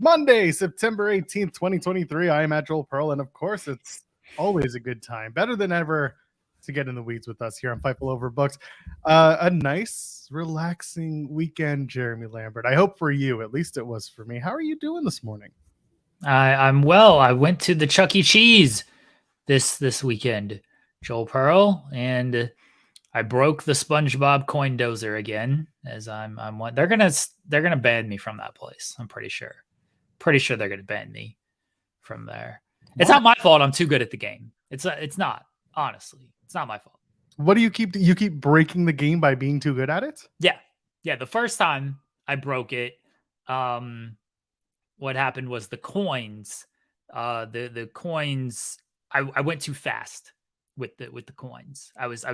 Monday, September 18th, 2023. I am at Joel Pearl, and of course, it's always a good time, better than ever, to get in the weeds with us here on Fightful Overbooked. A nice, relaxing weekend, Jeremy Lambert. I hope for you, at least it was for me. How are you doing this morning? I'm well. I went to the Chuck E. Cheese this weekend, Joel Pearl, and I broke the SpongeBob coin dozer again. As I'm one. They're gonna ban me from that place. I'm pretty sure. Pretty sure they're gonna ban me from there. What? It's not my fault. I'm too good at the game. It's not. Honestly, it's not my fault. What do you keep breaking the game by being too good at it? Yeah. The first time I broke it, what happened was the coins. The coins. I went too fast with the coins. I was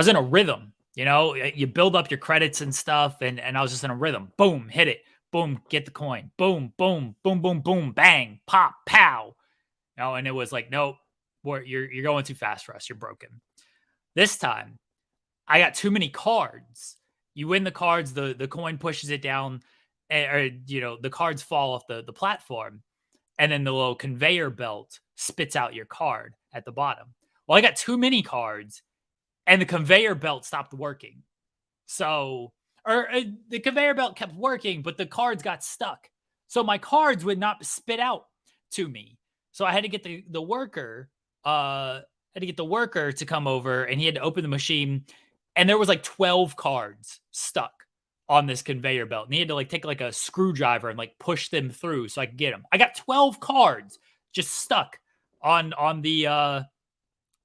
in a rhythm. You know, you build up your credits and stuff, and I was just in a rhythm. Boom, hit it. Boom, get the coin. Boom, boom, boom, boom, boom, bang, pop, pow. You know, and it was like, nope, you're going too fast for us. You're broken. This time, I got too many cards. You win the cards, the coin pushes it down, or the cards fall off the platform, and then the little conveyor belt spits out your card at the bottom. Well, I got too many cards, and the conveyor belt stopped working. So, the conveyor belt kept working, but the cards got stuck. So my cards would not spit out to me. So I had to get the worker. To come over, and he had to open the machine, and there was like 12 cards stuck on this conveyor belt, and he had to take a screwdriver and push them through so I could get them. I got 12 cards just stuck on the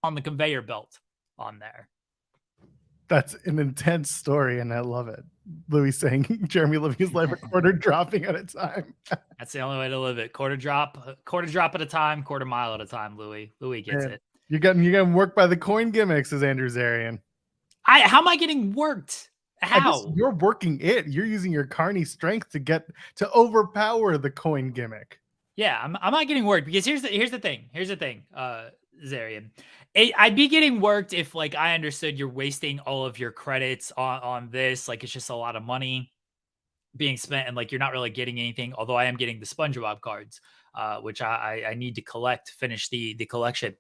conveyor belt on there. That's an intense story, and I love it. Louis saying Jeremy living his life a quarter dropping at a time. That's the only way to live it. Quarter drop at a time, quarter mile at a time. Louis gets it. You're getting worked by the coin gimmicks, as Andrew Zarian. How am I getting worked? How? You're working it. You're using your carny strength to overpower the coin gimmick. Yeah, I'm not getting worked because here's the thing. Zarian. I'd be getting worked if I understood you're wasting all of your credits on this. It's just a lot of money being spent, and you're not really getting anything. Although I am getting the SpongeBob cards, which I need to finish the collection.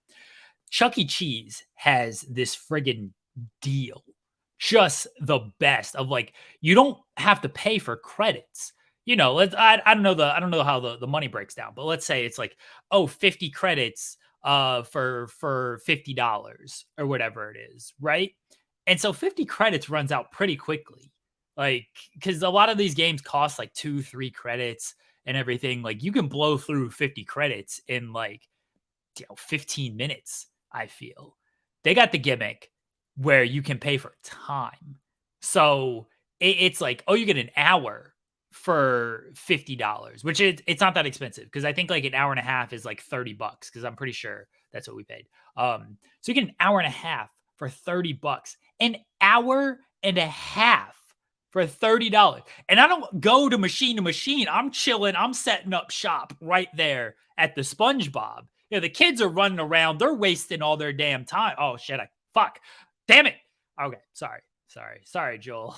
Chuck E. Cheese has this friggin' deal, just the best of you don't have to pay for credits. I don't know how the money breaks down, but let's say it's 50 credits for $50 or whatever it is, right? And so 50 credits runs out pretty quickly, because a lot of these games cost 2-3 credits and everything. You can blow through 50 credits in 15 minutes. I feel they got the gimmick where you can pay for time, so it's you get an hour for $50, which it's not that expensive, because I think an hour and a half is $30, because I'm pretty sure that's what we paid. So you get an hour and a half for $30, an hour and a half for $30. And I don't go to machine. I'm chilling. I'm setting up shop right there at the SpongeBob. The kids are running around. They're wasting all their damn time. Oh shit! Fuck! Damn it! Okay, sorry, Joel.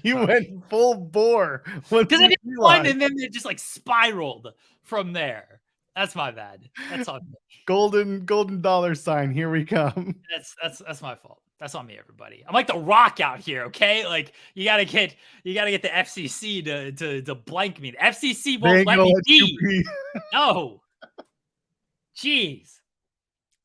You went full bore because I didn't one, and then it just spiraled from there. That's my bad. That's on me. Golden dollar sign. Here we come. That's my fault. That's on me, everybody. I'm like the Rock out here, okay? You gotta get the FCC to blank me. The FCC won't let me be. No. Jeez.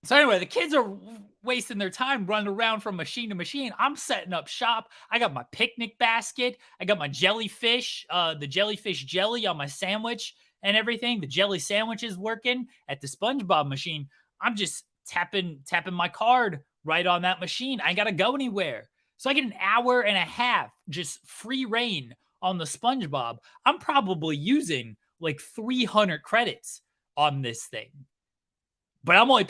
So anyway, the kids are wasting their time running around from machine to machine. I'm setting up shop. I got my picnic basket. I got my jellyfish, the jellyfish jelly on my sandwich and everything. The jelly sandwich is working at the SpongeBob machine. I'm just tapping my card right on that machine. I ain't got to go anywhere. So I get an hour and a half just free reign on the SpongeBob. I'm probably using 300 credits on this thing. But I'm not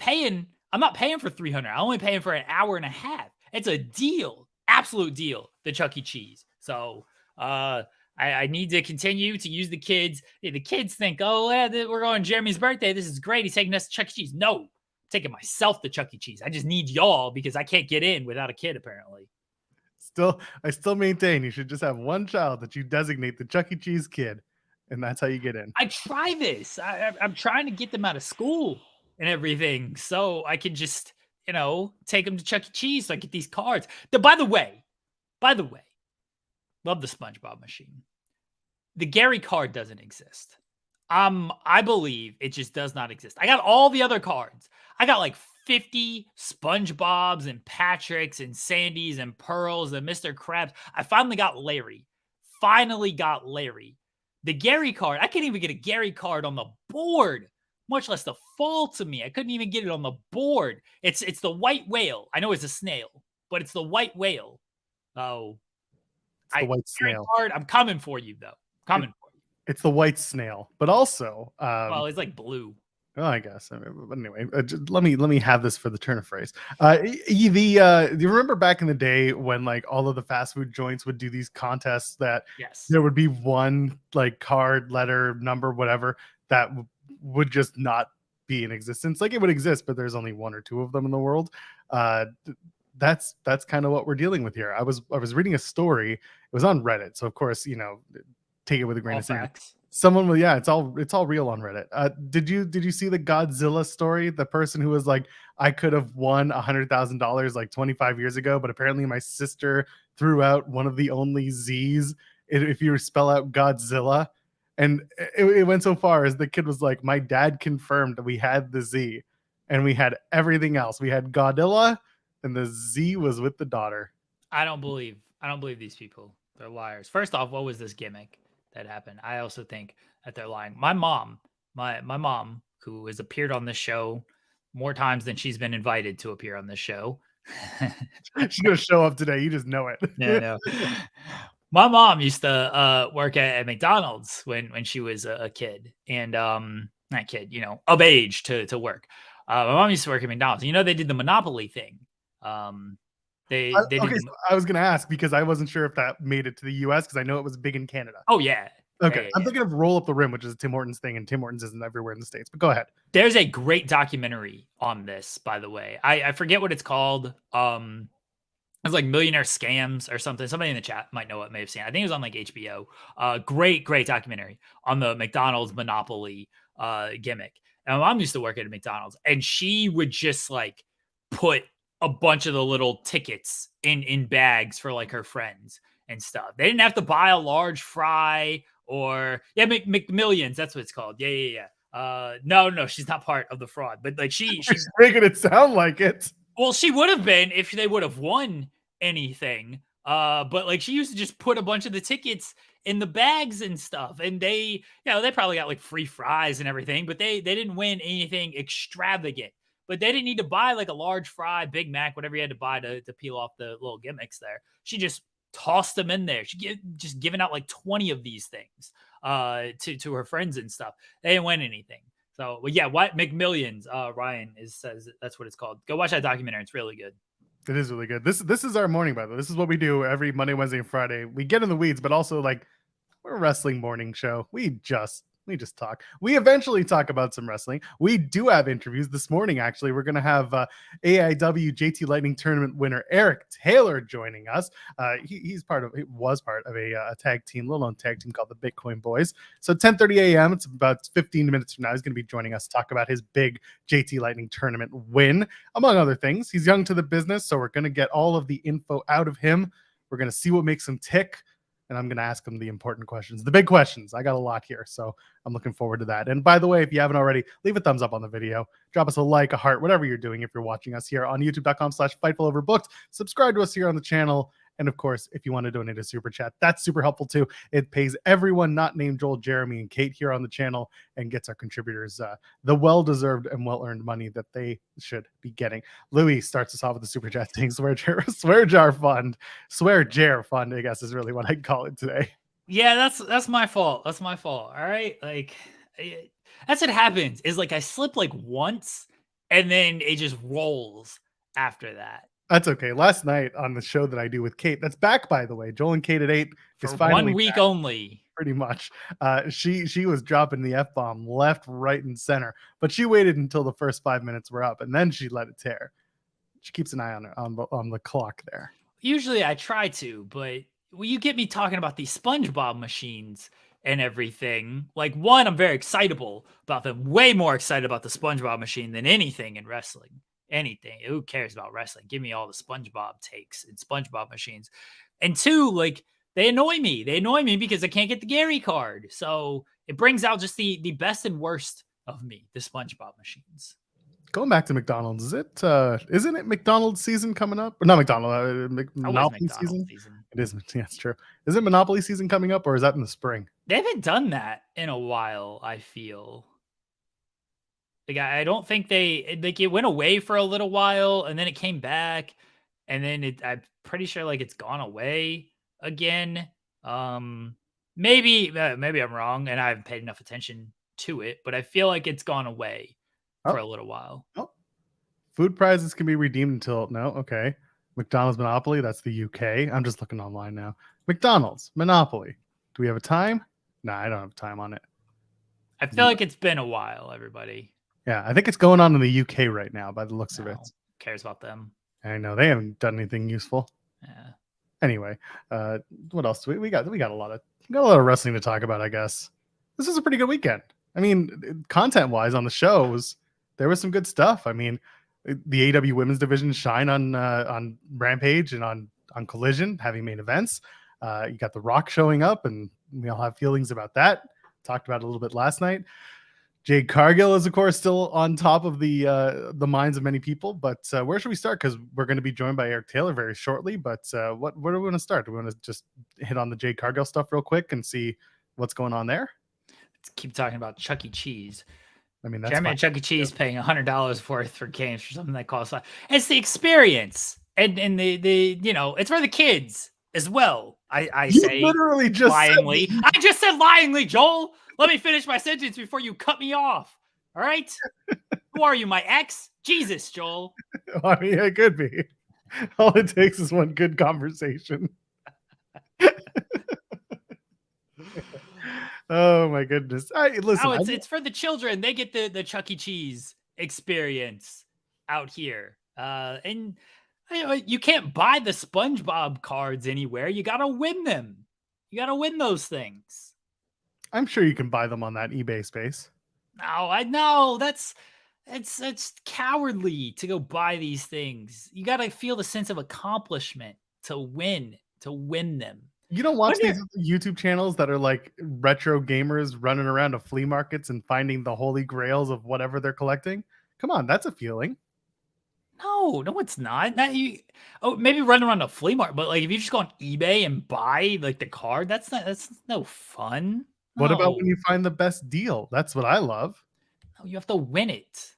paying for 300. I'm only paying for an hour and a half. It's a deal, absolute deal, the Chuck E. Cheese. So I need to continue to use the kids. The kids think, oh, yeah, we're going to Jeremy's birthday. This is great. He's taking us to Chuck E. Cheese. No, I'm taking myself to Chuck E. Cheese. I just need y'all because I can't get in without a kid, apparently. I still maintain you should just have one child that you designate the Chuck E. Cheese kid. and that's how you get in. I try this. I'm trying to get them out of school and everything, so I can just, take them to Chuck E. Cheese so I get these cards. By the way, love the SpongeBob machine. The Gary card doesn't exist. I believe it just does not exist. I got all the other cards. I got like 50 SpongeBobs and Patricks and Sandys and Pearls and Mr. Krabs. I finally got Larry. The Gary card, I can't even get a Gary card on the board, much less the fall to me. I couldn't even get it on the board. It's the white whale. I know it's a snail, but it's the white whale. Oh, it's the white snail. Card, I'm coming for you, though. It's the white snail, but also, well, it's like blue. Oh, I guess. But anyway, let me have this for the turn of phrase. Do you remember back in the day when like all of the fast food joints would do these contests that there would be one like card, letter, number, whatever that would just not be in existence. Like it would exist, but there's only one or two of them in the world. That's kind of what we're dealing with here. I was reading a story. It was on Reddit, so of course, take it with a grain of salt. Someone will, it's all real on Reddit. Did you see the Godzilla story? The person who was like, I could have won $100,000 like 25 years ago, but apparently my sister threw out one of the only Z's if you spell out Godzilla. And it went so far as the kid was like, my dad confirmed that we had the Z and we had everything else. We had Godzilla and the Z was with the daughter. I don't believe these people. They're liars. First off, what was this gimmick that happened? I also think that they're lying. My mom, who has appeared on this show more times than she's been invited to appear on this show. She's gonna show up today. You just know it. Yeah, no. My mom used to work at McDonald's when she was a kid, and not kid, of age to work. My mom used to work at McDonald's. They did the Monopoly thing. They okay, so I was gonna ask because I wasn't sure if that made it to the US because I know it was big in Canada. Oh yeah. Okay, I'm thinking of Roll Up the Rim, which is a Tim Hortons thing, and Tim Hortons isn't everywhere in the States. But go ahead. There's a great documentary on this, by the way. I forget what it's called. It's like Millionaire Scams or something. Somebody in the chat might know it, may have seen it. I think it was on like HBO. Great documentary on the McDonald's Monopoly gimmick. And my mom used to work at a McDonald's, and she would just like put a bunch of the little tickets in bags for like her friends and stuff. They didn't have to buy a large fry or McMillions. That's what it's called. Yeah. No, she's not part of the fraud, but like she's making it sound like it. Well, she would have been if they would have won anything. But like she used to just put a bunch of the tickets in the bags and stuff, and they probably got like free fries and everything, but they didn't win anything extravagant. But they didn't need to buy like a large fry, Big Mac, whatever you had to buy to peel off the little gimmicks there. She just tossed them in there. She just giving out like 20 of these things to her friends and stuff. They didn't win anything. So, well, yeah, what McMillions? Ryan says that's what it's called. Go watch that documentary. It's really good. It is really good. This is our morning, by the way. This is what we do every Monday, Wednesday, and Friday. We get in the weeds, but also like we're a wrestling morning show. We just talk. We eventually talk about some wrestling. We do have interviews this morning. Actually, we're going to have AIW JT Lightning Tournament winner Eric Taylor joining us. He was part of a tag team, little known tag team called the Bitcoin Boys. So 10:30 a.m. It's about 15 minutes from now. He's going to be joining us to talk about his big JT Lightning Tournament win, among other things. He's young to the business, so we're going to get all of the info out of him. We're going to see what makes him tick. And I'm going to ask him the important questions, the big questions. I got a lot here, so I'm looking forward to that. And by the way, if you haven't already, leave a thumbs up on the video. Drop us a like, a heart, whatever you're doing if you're watching us here on youtube.com/FightfulOverbooked. Subscribe to us here on the channel. And of course, if you want to donate a super chat, that's super helpful too. It pays everyone not named Joel, Jeremy, and Kate here on the channel and gets our contributors the well-deserved and well-earned money that they should be getting. Louis starts us off with the super chat saying swear jar fund, I guess is really what I'd call it today. Yeah, that's my fault. That's my fault. All right. Like that's what happens is like I slip like once and then it just rolls after that. That's okay. Last night on the show that I do with Kate, that's back, by the way. Joel and Kate at 8 is finally 1 week back, only. Pretty much. She was dropping the F-bomb left, right, and center, but she waited until the first 5 minutes were up, and then she let it tear. She keeps an eye on the clock there. Usually I try to, but you get me talking about these SpongeBob machines and everything. Like, one, I'm very excitable about them, way more excited about the SpongeBob machine than anything in wrestling. Anything. Who cares about wrestling? Give me all the SpongeBob takes and SpongeBob machines. And two, like, they annoy me. They annoy me because I can't get the Gary card. So it brings out just the best and worst of me, the SpongeBob machines. Going back to McDonald's, isn't it McDonald's season coming up? Or not Monopoly season? It is. Yeah, it's true. Is it Monopoly season coming up, or is that in the spring? They haven't done that in a while, I feel. Like, I don't think it went away for a little while, and then it came back, and then I'm pretty sure like it's gone away again. Maybe I'm wrong, and I haven't paid enough attention to it, but I feel like it's gone away for a little while. Oh, food prizes can be redeemed until okay. McDonald's Monopoly, that's the UK. I'm just looking online now. McDonald's Monopoly. Do we have a time? Nah, I don't have time on it. I feel like it's been a while, everybody. Yeah, I think it's going on in the UK right now by the looks of it. Who cares about them? I know they haven't done anything useful. Yeah. Anyway, what else? We got a lot of wrestling to talk about, I guess. This was a pretty good weekend. I mean, content-wise on the shows, there was some good stuff. I mean, the AEW women's division shine on Rampage and on Collision, having main events. You got The Rock showing up, and we all have feelings about that. Talked about it a little bit last night. Jade Cargill is, of course, still on top of the minds of many people. But where should we start? Because we're going to be joined by Eric Taylor very shortly. But where do we want to start? Do we want to just hit on the Jade Cargill stuff real quick and see what's going on there? Let's keep talking about Chuck E. Cheese. I mean, that's Jeremy at Chuck E. Cheese paying $100 worth for games for something that costs. It's the experience, and the it's for the kids as well. I say literally just lyingly. I just said lyingly, Joel. Let me finish my sentence before you cut me off. All right? Who are you, my ex? Jesus, Joel. I mean, it could be. All it takes is one good conversation. Oh my goodness! Listen, it's for the children. They get the Chuck E. Cheese experience out here, and you can't buy the SpongeBob cards anywhere. You gotta win them. You gotta win those things. I'm sure you can buy them on that eBay space. No, I know that's cowardly to go buy these things. You gotta feel the sense of accomplishment to win them. You don't watch these YouTube channels that are like retro gamers running around to flea markets and finding the holy grails of whatever they're collecting? Come on, that's a feeling. No, it's not. Maybe run around a flea market, but like if you just go on eBay and buy like the card, that's no fun. No. What about when you find the best deal? That's what I love. No, you have to win it.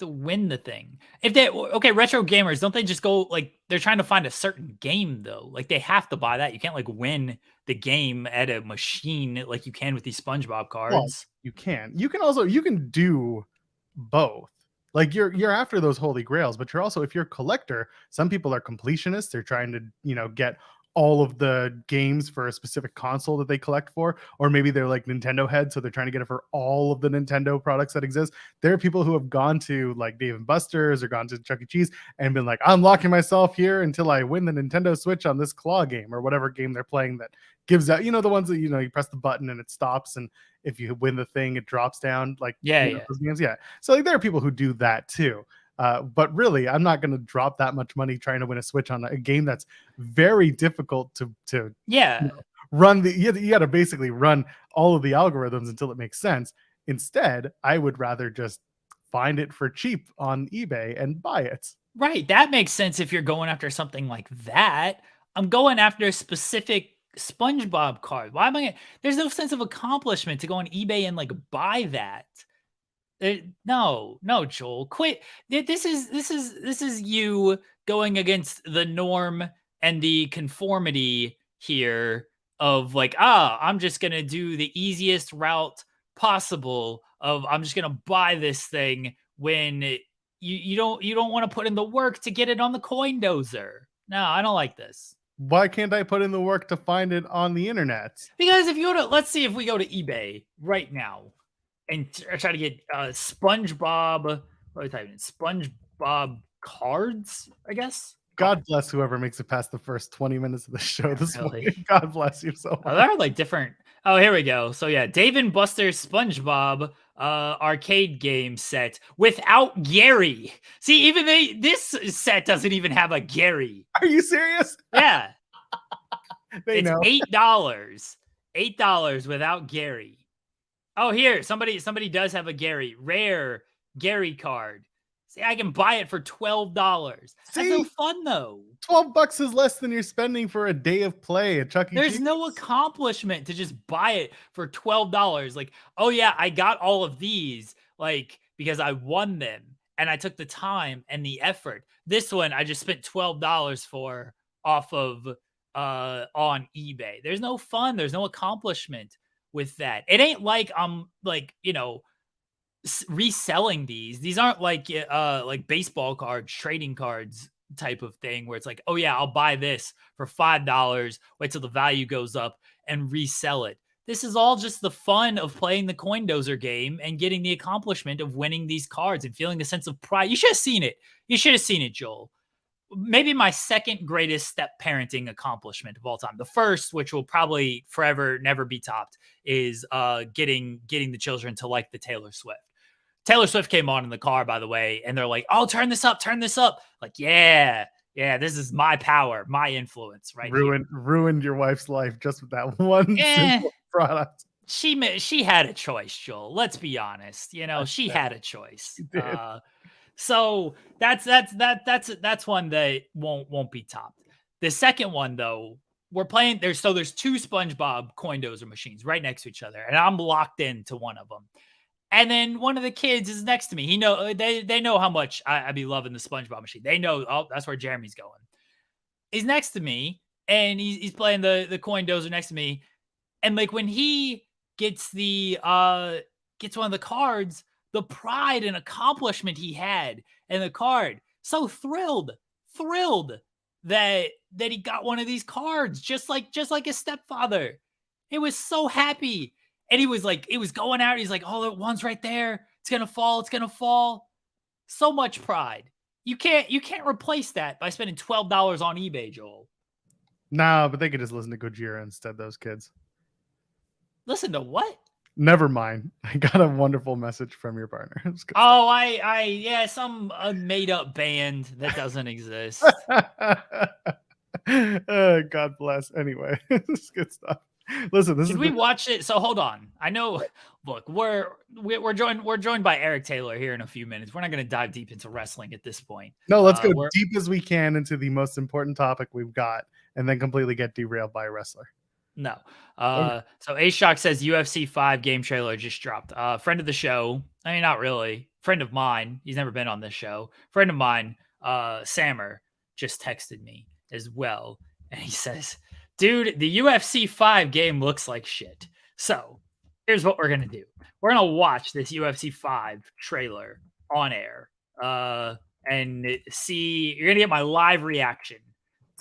To win the thing. If they retro gamers, don't they just go like they're trying to find a certain game though? Like they have to buy that. You can't like win the game at a machine like you can with these SpongeBob cards. Well, you can. You can do both. Like you're after those holy grails, but you're also, if you're a collector, some people are completionists. They're trying to, get all of the games for a specific console that they collect for, or maybe they're like Nintendo heads, so they're trying to get it for all of the Nintendo products that exist. There are people who have gone to like Dave and Buster's or gone to Chuck E. Cheese and been like, I'm locking myself here until I win the Nintendo Switch on this claw game or whatever game they're playing that gives out, the ones that, you press the button and it stops, and if you win the thing, it drops down. Like, those games. Yeah. So like, there are people who do that too. But really, I'm not going to drop that much money trying to win a Switch on a game that's very difficult to run. You got to basically run all of the algorithms until it makes sense. Instead, I would rather just find it for cheap on eBay and buy it. Right. That makes sense if you're going after something like that. I'm going after a specific SpongeBob card. Why am I? There's no sense of accomplishment to go on eBay and like buy that. No, Joel, quit. This is you going against the norm and the conformity here of like, I'm just gonna do the easiest route possible of I'm just gonna buy this thing when you don't want to put in the work to get it on the coin dozer. No, I don't like this. Why can't I put in the work to find it on the internet? Because if you go to, let's see if we go to eBay right now and try to get SpongeBob, what are we typing in? SpongeBob cards, I guess. God bless whoever makes it past the first 20 minutes of the show this Really? morning. God bless you so much. Oh, there are like different. Oh, here we go. So yeah, Dave and Buster's SpongeBob arcade game set without Gary. See, even this set doesn't even have a Gary. Are you serious? Yeah. They It's know. $8. $8 without Gary. Oh, here, somebody does have a Gary. Rare Gary card. See, I can buy it for $12. That's no fun though. $12 is less than you're spending for a day of play at Chuck E. There's Cheese. no accomplishment to just buy it for $12. Like, oh yeah, I got all of these, like, because I won them and I took the time and the effort. This one I just spent $12 for off of on eBay. There's no fun, there's no accomplishment with that. It ain't like I'm like, reselling these. These aren't like baseball cards, trading cards type of thing where it's like, oh yeah, I'll buy this for $5, wait till the value goes up and resell it. This is all just the fun of playing the coin dozer game and getting the accomplishment of winning these cards and feeling a sense of pride. You should have seen it. You should have seen it, Joel. Maybe my second greatest step parenting accomplishment of all time. The first, which will probably forever never be topped, is getting the children to like the Taylor Swift. Taylor Swift came on in the car, by the way, and they're like, "Oh, turn this up, turn this up." Like, yeah, this is my power, my influence, right? Ruined your wife's life just with that one simple product. She had a choice, Joel. Let's be honest. She had a choice. So that's one that won't be topped. The second one, though, we're playing. There's two SpongeBob coin dozer machines right next to each other, and I'm locked into one of them. And then one of the kids is next to me. They know how much I be loving the SpongeBob machine. They know, oh, that's where Jeremy's going. He's next to me, and he's playing the coin dozer next to me. And like when he gets one of the cards, the pride and accomplishment he had in the card, so thrilled that he got one of these cards, just like his stepfather. He was so happy. And he was like, it was going out. He's like, oh, the one's right there. It's going to fall. It's going to fall. So much pride. You can't replace that by spending $12 on eBay, Joel. No, but they could just listen to Gojira instead, those kids. Listen to what? Never mind. I got a wonderful message from your partner. Oh, some made up band that doesn't exist. God bless. Anyway, this is good stuff. Listen, Should we watch it? So hold on. I know. Look, we're joined by Eric Taylor here in a few minutes. We're not going to dive deep into wrestling at this point. No, let's go deep as we can into the most important topic we've got, and then completely get derailed by a wrestler. No. So Ace Shock says UFC 5 game trailer just dropped. Friend of the show. I mean, not really. Friend of mine. He's never been on this show. Friend of mine, Sammer, just texted me as well, and he says, dude, the UFC 5 game looks like shit. So here's what we're going to do. We're going to watch this UFC 5 trailer on air and see. You're going to get my live reaction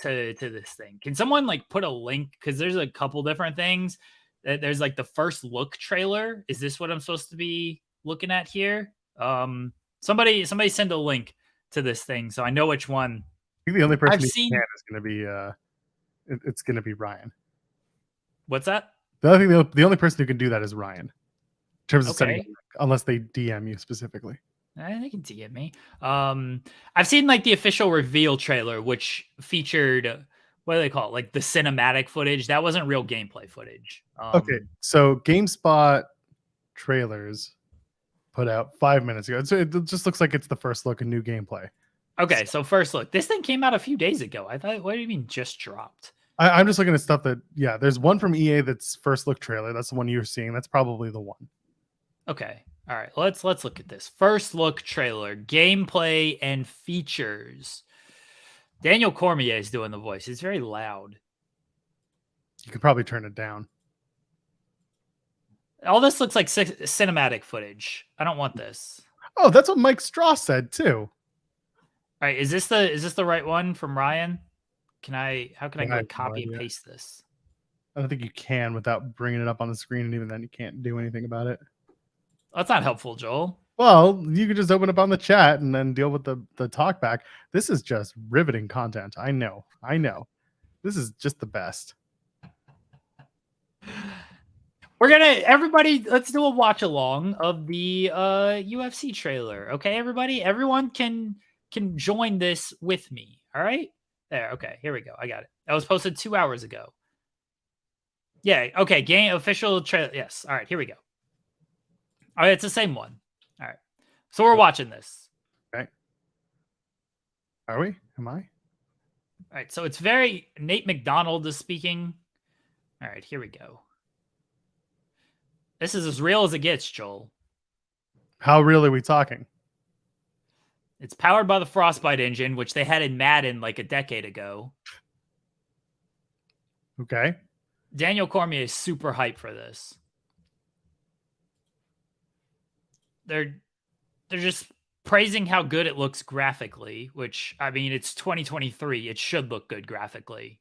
to this thing. Can someone like put a link? Because there's a couple different things. There's like the first look trailer. Is this what I'm supposed to be looking at here? Somebody send a link to this thing so I know which one. I think the only person is going to be it's going to be Ryan. What's that? The only person who can do that is Ryan. In terms of setting, unless they DM you specifically. They can DM me. I've seen like the official reveal trailer, which featured, what do they call it? Like the cinematic footage. That wasn't real gameplay footage. Okay, so GameSpot trailers put out 5 minutes ago. So it just looks like it's the first look of new gameplay. Okay, so first look. This thing came out a few days ago. I thought, what do you mean just dropped? I'm just looking at stuff that, there's one from EA that's first look trailer. That's the one you're seeing. That's probably the one. Okay. All right. Let's look at this. First look trailer, gameplay and features. Daniel Cormier is doing the voice. It's very loud. You could probably turn it down. All this looks like cinematic footage. I don't want this. Oh, that's what Mike Straw said too. All right, is this the right one from Ryan? How can I go copy and paste this? I don't think you can without bringing it up on the screen, and even then you can't do anything about it. That's not helpful, Joel. Well, you could just open up on the chat and then deal with the talk back. This is just riveting content. I know. This is just the best. We're gonna let's do a watch along of the UFC trailer. Okay, everybody, everyone can join this with me. All right, there. Okay, here we go. I got it. That was posted 2 hours ago. Yeah. Okay. Game official trailer. Yes. All right. Here we go. All right. It's the same one. All right. So we're watching this. Okay. Are we? Am I? All right. So it's very Nate McDonald is speaking. All right. Here we go. This is as real as it gets, Joel. How real are we talking? It's powered by the Frostbite engine, which they had in Madden like a decade ago. Okay. Daniel Cormier is super hyped for this. They're just praising how good it looks graphically, which, I mean, it's 2023. It should look good graphically.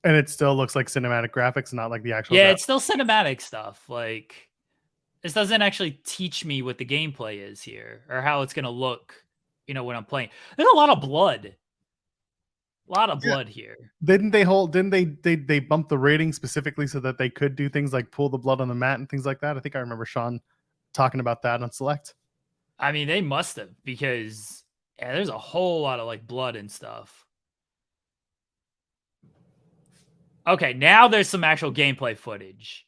And it still looks like cinematic graphics, not like the actual. Yeah, it's still cinematic stuff. Like, this doesn't actually teach me what the gameplay is here or how it's going to look, you know, when I'm playing. There's a lot of blood. A lot of blood here. Didn't they bump the rating specifically so that they could do things like pull the blood on the mat and things like that? I think I remember Sean talking about that on Select. I mean, they must have, because there's a whole lot of like blood and stuff. Okay, now there's some actual gameplay footage.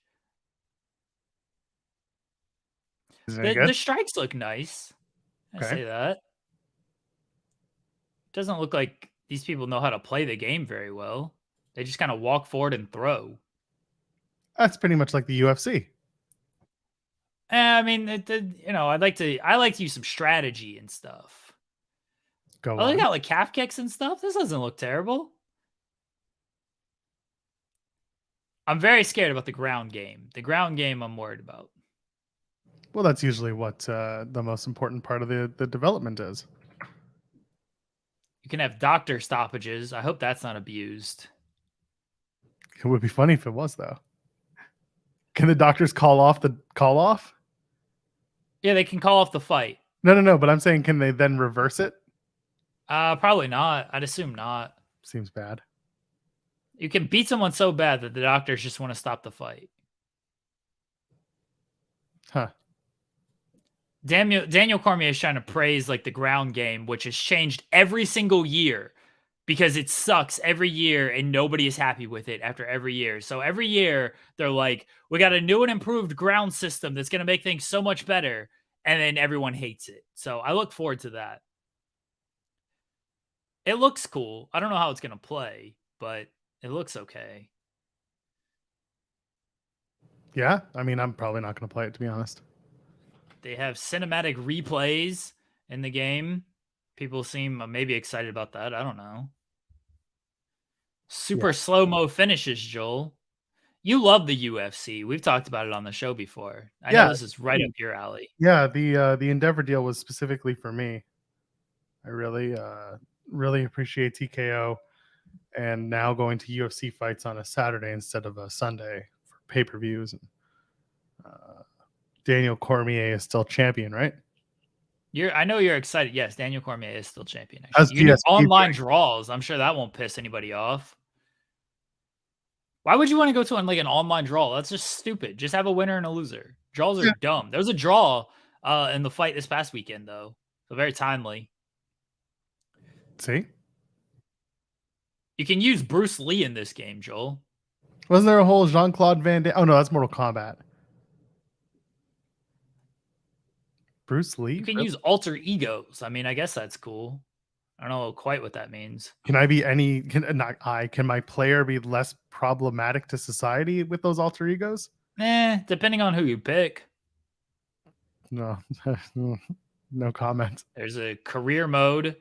The strikes look nice. I say that. Doesn't look like these people know how to play the game very well. They just kind of walk forward and throw. That's pretty much like the UFC. I mean, you know, I like to use some strategy and stuff. Go I got like calf kicks and stuff. This doesn't look terrible. I'm very scared about the ground game. The ground game I'm worried about. Well, that's usually what the most important part of the development is. You can have doctor stoppages. I hope that's not abused. It would be funny if it was, though. Can the doctors call off the call off? Yeah, they can call off the fight. No. But I'm saying, can they then reverse it? Probably not. I'd assume not. Seems bad. You can beat someone so bad that the doctors just want to stop the fight. Huh. Daniel Cormier is trying to praise like the ground game, which has changed every single year because it sucks every year and nobody is happy with it after every year. So every year they're like, we got a new and improved ground system that's going to make things so much better. And then everyone hates it. So I look forward to that. It looks cool. I don't know how it's going to play, but it looks okay. Yeah. I mean, I'm probably not going to play it, to be honest. They have cinematic replays in the game. People seem maybe excited about that. I don't know. Super slow-mo finishes, Joel. You love the UFC. We've talked about it on the show before. I know this is right up your alley. Yeah, the Endeavor deal was specifically for me. I really appreciate TKO, and now going to UFC fights on a Saturday instead of a Sunday for pay-per-views. And Daniel Cormier is still champion, right? I know you're excited. Yes, Daniel Cormier is still champion. You need online draws. I'm sure that won't piss anybody off. Why would you want to go to an online draw? That's just stupid. Just have a winner and a loser. Draws are dumb. There was a draw in the fight this past weekend, though. So very timely. See? You can use Bruce Lee in this game, Joel. Wasn't there a whole Jean-Claude Van Damme? Oh, no, that's Mortal Kombat. Bruce Lee? You can use alter egos. I mean, I guess that's cool. I don't know quite what that means. Can I be can my player be less problematic to society with those alter egos? Depending on who you pick. No, no comment. There's a career mode.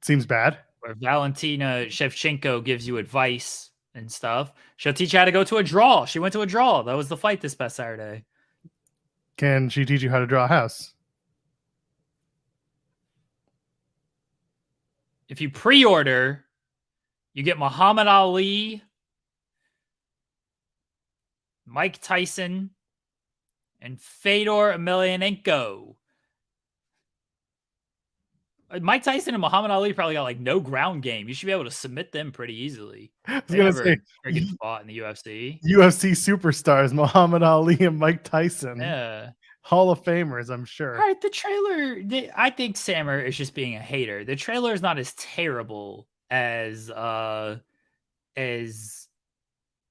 Seems bad. Where Valentina Shevchenko gives you advice and stuff. She'll teach you how to go to a draw. She went to a draw. That was the fight this past Saturday. Can she teach you how to draw a house? If you pre-order, you get Muhammad Ali, Mike Tyson, and Fedor Emelianenko. Mike Tyson and Muhammad Ali probably got like no ground game. You should be able to submit them pretty easily. I was They gonna never say freaking fought in the UFC. UFC superstars Muhammad Ali and Mike Tyson, Yeah. Hall of Famers, I'm All sure. right, the trailer. I think Sammer is just being a hater. The trailer is not as terrible as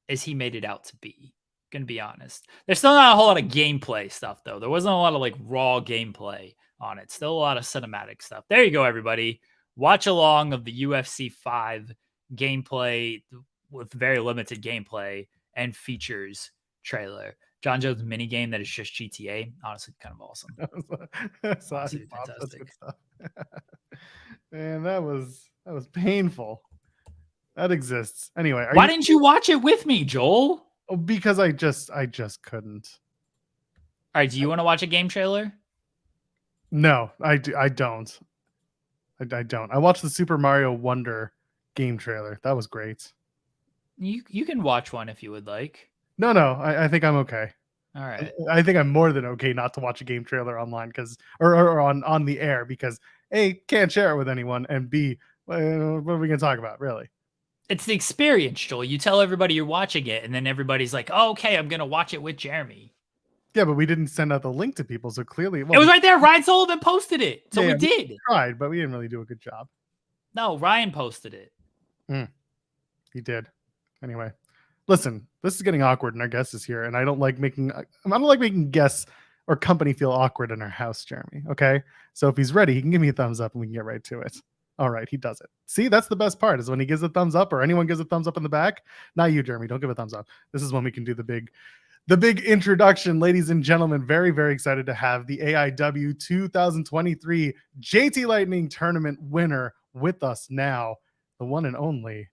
he made it out to be. Gonna be honest. There's still not a whole lot of gameplay stuff though. There wasn't a lot of like raw gameplay on it. Still a lot of cinematic stuff. There you go, everybody. Watch along of the UFC 5 gameplay with very limited gameplay and features trailer. John Jones mini game that is just GTA. Honestly, kind of awesome. Honestly, fantastic stuff. Man, that was painful. That exists. Anyway, why didn't you watch it with me, Joel? Oh, because I just couldn't. All right, do you want to watch a game trailer? No, I don't. I don't. I watched the Super Mario Wonder game trailer. That was great. You can watch one if you would like. No, I think I'm okay. All right. I think I'm more than okay not to watch a game trailer online or on the air because A, can't share it with anyone, and B, what are we gonna talk about, really? It's the experience, Joel. You tell everybody you're watching it, and then everybody's like, oh, okay, I'm gonna watch it with Jeremy. Yeah, but we didn't send out the link to people, so clearly it was right there. Ryan Sullivan posted it, so we did. We tried, but we didn't really do a good job. No, Ryan posted it. He did. Anyway, listen, this is getting awkward, and our guest is here, and I don't like making guests or company feel awkward in our house, Jeremy. Okay, so if he's ready, he can give me a thumbs up, and we can get right to it. All right, he does it. See, that's the best part is when he gives a thumbs up or anyone gives a thumbs up in the back. Not you, Jeremy. Don't give a thumbs up. This is when we can do the big introduction, ladies and gentlemen. Very, very excited to have the AIW 2023 JT Lightning Tournament winner with us now. The one and only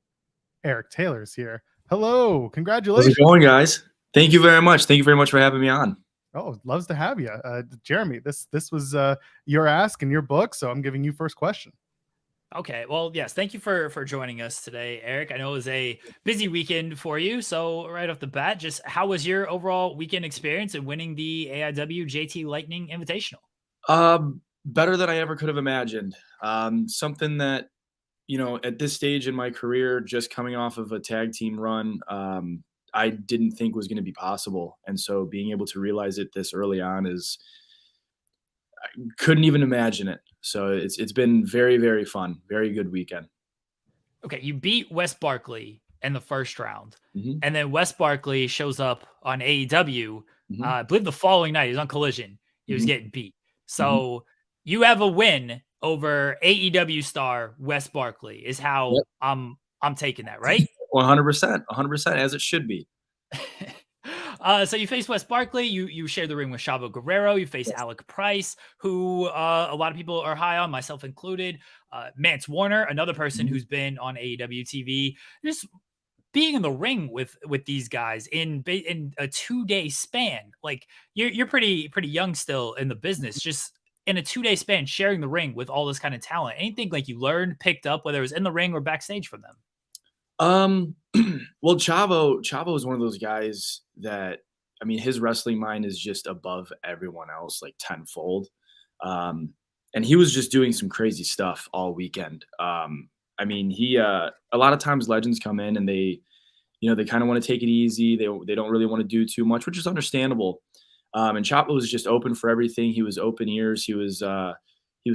Eric Taylor's here. Hello. Congratulations. How's it going, guys? Thank you very much. Thank you very much for having me on. Oh, loves to have you. Jeremy, this was your ask and your book, so I'm giving you first question. Okay, well, yes, thank you for joining us today, Eric. I know it was a busy weekend for you, so right off the bat, just how was your overall weekend experience in winning the AIW JT Lightning Invitational? Better than I ever could have imagined. Something that, you know, at this stage in my career, just coming off of a tag team run, I didn't think was going to be possible. And so being able to realize it this early on I couldn't even imagine it. So it's been very, very fun. Very good weekend. Okay, you beat Wes Barkley in the first round, and then Wes Barkley shows up on AEW. I believe the following night, he was on Collision. He was getting beat. So you have a win over AEW star Wes Barkley is how I'm taking that, right? 100%, as it should be. So you face Wes Barkley, you share the ring with Chavo Guerrero, you face Alec Price, who a lot of people are high on, myself included. Mance Warner, another person who's been on AEW TV. Just being in the ring with these guys in a 2-day span, like you're pretty young still in the business. Just in a 2-day span, sharing the ring with all this kind of talent. Anything like you learned, picked up, whether it was in the ring or backstage from them? Well, Chavo is one of those guys that, I mean, his wrestling mind is just above everyone else, like tenfold. And he was just doing some crazy stuff all weekend. I mean, a lot of times legends come in and they kind of want to take it easy. They don't really want to do too much, which is understandable. And Chavo was just open for everything. He was open ears. He was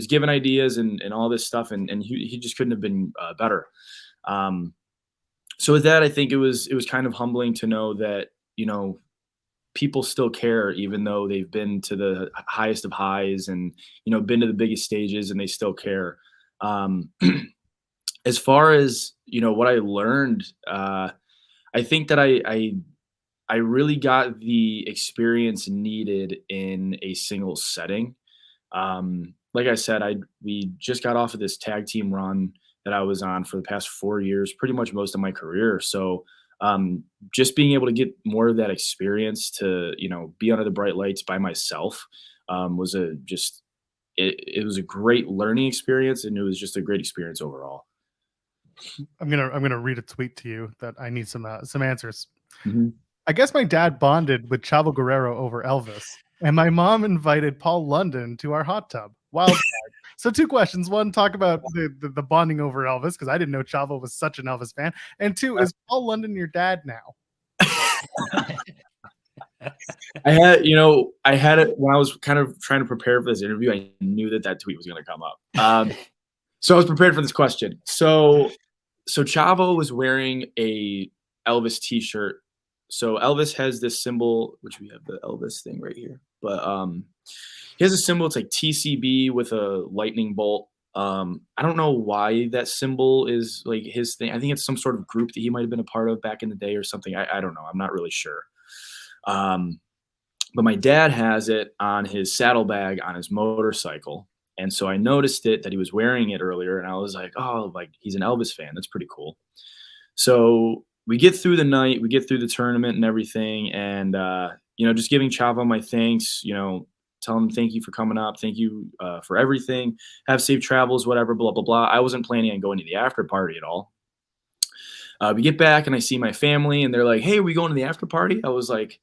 given ideas and all this stuff. And he just couldn't have been better. So with that, I think it was kind of humbling to know that, you know, people still care, even though they've been to the highest of highs and, you know, been to the biggest stages, and they still care. As far as, you know, what I learned, I think that I really got the experience needed in a single setting. Like I said, we just got off of this tag team run that I was on for the past 4 years, pretty much most of my career. So just being able to get more of that experience to, you know, be under the bright lights by myself was it was a great learning experience, and it was just a great experience overall. I'm gonna read a tweet to you that I need some answers. I guess my dad bonded with Chavo Guerrero over Elvis. And my mom invited Paul London to our hot tub. Wild card. So 2 questions. One, talk about the bonding over Elvis, because I didn't know Chavo was such an Elvis fan. And 2, is Paul London your dad now? I had it when I was kind of trying to prepare for this interview. I knew that tweet was going to come up. So I was prepared for this question. So Chavo was wearing a Elvis t-shirt. So Elvis has this symbol, which we have the Elvis thing right here, but he has a symbol. It's like TCB with a lightning bolt. I don't know why that symbol is like his thing. I think it's some sort of group that he might have been a part of back in the day or something. I don't know. I'm not really sure. But my dad has it on his saddlebag on his motorcycle. And so I noticed that he was wearing it earlier, and I was like, oh, like he's an Elvis fan. That's pretty cool. So we get through the night, we get through the tournament and everything. And, just giving Chavo my thanks, tell him thank you for coming up. Thank you for everything. Have safe travels, whatever, blah, blah, blah. I wasn't planning on going to the after party at all. We get back and I see my family and they're like, hey, are we going to the after party? I was like,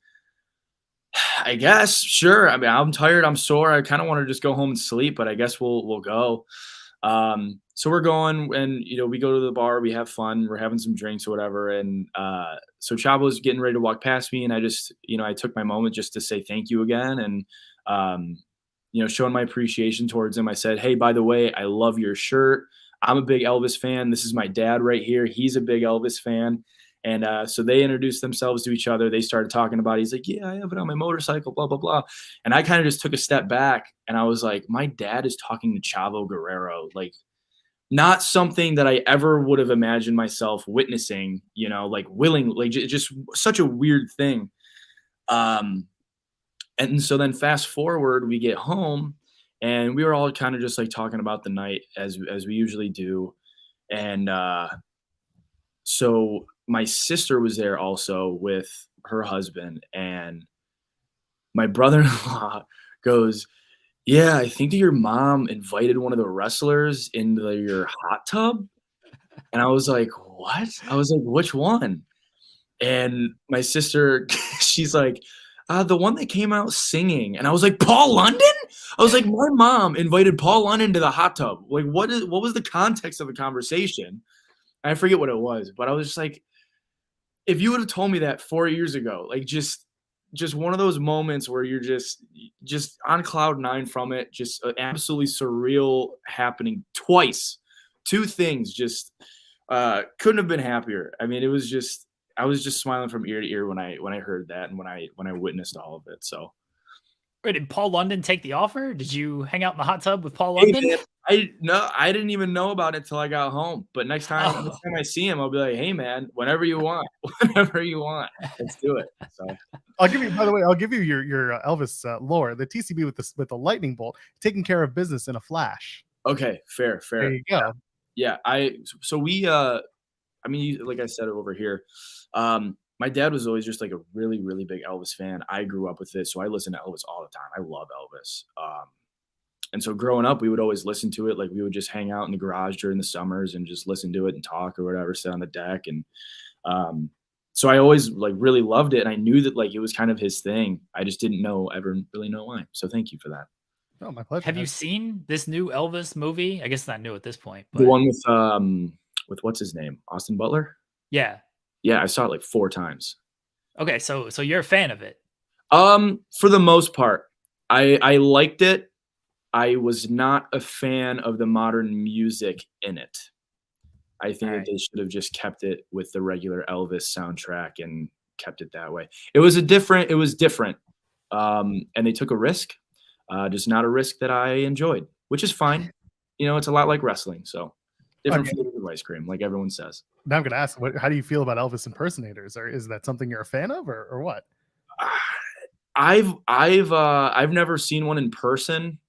I guess, sure. I mean, I'm tired. I'm sore. I kind of want to just go home and sleep, but I guess we'll go. So we're going and, we go to the bar, we have fun, we're having some drinks or whatever. And so Chavo's getting ready to walk past me. And I just, I took my moment just to say thank you again. And, showing my appreciation towards him. I said, hey, by the way, I love your shirt. I'm a big Elvis fan. This is my dad right here. He's a big Elvis fan. And so they introduced themselves to each other. They started talking about it. He's like, yeah, I have it on my motorcycle, blah, blah, blah. And I kind of just took a step back and I was like, my dad is talking to Chavo Guerrero. Like, not something that I ever would have imagined myself witnessing, like willing, like just such a weird thing. And so then fast forward, we get home and we were all kind of just like talking about the night as we usually do. And so my sister was there also with her husband, and my brother-in-law goes, yeah, I think that your mom invited one of the wrestlers into your hot tub. And I was like, what? I was like, which one? And my sister, she's like, the one that came out singing. And I was like, Paul London? I was like, my mom invited Paul London to the hot tub. Like, what was the context of the conversation? I forget what it was, but I was just like, if you would have told me that 4 years ago, like just one of those moments where you're just on cloud nine from it, just absolutely surreal happening twice. 2 things just couldn't have been happier. I mean, it was just, I was just smiling from ear to ear when I heard that and when I witnessed all of it. So. Wait, did Paul London take the offer? Did you hang out in the hot tub with Paul London? Man, I didn't even know about it till I got home. But next time I see him, I'll be like, hey man, whenever you want, let's do it. So I'll give you, by the way, your Elvis lore. The TCB with the lightning bolt, taking care of business in a flash. Okay, fair. There you go. Yeah, like I said over here, my dad was always just like a really, really big Elvis fan. I grew up with it, so I listen to Elvis all the time. I love Elvis. And so growing up, we would always listen to it. Like we would just hang out in the garage during the summers and just listen to it and talk or whatever, sit on the deck. And so I always like really loved it. And I knew that like it was kind of his thing. I just didn't ever really know why. So thank you for that. Oh, my pleasure. Have you seen this new Elvis movie? I guess it's not new at this point. But... The one with what's his name? Austin Butler? Yeah. Yeah, I saw it like 4 times. Okay, so you're a fan of it. For the most part. I liked it. I was not a fan of the modern music in it. I think that they should have just kept it with the regular Elvis soundtrack and kept it that way. It was different. And they took a risk. Just not a risk that I enjoyed, which is fine. It's a lot like wrestling, so different flavors of ice cream, like everyone says. Now I'm going to ask, how do you feel about Elvis impersonators? Or is that something you're a fan of, or what? I've never seen one in person.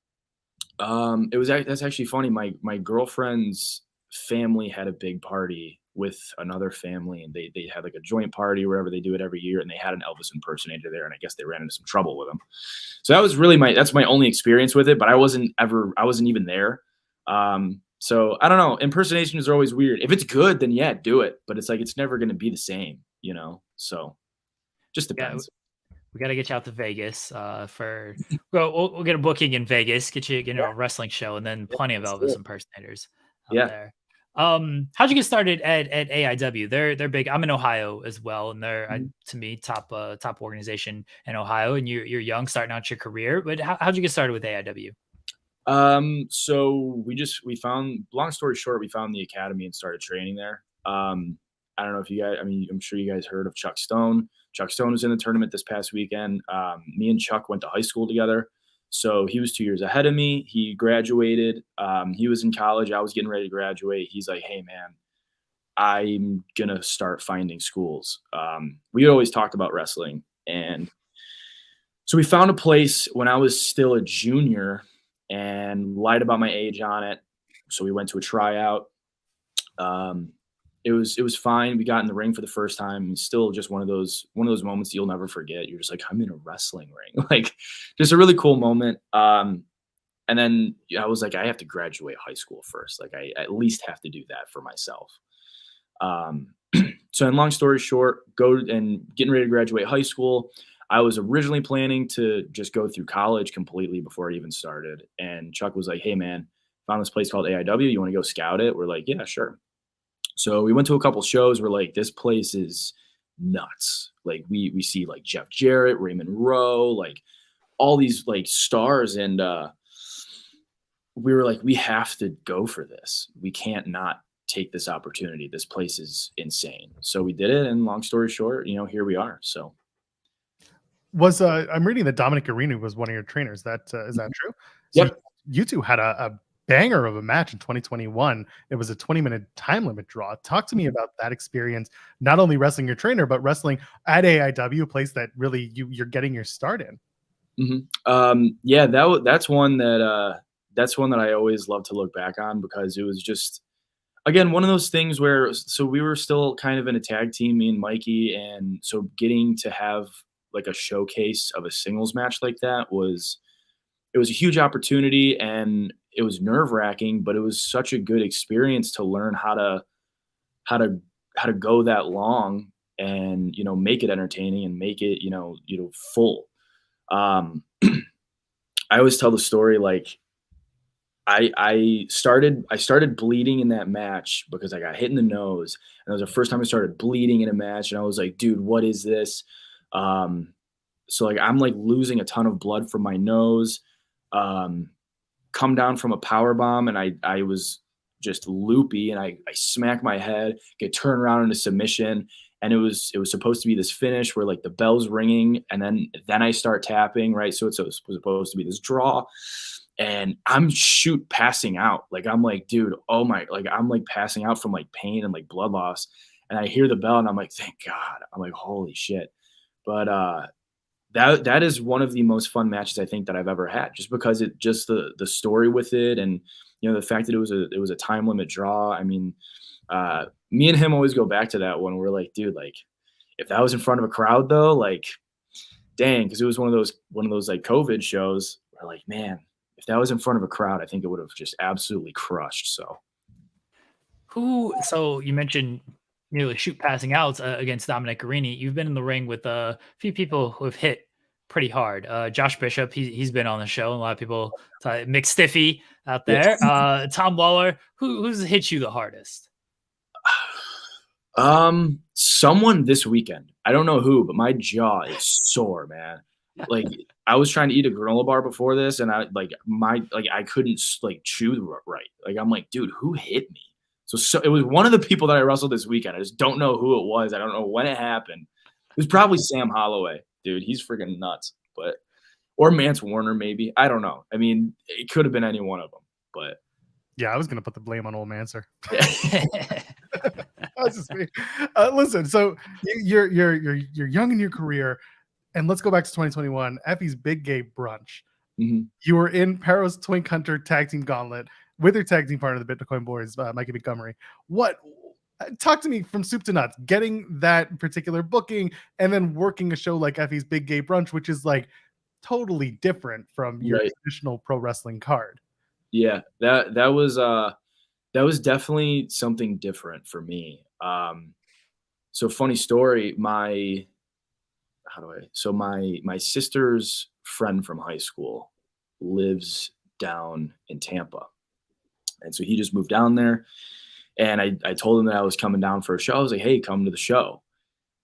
That's actually funny. My girlfriend's family had a big party with another family, and they had like a joint party wherever they do it every year, and they had an Elvis impersonator there, and I guess they ran into some trouble with him. So that was really that's my only experience with it, but I wasn't even there. So I don't know. Impersonations are always weird. If it's good, then yeah, do it. But it's like it's never going to be the same, So just depends. Yeah, We got to get you out to Vegas we'll get a booking in Vegas, get you a wrestling show, and then plenty of Elvis impersonators out there. How'd you get started at AIW? They're big. I'm in Ohio as well, and they're to me top organization in Ohio. And you're young, starting out your career. But how'd you get started with AIW? So we found, long story short, we found the academy and started training there. I don't know if you guys, I mean, I'm sure you guys heard of Chuck Stone. Chuck Stone was in the tournament this past weekend. Me and Chuck went to high school together. So he was 2 years ahead of me. He graduated. He was in college. I was getting ready to graduate. He's like, hey man, I'm going to start finding schools. We always talked about wrestling. And so we found a place when I was still a junior and lied about my age on it. So we went to a tryout. It was fine. We got in the ring for the first time. It's still just one of those moments you'll never forget. You're just like, I'm in a wrestling ring. Like, just a really cool moment. And then I was like, I have to graduate high school first. Like, I at least have to do that for myself. So in long story short, getting ready to graduate high school. I was originally planning to just go through college completely before I even started. And Chuck was like, hey man, found this place called AIW. You want to go scout it? We're like, yeah, sure. So we went to a couple shows. We're like, this place is nuts. Like we see like Jeff Jarrett, Raymond Rowe, like all these like stars. And we were like, we have to go for this. We can't not take this opportunity. This place is insane. So we did it. And long story short, here we are. So I'm reading that Dominic Garrini was one of your trainers. Is that true? So yep. You two had a banger of a match in 2021. It was a 20-minute time limit draw. Talk to me about that experience, not only wrestling your trainer, but wrestling at AIW, a place that really you're getting your start in. Mm-hmm. Yeah, that's one that I always love to look back on, because it was just, again, one of those things where, so we were still kind of in a tag team, me and Mikey. And so getting to have like a showcase of a singles match like that it was a huge opportunity, and it was nerve-wracking, but it was such a good experience to learn how to go that long and, make it entertaining and make it, full. I always tell the story, like I started bleeding in that match because I got hit in the nose, and it was the first time I started bleeding in a match. And I was like, dude, what is this? So like, I'm like losing a ton of blood from my nose, come down from a power bomb, and I was just loopy, and I smack my head, get turned around into submission. And it was supposed to be this finish where like the bell's ringing, and then I start tapping, right? So it was supposed to be this draw, and I'm passing out. Like, I'm like, dude, oh my, like I'm like passing out from like pain and like blood loss. And I hear the bell, and I'm like, thank God. I'm like, holy shit. But that is one of the most fun matches I think that I've ever had, just because the story with it, and the fact that it was a time limit draw. I mean, me and him always go back to that one. We're like, dude, like if that was in front of a crowd though, like dang, because it was one of those like COVID shows. We're like, man, if that was in front of a crowd, I think it would have just absolutely crushed. So you mentioned nearly passing out against Dominic Garrini. You've been in the ring with a few people who have hit pretty hard. Josh Bishop, he's been on the show. And a lot of people, Mick Stiffy out there. Yes. Tom Lawler, who's hit you the hardest? Someone this weekend. I don't know who, but my jaw is sore, man. Like I was trying to eat a granola bar before this, and I couldn't like chew right. Like I'm like, dude, who hit me? So it was one of the people that I wrestled this weekend. I just don't know who it was. I don't know when it happened. It was probably Sam Holloway, dude. He's freaking nuts. Or Mance Warner, maybe. I don't know. I mean, it could have been any one of them. But yeah, I was gonna put the blame on old Manser. That's just me. Listen, so you're young in your career, and let's go back to 2021. Effie's Big Gay Brunch. Mm-hmm. You were in Perros Twink Hunter Tag Team Gauntlet with your tag team partner, the Bitcoin Boys, Mikey Montgomery. Talk to me from soup to nuts, getting that particular booking and then working a show like Effie's Big Gay Brunch, which is like totally different from your traditional pro wrestling card. Yeah, that was definitely something different for me. So funny story, so my sister's friend from high school lives down in Tampa. And so he just moved down there, and I told him that I was coming down for a show. I was like, hey, come to the show.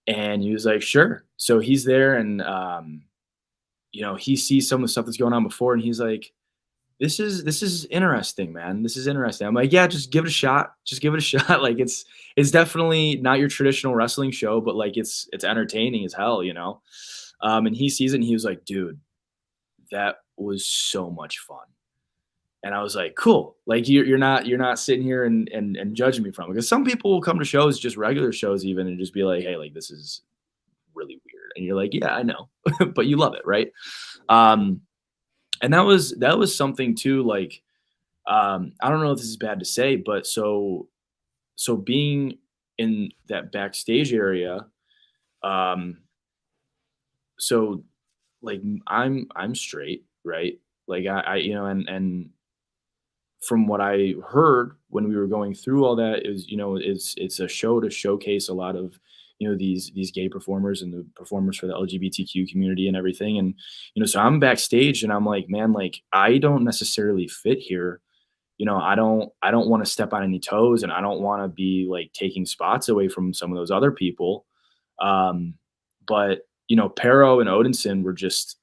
And he was like, sure. So he's there, and he sees some of the stuff that's going on before, and he's like, this is interesting, man. This is interesting. I'm like, yeah, just give it a shot. Just give it a shot. Like it's definitely not your traditional wrestling show, but like it's entertaining as hell, And he sees it and he was like, dude, that was so much fun. And I was like, cool. Like you're not sitting here and judging me from it. Because some people will come to shows, just regular shows even, and just be like, hey, like this is really weird. And you're like, yeah, I know. But you love it, right? And that was something too, like, I don't know if this is bad to say, but so being in that backstage area, so like I'm straight, right? Like I and from what I heard when we were going through all that is, it's a show to showcase a lot of, these gay performers and the performers for the LGBTQ community and everything. And, so I'm backstage and I'm like, man, like I don't necessarily fit here. I don't want to step on any toes, and I don't want to be like taking spots away from some of those other people. But, Pero and Odinson were just,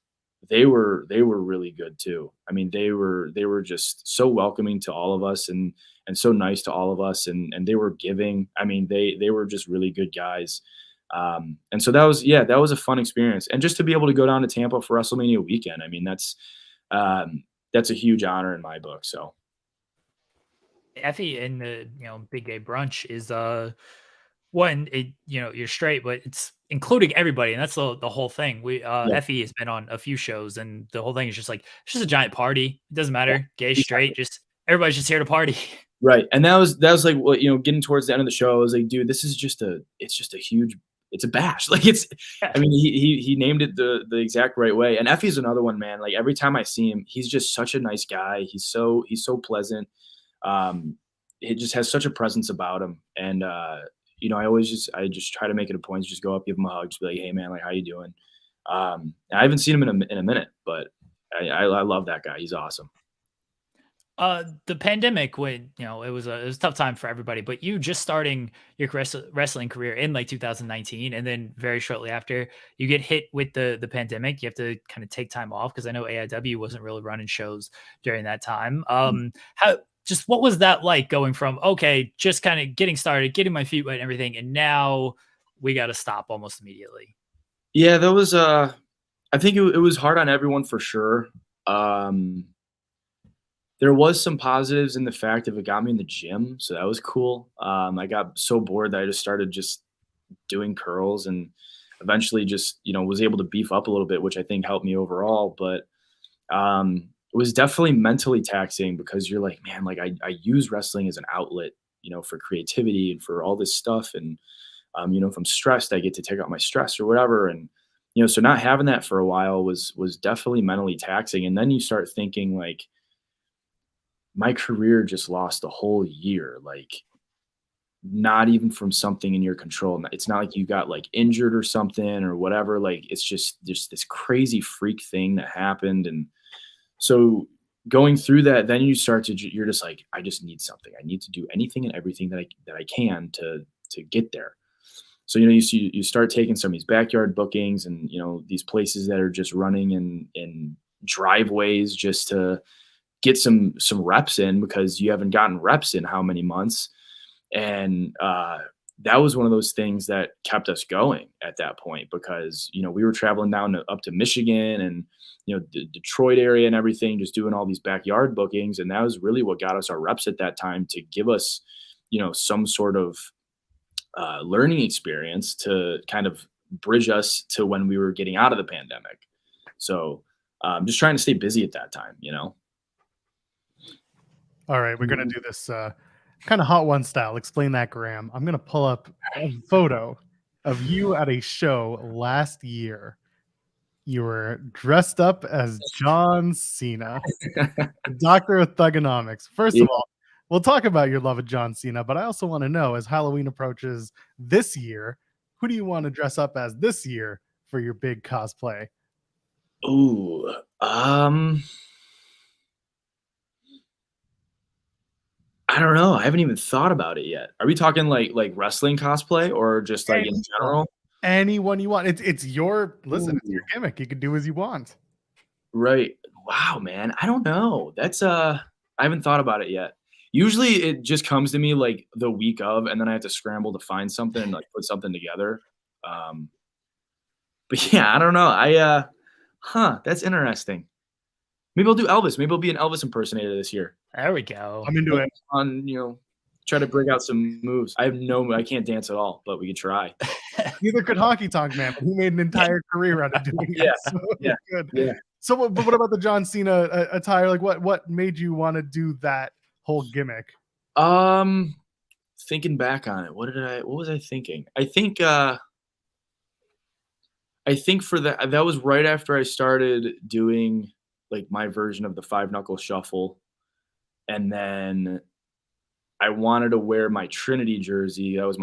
they were really good too. I mean, they were just so welcoming to all of us and so nice to all of us. And they were giving. I mean, they were just really good guys. And so that was a fun experience. And just to be able to go down to Tampa for WrestleMania weekend, I mean, that's a huge honor in my book. So Effie in the Big Gay Brunch is one, you're straight, but it's including everybody, and that's the whole thing. Effie has been on a few shows, and the whole thing is just like it's just a giant party. It doesn't matter, gay, straight, just everybody's just here to party. Right. And that was like, well, getting towards the end of the show, I was like, dude, this is it's a bash. Like I mean, he named it the exact right way. And Effie's another one, man. Like every time I see him, he's just such a nice guy. He's so pleasant. He just has such a presence about him. And, I just try to make it a point to just go up, give him a hug, just be like, hey man, like, how you doing? I haven't seen him in a minute, but I love that guy. He's awesome. The pandemic, when it was a tough time for everybody, but you just starting your wrestling career in like 2019, and then very shortly after you get hit with the pandemic, you have to kind of take time off, because I know AIW wasn't really running shows during that time. What was that like, going from just kind of getting started, getting my feet wet and everything, and now we got to stop almost immediately? Yeah, that was I think it was hard on everyone for sure. There was some positives in the fact that it got me in the gym, so that was cool. I got so bored that I just started just doing curls, and eventually just was able to beef up a little bit, which I think helped me overall. But it was definitely mentally taxing, because you're like, man, like I use wrestling as an outlet, for creativity and for all this stuff. And, if I'm stressed, I get to take out my stress or whatever. And, so not having that for a while was definitely mentally taxing. And then you start thinking like, my career just lost a whole year, like not even from something in your control. It's not like you got like injured or something or whatever. Like it's just this crazy freak thing that happened. And so going through that, then you're just like, I just need something. I need to do anything and everything that I can to get there. So, you start taking some of these backyard bookings and, these places that are just running in driveways just to get some reps in, because you haven't gotten reps in how many months. And that was one of those things that kept us going at that point, because, we were traveling down up to Michigan and, the Detroit area and everything, just doing all these backyard bookings. And that was really what got us our reps at that time, to give us, some sort of learning experience to kind of bridge us to when we were getting out of the pandemic. So just trying to stay busy at that time, All right, we're going to do this kind of Hot One style. Explain that, Graham. I'm going to pull up a photo of you at a show last year. You were dressed up as John Cena, Doctor of Thugonomics. First of all, we'll talk about your love of John Cena, but I also want to know, as Halloween approaches this year, who do you want to dress up as this year for your big cosplay? Ooh, I don't know. I haven't even thought about it yet. Are we talking like wrestling cosplay or just like in general? Anyone you want. It's your listen. It's your Ooh. gimmick. You can do as you want. Right. Wow, man. I don't know. That's I haven't thought about it yet. Usually it just comes to me like the week of, and then I have to scramble to find something and like put something together. But yeah, I don't know. That's interesting. Maybe I'll do Elvis. Maybe I'll be an Elvis impersonator this year. There we go. I'm into it. Try to break out some moves. I can't dance at all, but we can try. Neither could Honky Tonk Man, but he made an entire career out of doing it. So good. Yeah. So, but what about the John Cena attire? Like, what made you want to do that whole gimmick? Thinking back on it, what was I thinking? I think for that was right after I started doing like my version of the 5-knuckle shuffle, and then I wanted to wear my Trinity jersey. That was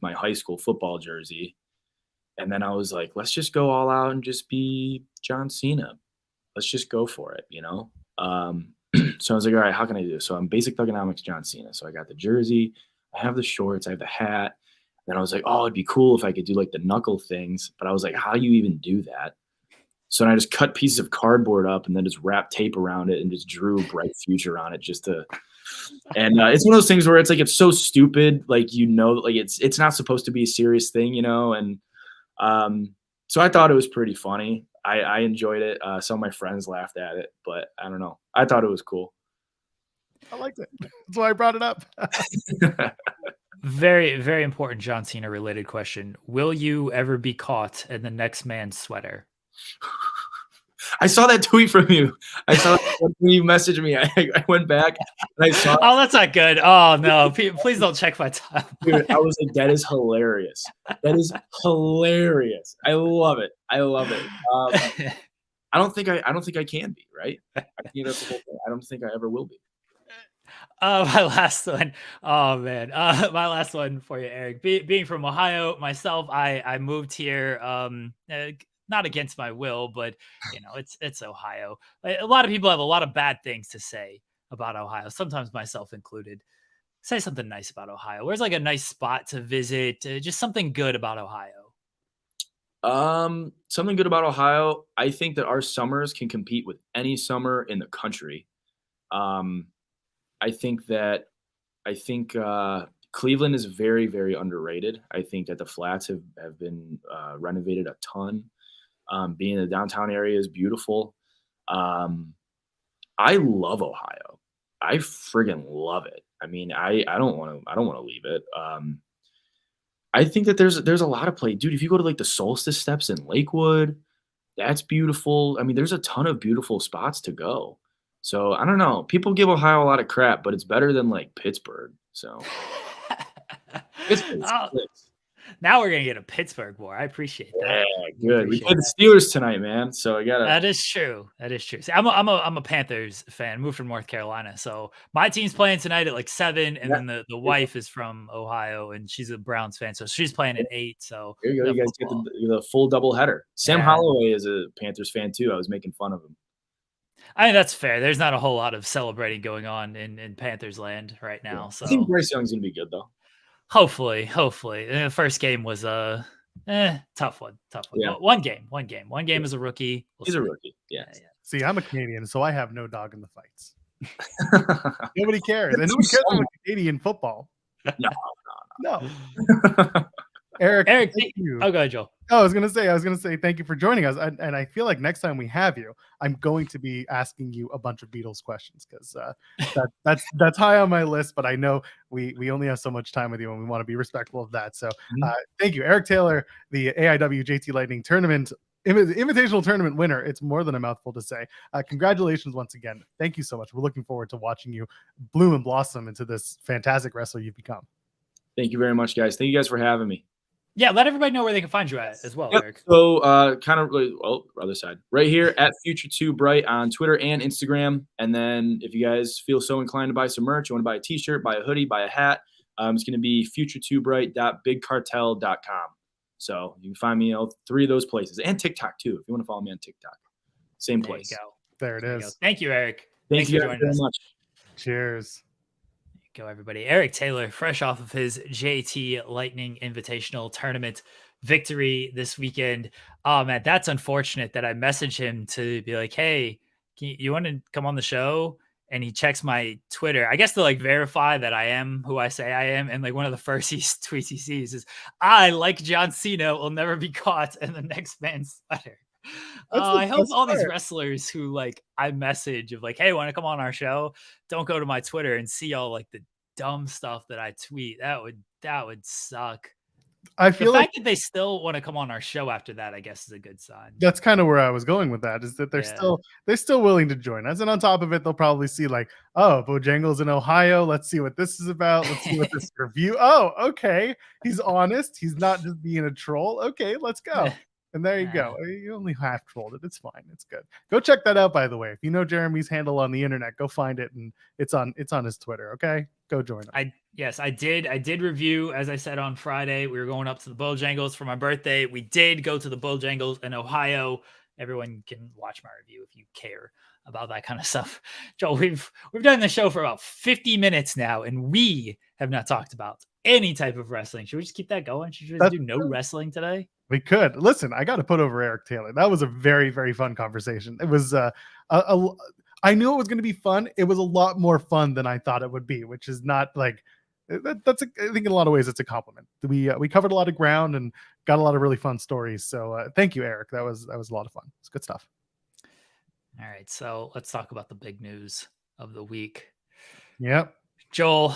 my high school football jersey. And then I was like, let's just go all out and just be John Cena. Let's just go for it, So I was like, all right, how can I do this? So I'm Basic Thugonomics John Cena. So I got the jersey, I have the shorts, I have the hat. And then I was like, oh, it'd be cool if I could do like the knuckle things. But I was like, how do you even do that? So then I just cut pieces of cardboard up and then just wrapped tape around it and just drew Bright Future on it and it's one of those things where it's like, it's so stupid. Like, like it's not supposed to be a serious thing, And so I thought it was pretty funny. I enjoyed it. Some of my friends laughed at it, but I don't know. I thought it was cool. I liked it. That's why I brought it up. Very, very important John Cena related question. Will you ever be caught in the next man's sweater? I saw that tweet from you. I saw that when you messaged me. I went back and I saw. Oh, that's not good. Oh no! Please don't check my time. Dude, I was like, that is hilarious. That is hilarious. I love it. I don't think I can be, right? I think that's the whole thing. I don't think I ever will be. My last one. Oh man. My last one for you, Eric. Being from Ohio myself, I moved here. Not against my will, but it's Ohio. A lot of people have a lot of bad things to say about Ohio, sometimes myself included. Say something nice about Ohio. Where's like a nice spot to visit? Just something good about Ohio. Something good about Ohio. I think that our summers can compete with any summer in the country. I think Cleveland is very, very underrated. I think that the flats have been renovated a ton. Being in the downtown area is beautiful. I love Ohio. I friggin' love it. I mean, I don't want to leave it. I think that there's a lot of play, dude. If you go to like the Solstice Steps in Lakewood, that's beautiful. I mean, there's a ton of beautiful spots to go. So I don't know. People give Ohio a lot of crap, but it's better than like Pittsburgh. So now we're gonna get a Pittsburgh war. I appreciate that. Yeah, good. We played the Steelers tonight, man. So I gotta. That is true. See, I'm a Panthers fan. Moved from North Carolina, so my team's playing tonight at like 7, and then the wife is from Ohio, and she's a Browns fan, so she's playing at 8. So there you go. You guys get the full double header. Sam Holloway is a Panthers fan too. I was making fun of him. I mean, that's fair. There's not a whole lot of celebrating going on in Panthers land right now. Yeah. So I think Bryce Young's gonna be good though. Hopefully. The first game was tough one. Yeah. One game as a rookie. He's a rookie. Yeah. See, I'm a Canadian, so I have no dog in the fights. Nobody cares. And nobody cares about Canadian football. No. Eric, thank you. Oh, go ahead, Joel. I was gonna say thank you for joining us, and I feel like next time we have you, I'm going to be asking you a bunch of Beatles questions because that's high on my list. But I know we only have so much time with you, and we want to be respectful of that. So thank you, Eric Taylor, the AIW JT Lightning Tournament Invitational Tournament winner. It's more than a mouthful to say. Congratulations once again. Thank you so much. We're looking forward to watching you bloom and blossom into this fantastic wrestler you've become. Thank you very much, guys. Thank you guys for having me. Yeah, let everybody know where they can find you at as well, Eric. So kind of really, other side. Right here at Future2Bright on Twitter and Instagram. And then if you guys feel so inclined to buy some merch, you want to buy a t-shirt, buy a hoodie, buy a hat, it's going to be future2bright.bigcartel.com. So you can find me on 3 of those places, and TikTok too. If you want to follow me on TikTok, same There place. you go. There it There you go. is. Thank you, Eric. Thank Thanks you for guys joining very us. much. Cheers. Go, everybody. Eric Taylor, fresh off of his JT Lightning Invitational Tournament victory this weekend. Oh, man, that's unfortunate that I messaged him to be like, hey, you want to come on the show? And he checks my Twitter, I guess, to like verify that I am who I say I am. And like one of the first tweets he sees is, I, like John Cena, will never be caught in the next man's sweater. I hope all these wrestlers who like I message of like, hey, want to come on our show? Don't go to my Twitter and see all like the dumb stuff that I tweet. That would suck. I feel the like fact that they still want to come on our show after that, I guess, is a good sign. that's kind of where I was going with that, is that they're still willing to join us. And on top of it, they'll probably see like, oh, Bojangles in Ohio. Let's see what this is about. Let's see what this review. Oh, okay. He's honest. He's not just being a troll. Okay, let's go. And there you go. You only half trolled it. It's fine. It's good. Go check that out, by the way. If you know Jeremy's handle on the internet, go find it, and it's on his Twitter. Okay, go join him. I did review, as I said on Friday. We were going up to the Bojangles for my birthday. We did go to the Bojangles in Ohio. Everyone can watch my review if you care about that kind of stuff. Joel, we've done the show for about 50 minutes now, and we have not talked about any type of wrestling. Should we just keep that going? Should we just do no wrestling today? We could. Listen, I got to put over Eric Taylor. That was a very, very fun conversation. It was I knew it was going to be fun. It was a lot more fun than I thought it would be, which is not like I think in a lot of ways it's a compliment. We covered a lot of ground and got a lot of really fun stories. So thank you, Eric. That was a lot of fun. It's good stuff. All right, so let's talk about the big news of the week. Yep. Joel,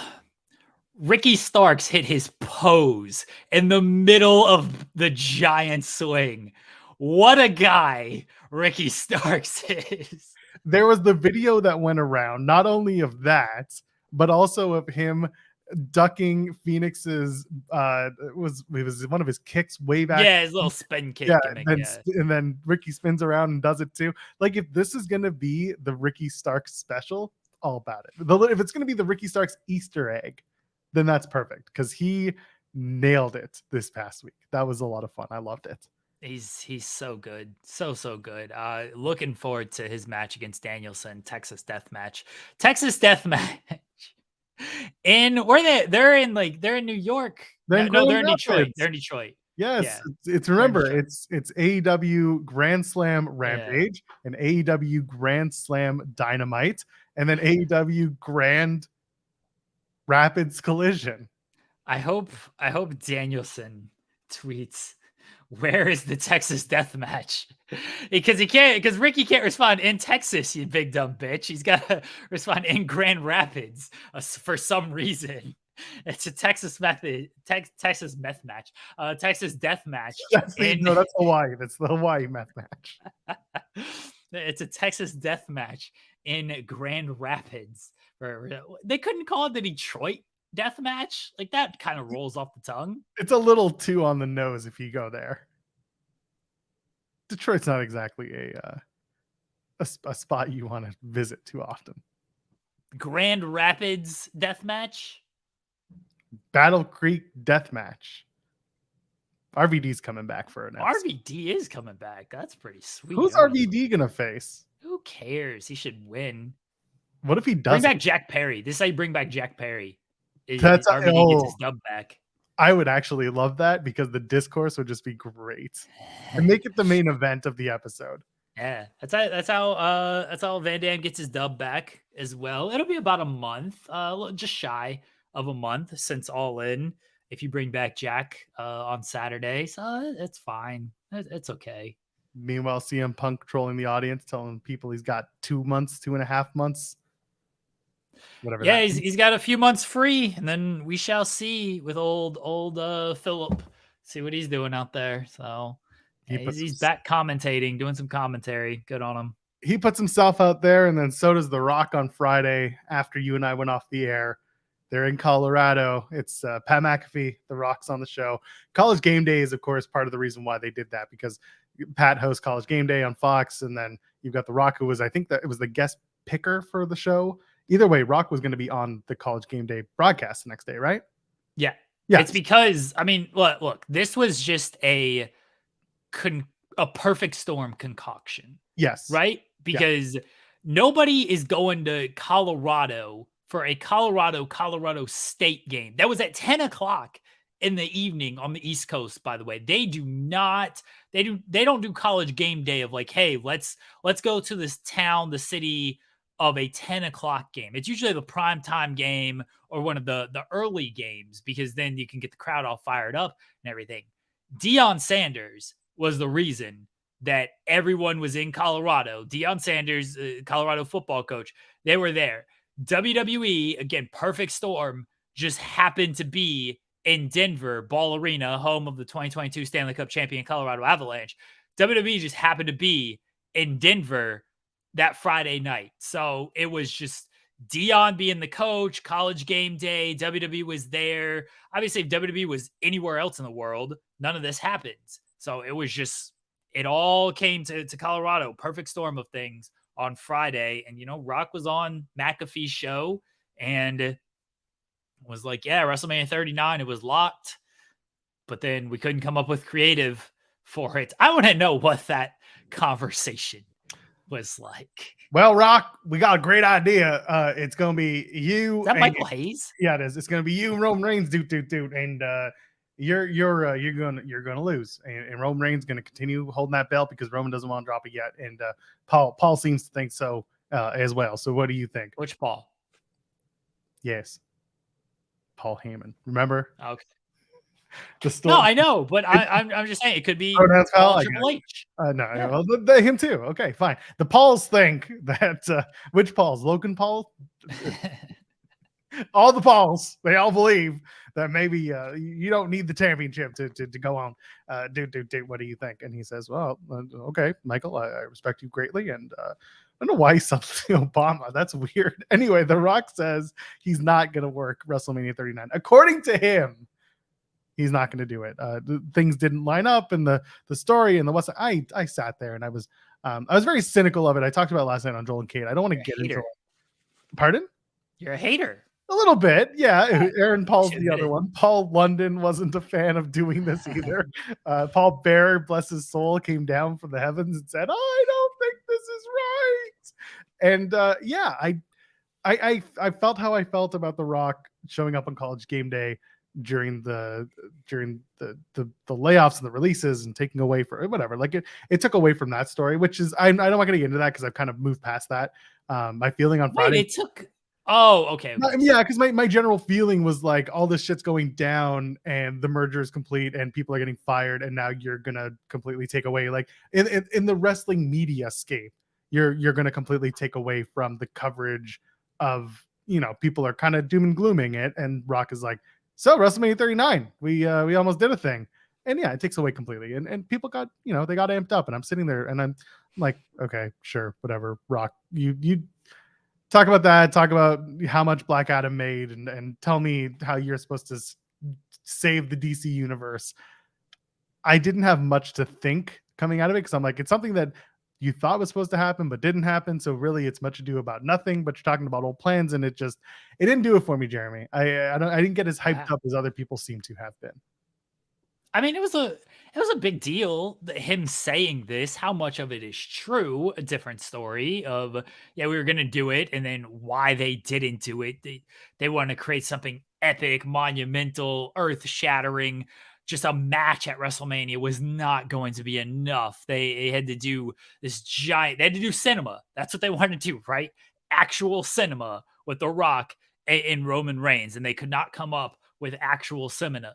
Ricky Starks hit his pose in the middle of the giant swing. What a guy Ricky Starks is. There was the video that went around, not only of that, but also of him ducking Phoenix's it was one of his kicks way back. Yeah, his little spin kick. And then Ricky spins around and does it too. Like, if this is gonna be the Ricky Starks special, all about it. If it's gonna be the Ricky Starks Easter egg, then that's perfect, because he nailed it this past week. That was a lot of fun. I loved it. He's so good. So good. Looking forward to his match against Danielson, Texas Death Match. And they're in New York. They're in Detroit. They're in Detroit. Yes, yeah. It's AEW Grand Slam Rampage and AEW Grand Slam Dynamite, and then AEW Grand Rapids Collision. I hope Danielson tweets, where is the Texas Death Match? Because Ricky can't respond in Texas, you big dumb bitch. He's got to respond in Grand Rapids for some reason. It's a Texas meth match, Texas Death Match. That's Hawaii. That's the Hawaii meth match. It's a Texas Death Match in Grand Rapids. They couldn't call it the Detroit Death Match. Like, that kind of rolls off the tongue. It's a little too on the nose if you go there. Detroit's not exactly a spot you want to visit too often. Grand Rapids Death Match. Battle Creek Death Match. RVD's coming back for an episode. RVD is coming back. That's pretty sweet. Who's RVD gonna face? Who cares? He should win. What if he doesn't? Bring back Jack Perry. This is how you bring back Jack Perry. That's RVD gets his dub back. I would actually love that, because the discourse would just be great, and make it the main event of the episode. Yeah, that's how Van Dam gets his dub back as well. It'll be about a month, just shy of a month since All In. If you bring back Jack on Saturday, so it's fine. It's okay. Meanwhile, CM Punk trolling the audience, telling people he's got 2.5 months. Whatever. Yeah, he's got a few months free, and then we shall see with old Philip. See what he's doing out there. So he's back commentating, doing some commentary. Good on him. He puts himself out there, and then so does The Rock on Friday after you and I went off the air. They're in Colorado. It's Pat McAfee. The Rock's on the show. College Game Day is, of course, part of the reason why they did that, because Pat hosts College Game Day on Fox, and then you've got The Rock, who was, I think that it was the guest picker for the show. Either way, Rock was going to be on the College Game Day broadcast the next day, right? Yeah. Yes. It's because, I mean, look, this was just a perfect storm concoction, Yes. right? Because nobody is going to Colorado for a Colorado State game. That was at 10 o'clock in the evening on the East Coast, by the way. They don't do college game day of like, hey, let's go to this town, the city of a 10 o'clock game. It's usually the prime time game or one of the early games, because then you can get the crowd all fired up and everything. Deion Sanders was the reason that everyone was in Colorado. Deion Sanders, Colorado football coach, they were there. WWE, again, perfect storm, just happened to be in Denver, Ball Arena, home of the 2022 Stanley Cup champion Colorado Avalanche. WWE just happened to be in Denver that Friday night. So it was just Deion being the coach, college game day, WWE was there. Obviously, if WWE was anywhere else in the world, none of this happens. So it was just, it all came to Colorado, perfect storm of things on Friday. And, Rock was on McAfee's show and was like, yeah, WrestleMania 39, it was locked, but then we couldn't come up with creative for it. I want to know what that conversation was like. Well, Rock, we got a great idea. It's gonna be you. Is that Michael Hayes? Yeah, it is. It's gonna be you and Roman Reigns, dude, and you're gonna lose, and Roman Reigns gonna continue holding that belt because Roman doesn't want to drop it yet, and Paul seems to think so as well. So, what do you think? Which Paul? Yes, Paul Heyman. Remember? Okay. No, I know, but I'm just saying it could be Paul Triple H. No, yeah. Well, him too. Okay, fine. The Pauls think that which Pauls? Logan Paul? All the Pauls, they all believe that maybe you don't need the championship to go on. Dude, what do you think? And he says, well, okay, Michael, I respect you greatly, and I don't know why he's something Obama. That's weird. Anyway, The Rock says he's not going to work WrestleMania 39. According to him, he's not going to do it. Things didn't line up in the story and the what's. I sat there and I was very cynical of it. I talked about it last night on Joel and Kate. I don't want to get into it. Pardon? You're a hater. A little bit, yeah. Aaron Paul's the other one. Paul London wasn't a fan of doing this either. Paul Bearer, bless his soul, came down from the heavens and said, I don't think this is right. And I felt how I felt about The Rock showing up on College Game Day during the layoffs and the releases and taking away for whatever. Like it took away from that story, which is I don't want to get into that because I've kind of moved past that. My feeling on Friday. Wait, it took. Oh, okay. Yeah, because my general feeling was like all this shit's going down and the merger is complete and people are getting fired and now you're gonna completely take away, like in the wrestling media scape, you're gonna completely take away from the coverage of, people are kind of doom and glooming it, and Rock is like, so WrestleMania 39, we almost did a thing. And yeah, it takes away completely. And people got, they got amped up, and I'm sitting there and I'm like, okay, sure, whatever, Rock, you talk about that. Talk about how much Black Adam made, and tell me how you're supposed to save the DC universe. I didn't have much to think coming out of it because I'm like, it's something that you thought was supposed to happen but didn't happen. So really, it's much ado about nothing. But you're talking about old plans, and it didn't do it for me, Jeremy. I didn't get as hyped up as other people seem to have been. I mean, it was a big deal, him saying this. How much of it is true? A different story of, yeah, we were going to do it. And then why they didn't do it. They want to create something epic, monumental, earth shattering. Just a match at WrestleMania was not going to be enough. They had to do this giant, they had to do cinema. That's what they wanted to do, right? Actual cinema with The Rock and Roman Reigns. And they could not come up with actual cinema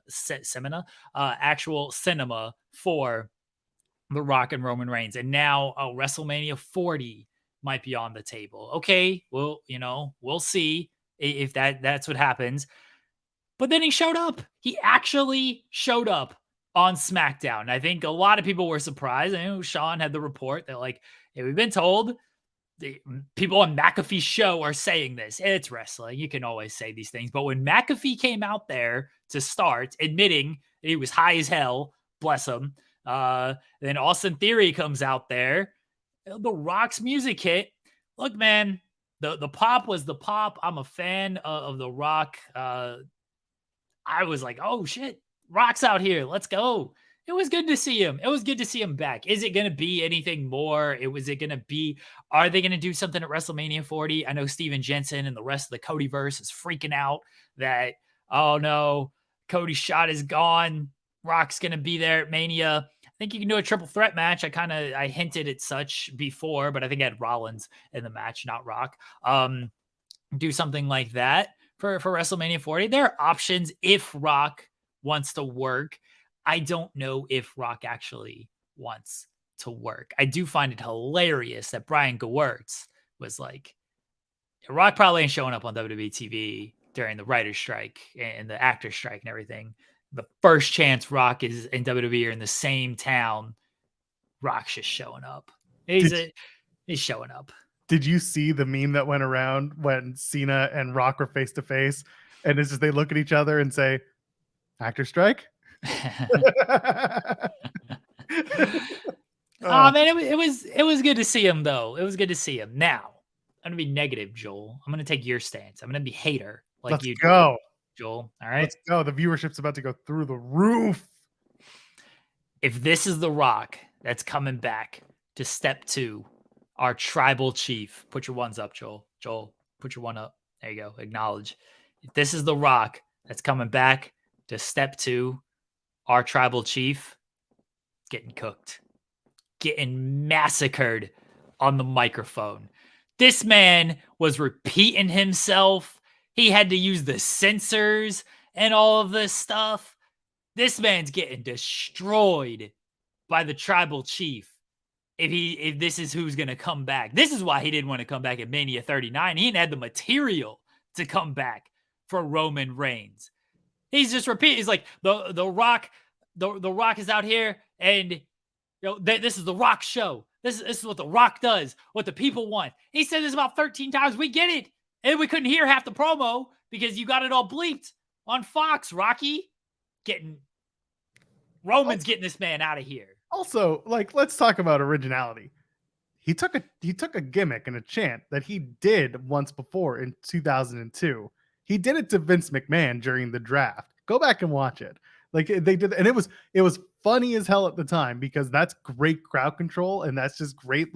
for The Rock and Roman Reigns. And now WrestleMania 40 might be on the table. Okay, well, we'll see if that's what happens. But then he showed up. He actually showed up on SmackDown. I think a lot of people were surprised. I know Sean had the report that, like, hey, we've been told, the people on McAfee's show are saying this. It's wrestling. You can always say these things. But when McAfee came out there to start, admitting he was high as hell, bless him, then Austin Theory comes out there. The Rock's music hit. Look, man, the pop was the pop. I'm a fan of The Rock. I was like, oh shit, Rock's out here. Let's go. It was good to see him. It was good to see him back. Is it going to be anything more? Are they going to do something at WrestleMania 40? I know Steven Jensen and the rest of the Codyverse is freaking out that, oh no, Cody's shot is gone. Rock's going to be there at Mania. I think you can do a triple threat match. I hinted at such before, but I think I had Rollins in the match, not Rock. Do something like that for WrestleMania 40. There are options if Rock wants to work. I don't know if Rock actually wants to work. I do find it hilarious that Brian Gewirtz was like, Rock probably ain't showing up on WWE TV during the writer's strike and the actor's strike and everything. The first chance Rock is in WWE or in the same town, Rock's just showing up. He's showing up. Did you see the meme that went around when Cena and Rock were face to face? And it's just they look at each other and say, actor strike? Oh man, it was good to see him though. It was good to see him. Now, I'm gonna be negative, Joel. I'm gonna take your stance. I'm gonna be hater like Let's you go. do, Joel. All right. Let's go. The viewership's about to go through the roof. If this is The Rock that's coming back to step 2, our tribal chief. Put your ones up, Joel. Joel, put your one up. There you go. Acknowledge. If this is The Rock that's coming back to step 2, our tribal chief, getting cooked, getting massacred on the microphone. This man was repeating himself. He had to use the censors and all of this stuff. This man's getting destroyed by the tribal chief. If this is who's going to come back. This is why he didn't want to come back at Mania 39. He didn't have the material to come back for Roman Reigns. He's just repeating. He's like, the Rock is out here, and this is the Rock show. This is what the Rock does, what the people want. He said this about 13 times. We get it. And we couldn't hear half the promo because you got it all bleeped on Fox, Rocky. Roman's getting this man out of here. Also, let's talk about originality. He took a gimmick and a chant that he did once before in 2002. He did it to Vince McMahon during the draft. Go back and watch it. They did, and it was funny as hell at the time because that's great crowd control and that's just great.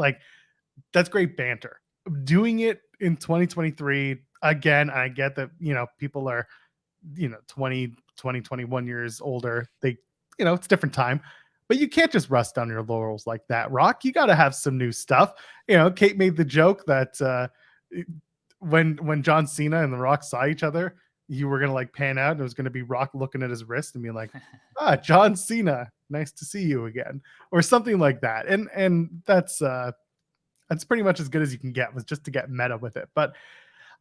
That's great banter. Doing it in 2023 again, I get that people are 20, 21 years older. They it's a different time. But you can't just rest on your laurels like that, Rock. You got to have some new stuff. Kate made the joke that when John Cena and The Rock saw each other, you were going to pan out and it was going to be Rock looking at his wrist and being like, John Cena, nice to see you again, or something like that. And that's pretty much as good as you can get, was just to get meta with it. But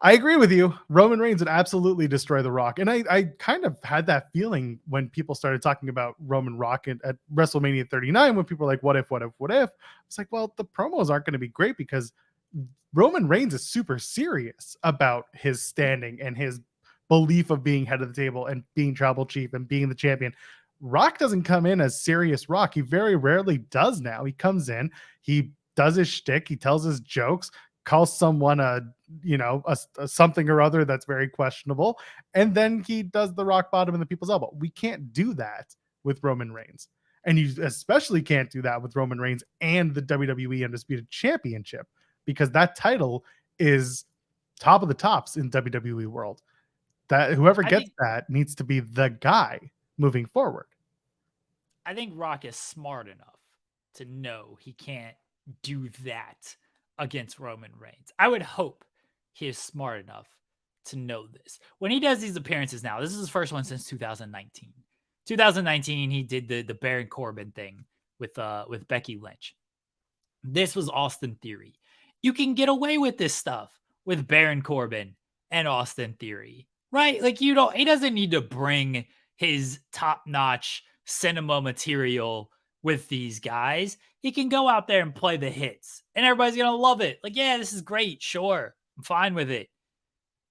I agree with you. Roman Reigns would absolutely destroy The Rock. And I kind of had that feeling when people started talking about Roman Rock at WrestleMania 39, when people were like, what if? It's like, well, the promos aren't going to be great because Roman Reigns is super serious about his standing and his belief of being head of the table and being tribal chief and being the champion. Rock doesn't come in as serious Rock. He very rarely does now. He comes in, he does his shtick, he tells his jokes, calls someone a something or other that's very questionable, and then he does the rock bottom in the people's elbow. We can't do that with Roman Reigns, and you especially can't do that with Roman Reigns and the WWE Undisputed Championship, because that title is top of the tops in WWE world. That whoever gets that needs to be the guy moving forward. I think Rock is smart enough to know he can't do that against Roman Reigns. I would hope he is smart enough to know this. When he does these appearances now, this is his first one since 2019. 2019, he did the Baron Corbin thing with Becky Lynch. This was Austin Theory. You can get away with this stuff with Baron Corbin and Austin Theory, right? He doesn't need to bring his top-notch cinema material with these guys. He can go out there and play the hits and everybody's going to love it. Yeah, this is great. Sure. I'm fine with it.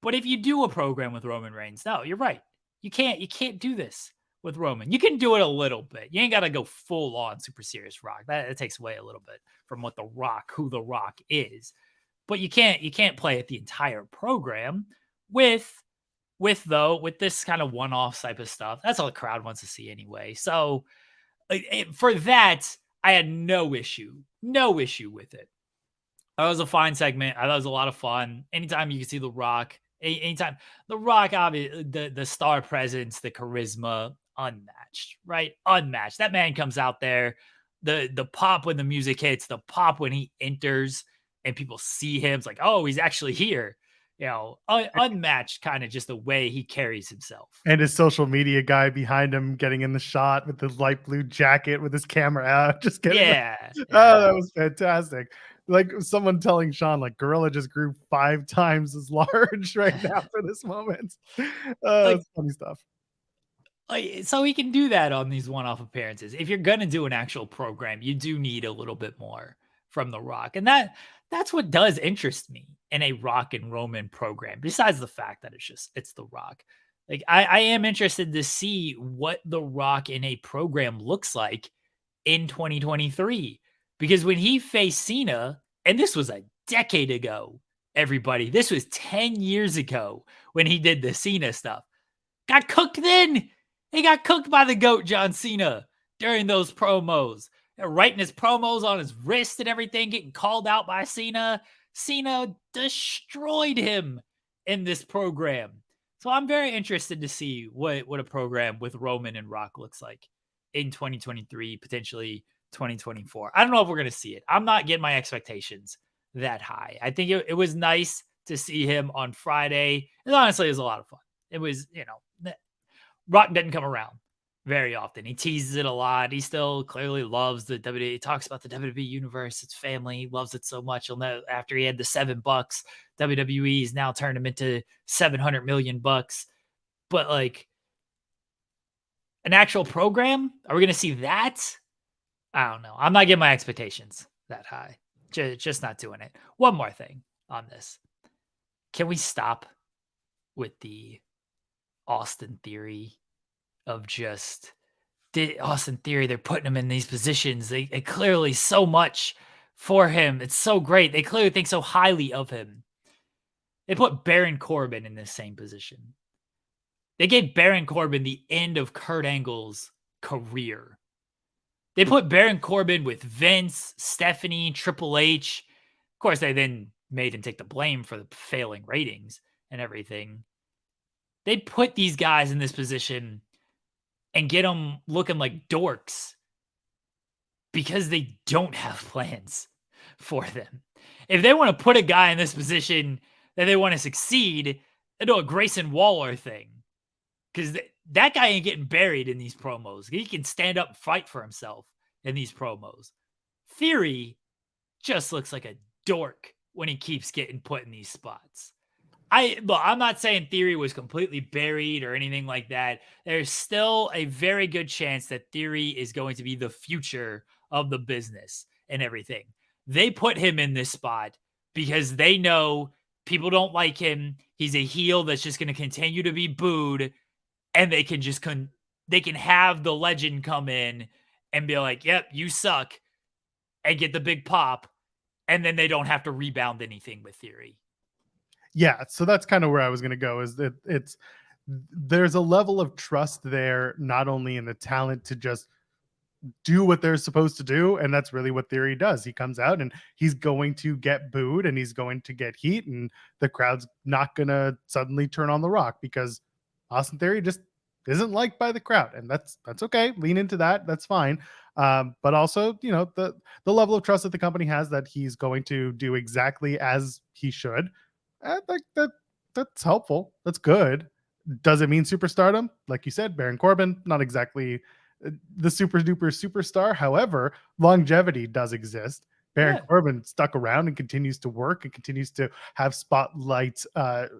But if you do a program with Roman Reigns, no, you're right. You can't do this with Roman. You can do it a little bit. You ain't got to go full on super serious Rock. That takes away a little bit from who the Rock is. But you can't play it the entire program with with this kind of one-off type of stuff, that's all the crowd wants to see anyway. So for that, I had no issue with it. That was a fine segment. I thought it was a lot of fun. Anytime you can see The Rock, anytime The Rock, obviously the star presence, the charisma, unmatched, right? Unmatched. That man comes out there, the pop when the music hits, the pop when he enters, and people see him. It's like, oh, he's actually here. You know, unmatched, kind of just the way he carries himself. And his social media guy behind him getting in the shot with his light blue jacket with his camera out. Just getting Oh, that was fantastic. Like someone telling Sean, like, Gorilla just grew 5 times as large right now for this moment. It's funny stuff. So he can do that on these one-off appearances. If you're gonna do an actual program, you do need a little bit more from The Rock, and that's what does interest me in a Rock and Roman program. Besides the fact that it's The Rock, like I am interested to see what The Rock in a program looks like in 2023, because when he faced Cena, and this was a decade ago, everybody, this was 10 years ago when he did the Cena stuff, got cooked then. He got cooked by the GOAT John Cena during those promos. Writing his promos on his wrist and everything, getting called out by Cena. Cena destroyed him in this program. So I'm very interested to see what a program with Roman and Rock looks like in 2023, potentially 2024. I don't know if we're going to see it. I'm not getting my expectations that high. I think it was nice to see him on Friday. And honestly, it was a lot of fun. It was, Rock didn't come around very often. He teases it a lot. He still clearly loves the WWE. He talks about the WWE universe. It's family. He loves it so much. You'll know after he had the $7, WWE's now turned him into $700 million. But like an actual program, are we going to see that? I don't know. I'm not getting my expectations that high. Just not doing it. One more thing on this. Can we stop with the Austin Theory of just Austin Theory? They're putting him in these positions. They clearly so much for him. It's so great. They clearly think so highly of him. They put Baron Corbin in this same position. They gave Baron Corbin the end of Kurt Angle's career. They put Baron Corbin with Vince, Stephanie, Triple H. Of course, they then made him take the blame for the failing ratings and everything. They put these guys in this position and get them looking like dorks because they don't have plans for them. If they want to put a guy in this position that they want to succeed, they do a Grayson Waller thing, because that guy ain't getting buried in these promos. He can stand up and fight for himself in these promos. Theory just looks like a dork when he keeps getting put in these spots. I'm not saying Theory was completely buried or anything like that. There's still a very good chance that Theory is going to be the future of the business and everything. They put him in this spot because they know people don't like him. He's a heel that's just going to continue to be booed, and they can just they can have the legend come in and be like, "Yep, you suck," and get the big pop, and then they don't have to rebound anything with Theory. Yeah, so that's kind of where I was going to go, is that there's a level of trust there, not only in the talent to just do what they're supposed to do, and that's really what Theory does. He comes out and he's going to get booed and he's going to get heat, and the crowd's not going to suddenly turn on The Rock because Austin Theory just isn't liked by the crowd, and that's okay. Lean into that. That's fine. But also, the level of trust that the company has that he's going to do exactly as he should. That's helpful. That's good. Does it mean superstardom? Like you said, Baron Corbin, not exactly the super duper superstar. However, longevity does exist. Baron Corbin stuck around and continues to work and continues to have spotlight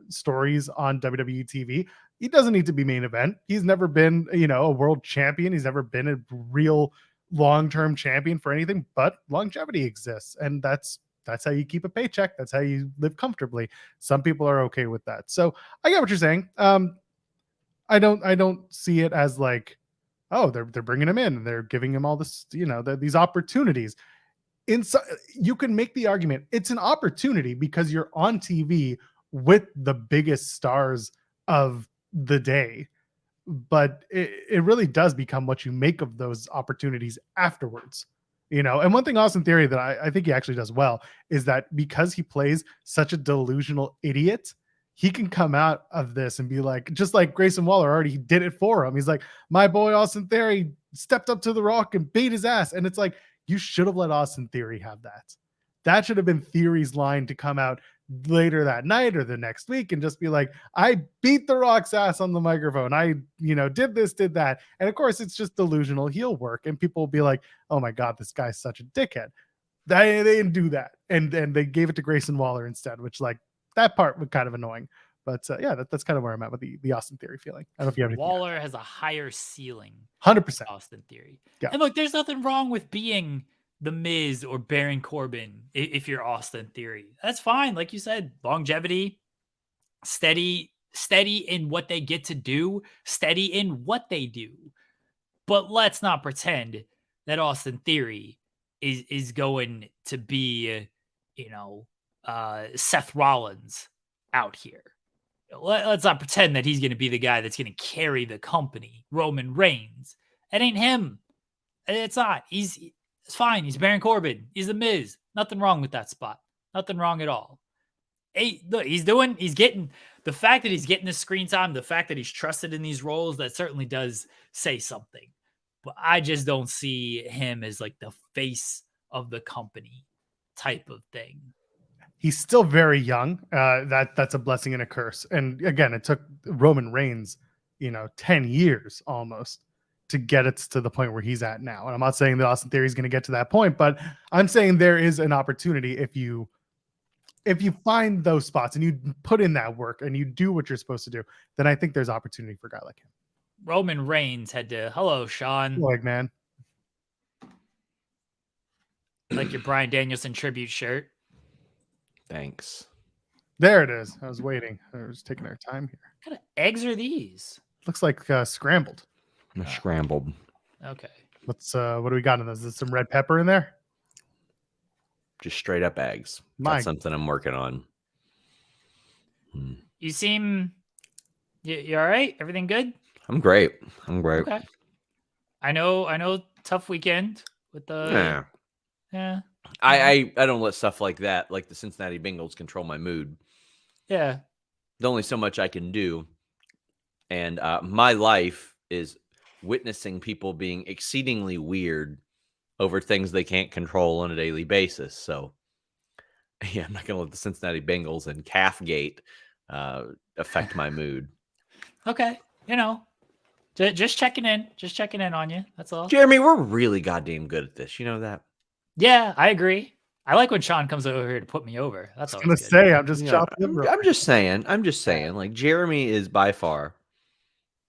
stories on WWE TV. He doesn't need to be main event. He's never been, a world champion. He's never been a real long-term champion for anything, but longevity exists. And that's how you keep a paycheck. That's how you live comfortably. Some people are okay with that. So I get what you're saying. I don't see it as like, oh, they're bringing him in and they're giving him all this, these opportunities. You can make the argument it's an opportunity because you're on TV with the biggest stars of the day, but it really does become what you make of those opportunities afterwards. And one thing Austin Theory that I think he actually does well is that because he plays such a delusional idiot, he can come out of this and be like, just like Grayson Waller already did it for him. He's like, my boy Austin Theory stepped up to the Rock and beat his ass. And it's like, you should have let Austin Theory have that. That should have been Theory's line to come out later that night or the next week and just be like, I beat the Rock's ass on the microphone. I, did this, did that. And of course, it's just delusional heel work. And people will be like, oh my God, this guy's such a dickhead. They didn't do that. And they gave it to Grayson Waller instead, which like that part was kind of annoying. But yeah, that's kind of where I'm at with the Austin Theory feeling. I don't know if you have anything. Waller has a higher ceiling. 100%. Austin Theory. Yeah. And look, there's nothing wrong with being The Miz or Baron Corbin if you're Austin Theory. That's fine. Like you said, longevity, steady in what they get to do, steady in what they do. But let's not pretend that Austin Theory is going to be, Seth Rollins out here. Let's not pretend that he's going to be the guy that's going to carry the company. Roman Reigns. It ain't him. It's not. It's fine. He's Baron Corbin. He's The Miz. Nothing wrong with that spot. Nothing wrong at all. Hey, look, he's getting the fact that he's getting the screen time, the fact that he's trusted in these roles, that certainly does say something. But I just don't see him as like the face of the company type of thing. He's still very young. That's a blessing and a curse. And again, it took Roman Reigns, 10 years almost to get it to the point where he's at now. And I'm not saying that Austin Theory is going to get to that point, but I'm saying there is an opportunity if you find those spots and you put in that work and you do what you're supposed to do, then I think there's opportunity for a guy like him. Roman Reigns had to, hello, Sean. Like, man. Like your Bryan Danielson tribute shirt. Thanks. There it is. I was waiting. I was taking our time here. What kind of eggs are these? Looks like scrambled. Scrambled. Okay. What do we got in those? Is some red pepper in there? Just straight up eggs. That's something I'm working on. You seem you all right? Everything good? I'm great. Okay. I know tough weekend with the yeah. I don't let stuff like that, like the Cincinnati Bengals, control my mood. Yeah. There's only so much I can do. And my life is witnessing people being exceedingly weird over things they can't control on a daily basis. So, yeah, I'm not going to let the Cincinnati Bengals and Calfgate affect my mood. Okay. Just checking in on you. That's all. Jeremy, we're really goddamn good at this. You know that? Yeah, I agree. I like when Sean comes over here to put me over. That's all. I was gonna say, I'm just chopping. I'm just saying. Like, Jeremy is by far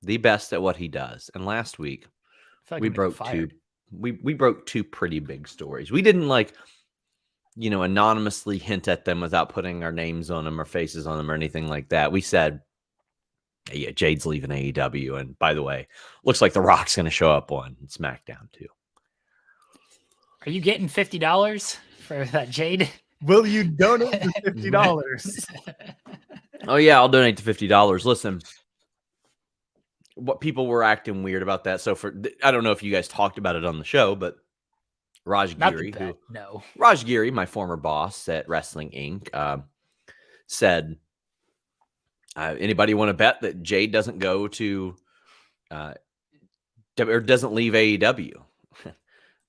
the best at what he does. And last week, like we broke two pretty big stories. We didn't anonymously hint at them without putting our names on them or faces on them or anything like that. We said, hey, yeah, Jade's leaving AEW. And by the way, looks like The Rock's going to show up on SmackDown too. Are you getting $50 for that, Jade? Will you donate the $50? Oh, yeah, I'll donate the $50. Listen, what people were acting weird about that. So I don't know if you guys talked about it on the show, but Raj Giri, Raj Giri, my former boss at Wrestling Inc., said, anybody want to bet that Jade doesn't go to or doesn't leave AEW?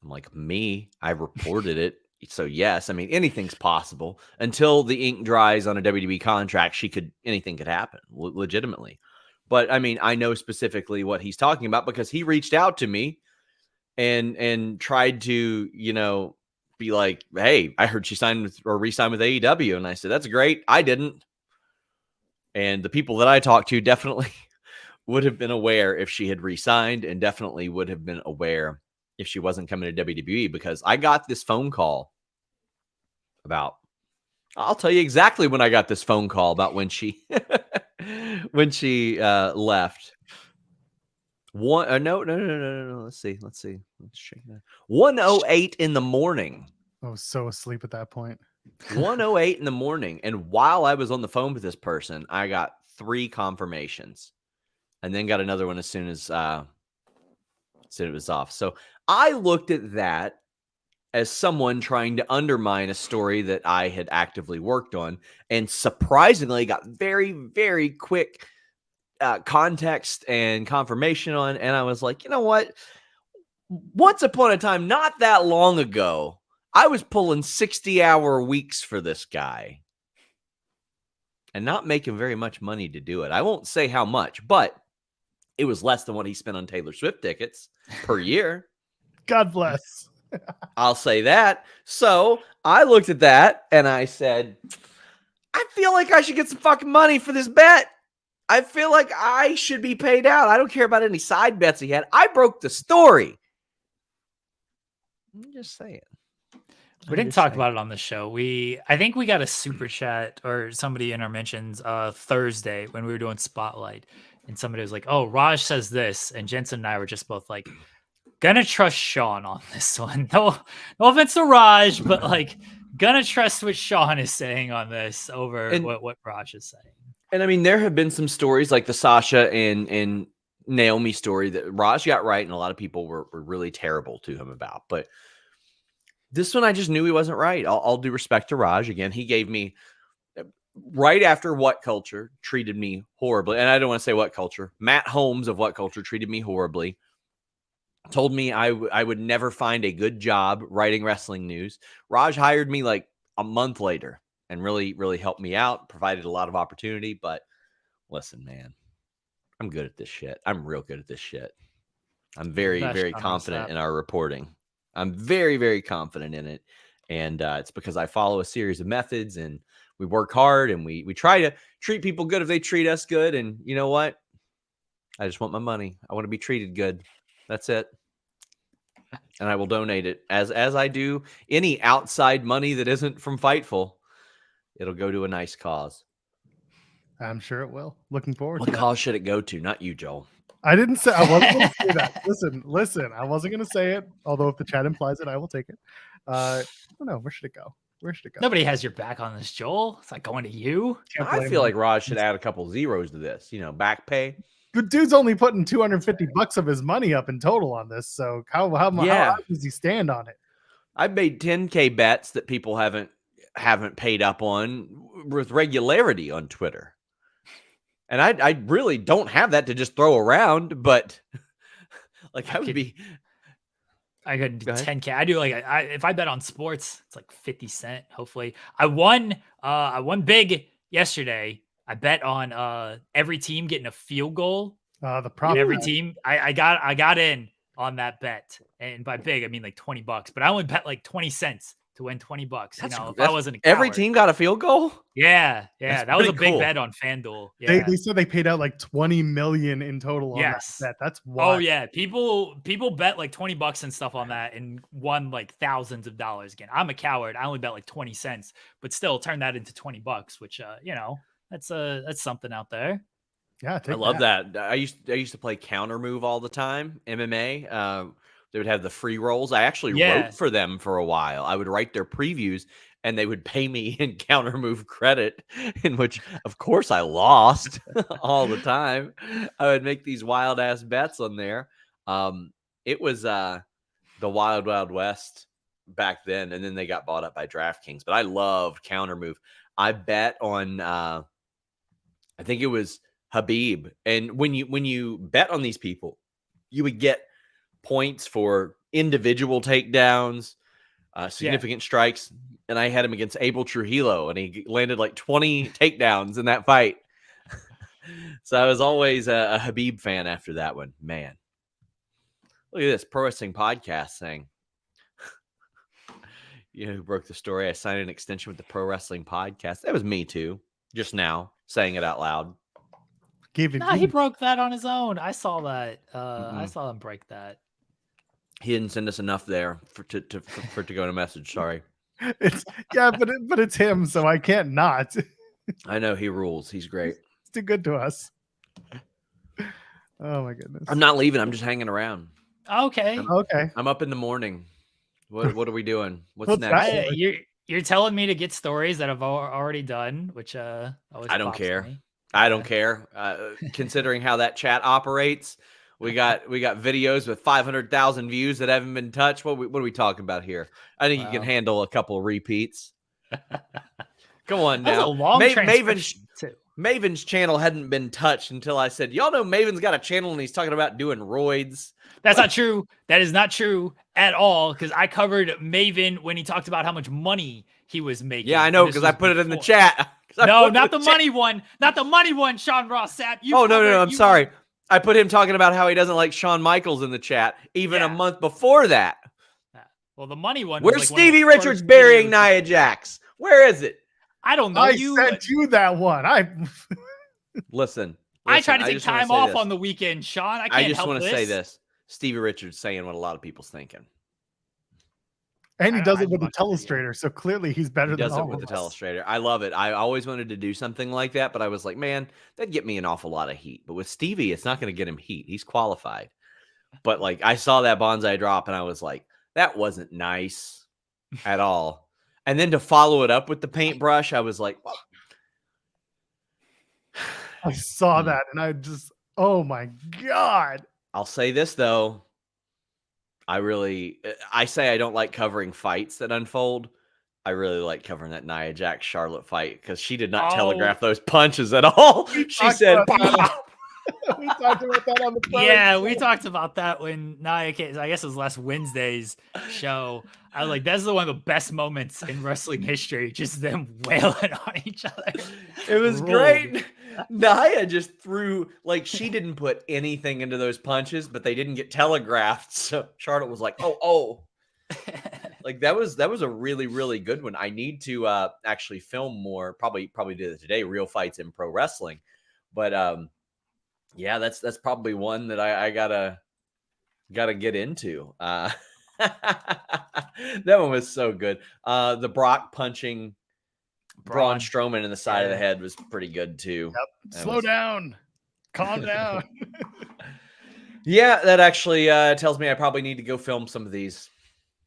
I'm like, me, I reported it. So yes, I mean, anything's possible until the ink dries on a WWE contract. Anything could happen legitimately. But I mean, I know specifically what he's talking about because he reached out to me and tried to, be like, hey, I heard she signed or re-signed with AEW. And I said, that's great. I didn't. And the people that I talked to definitely would have been aware if she had re-signed and definitely would have been aware if she wasn't coming to WWE, because I got this phone call I'll tell you exactly when I got this phone call about when she left. No. Let's see. Let's check that. 1:08 in the morning. I was so asleep at that point. 1:08 in the morning. And while I was on the phone with this person, I got 3 confirmations. and then got another one as soon as it was off. So I looked at that as someone trying to undermine a story that I had actively worked on, and surprisingly got very, very quick context and confirmation on. And I was like, you know what? Once upon a time, not that long ago, I was pulling 60-hour weeks for this guy and not making very much money to do it. I won't say how much, but it was less than what he spent on Taylor Swift tickets per year. God bless. I'll say that. So I looked at that and I said, I feel like I should get some fucking money for this bet. I feel like I should be paid out. I don't care about any side bets he had. I broke the story. I'm just saying. We didn't talk about it on the show. I think we got a super chat or somebody in our mentions Thursday when we were doing Spotlight, and somebody was like, "Oh, Raj says this," and Jensen and I were just both like, "Gonna trust Sean on this one." No offense to Raj, but like, gonna trust what Sean is saying on this over what Raj is saying. And I mean, there have been some stories like the Sasha and Naomi story that Raj got right, and a lot of people were really terrible to him about, but this one, I just knew he wasn't right. All due respect to Raj. Again, he gave me right after What Culture treated me horribly. And I don't want to say What Culture. Matt Holmes of What Culture treated me horribly. Told me I would never find a good job writing wrestling news. Raj hired me like a month later and really, really helped me out, provided a lot of opportunity. But listen, man, I'm good at this shit. I'm real good at this shit. I'm very, very confident in our reporting. I'm very, very confident in it. And it's because I follow a series of methods and we work hard and we try to treat people good if they treat us good. And you know what? I just want my money. I want to be treated good. That's it. And I will donate it as I do any outside money that isn't from Fightful. It'll go to a nice cause. I'm sure it will. Looking forward What to that. cause should it go to? Not you, Joel. I didn't say I wasn't going to say that. Listen. I wasn't going to say it. Although if the chat implies it, I will take it. I don't know. Where should it go? Nobody has your back on this, Joel. It's not going to you. I feel like Raj should add a couple zeros to this. Back pay. The dude's only putting $250 of his money up in total on this. So how does he stand on it? I've made 10K bets that people haven't paid up on with regularity on Twitter. And I really don't have that to just throw around, but like I could do 10K. I do like if I bet on sports, it's like 50 cents. Hopefully, I won big yesterday. I bet on every team getting a field goal. The problem every team. I got in on that bet, and by big I mean like $20. But I only bet like 20 cents to win $20. If I wasn't a coward. Every team got a field goal. Yeah, That's that was a big cool. bet on FanDuel. Yeah. They said they paid out like $20 million in total on that bet. That's wild. Oh yeah, people bet like $20 and stuff on that and won like thousands of dollars. Again, I'm a coward. I only bet like 20 cents, but still turn that into $20, which that's something out there. Yeah, I love that. I used to play counter move all the time. MMA. They would have the free rolls. I actually wrote for them for a while. I would write their previews and they would pay me in counter move credit, in which, of course, I lost all the time. I would make these wild ass bets on there. It was the Wild Wild West back then, and then they got bought up by DraftKings. But I loved counter move. I bet on, I think it was Habib. And when you bet on these people, you would get points for individual takedowns, significant strikes, and I had him against Abel Trujillo, and he landed like 20 takedowns in that fight. So I was always a Habib fan after that one. Man, look at this Pro Wrestling Podcast saying, who broke the story? I signed an extension with the Pro Wrestling Podcast. That was me too, just now saying it out loud. He broke that on his own. I saw that. I saw him break that. He didn't send us enough there for it to go in a message. Sorry. But it's him, so I can't not. I know he rules. He's great. It's too good to us. Oh my goodness. I'm not leaving. I'm just hanging around. Okay. I'm up in the morning. What are we doing? What's next? You're telling me to get stories that I've already done, which always I don't care. Me. I don't care. Considering how that chat operates, we got videos with 500,000 views that haven't been touched. What are we talking about here? I think you can handle a couple of repeats. Come on now. That was a long transcription too. Maven's channel hadn't been touched until I said, y'all know Maven's got a channel and he's talking about doing roids. That's not true. That is not true at all. Because I covered Maven when he talked about how much money he was making. Yeah, I know, because I put it in the chat. No, not the money one. Not the money one, Sean Ross Sapp. No. I'm sorry. I put him talking about how he doesn't like Shawn Michaels in the chat even a month before that. Well, the money one. Where's Stevie Richards burying Nia Jax? Where is it? I don't know. I sent you that one. Listen. I tried to take time off on the weekend, Sean. I just want to say this. Stevie Richards saying what a lot of people's thinking. And he does it with the telestrator, so clearly he's better than all of us. He does it with the telestrator. I love it. I always wanted to do something like that, but I was like, man, that'd get me an awful lot of heat. But with Stevie, it's not going to get him heat. He's qualified. But like, I saw that bonsai drop, and I was like, that wasn't nice at all. And then to follow it up with the paintbrush, I was like, well. I saw that, and I just, oh my God. I'll say this, though. I say I don't like covering fights that unfold. I really like covering that Nia Jax Charlotte fight because she did not telegraph those punches at all. She said, we talked about that on the phone. Yeah, we talked about that when Nia came. I guess it was last Wednesday's show. I was like, that's one of the best moments in wrestling history, just them wailing on each other. It was great. Nia just threw, like, she didn't put anything into those punches, but they didn't get telegraphed. So Charlotte was like, oh. Like, that was a really, really good one. I need to actually film more, probably do it today, real fights in pro wrestling. But yeah, that's probably one that I gotta get into. That one was so good. The Brock punching Braun Strowman in the side of the head was pretty good too. Yep. Slow down. Calm down. Yeah, that actually tells me I probably need to go film some of these.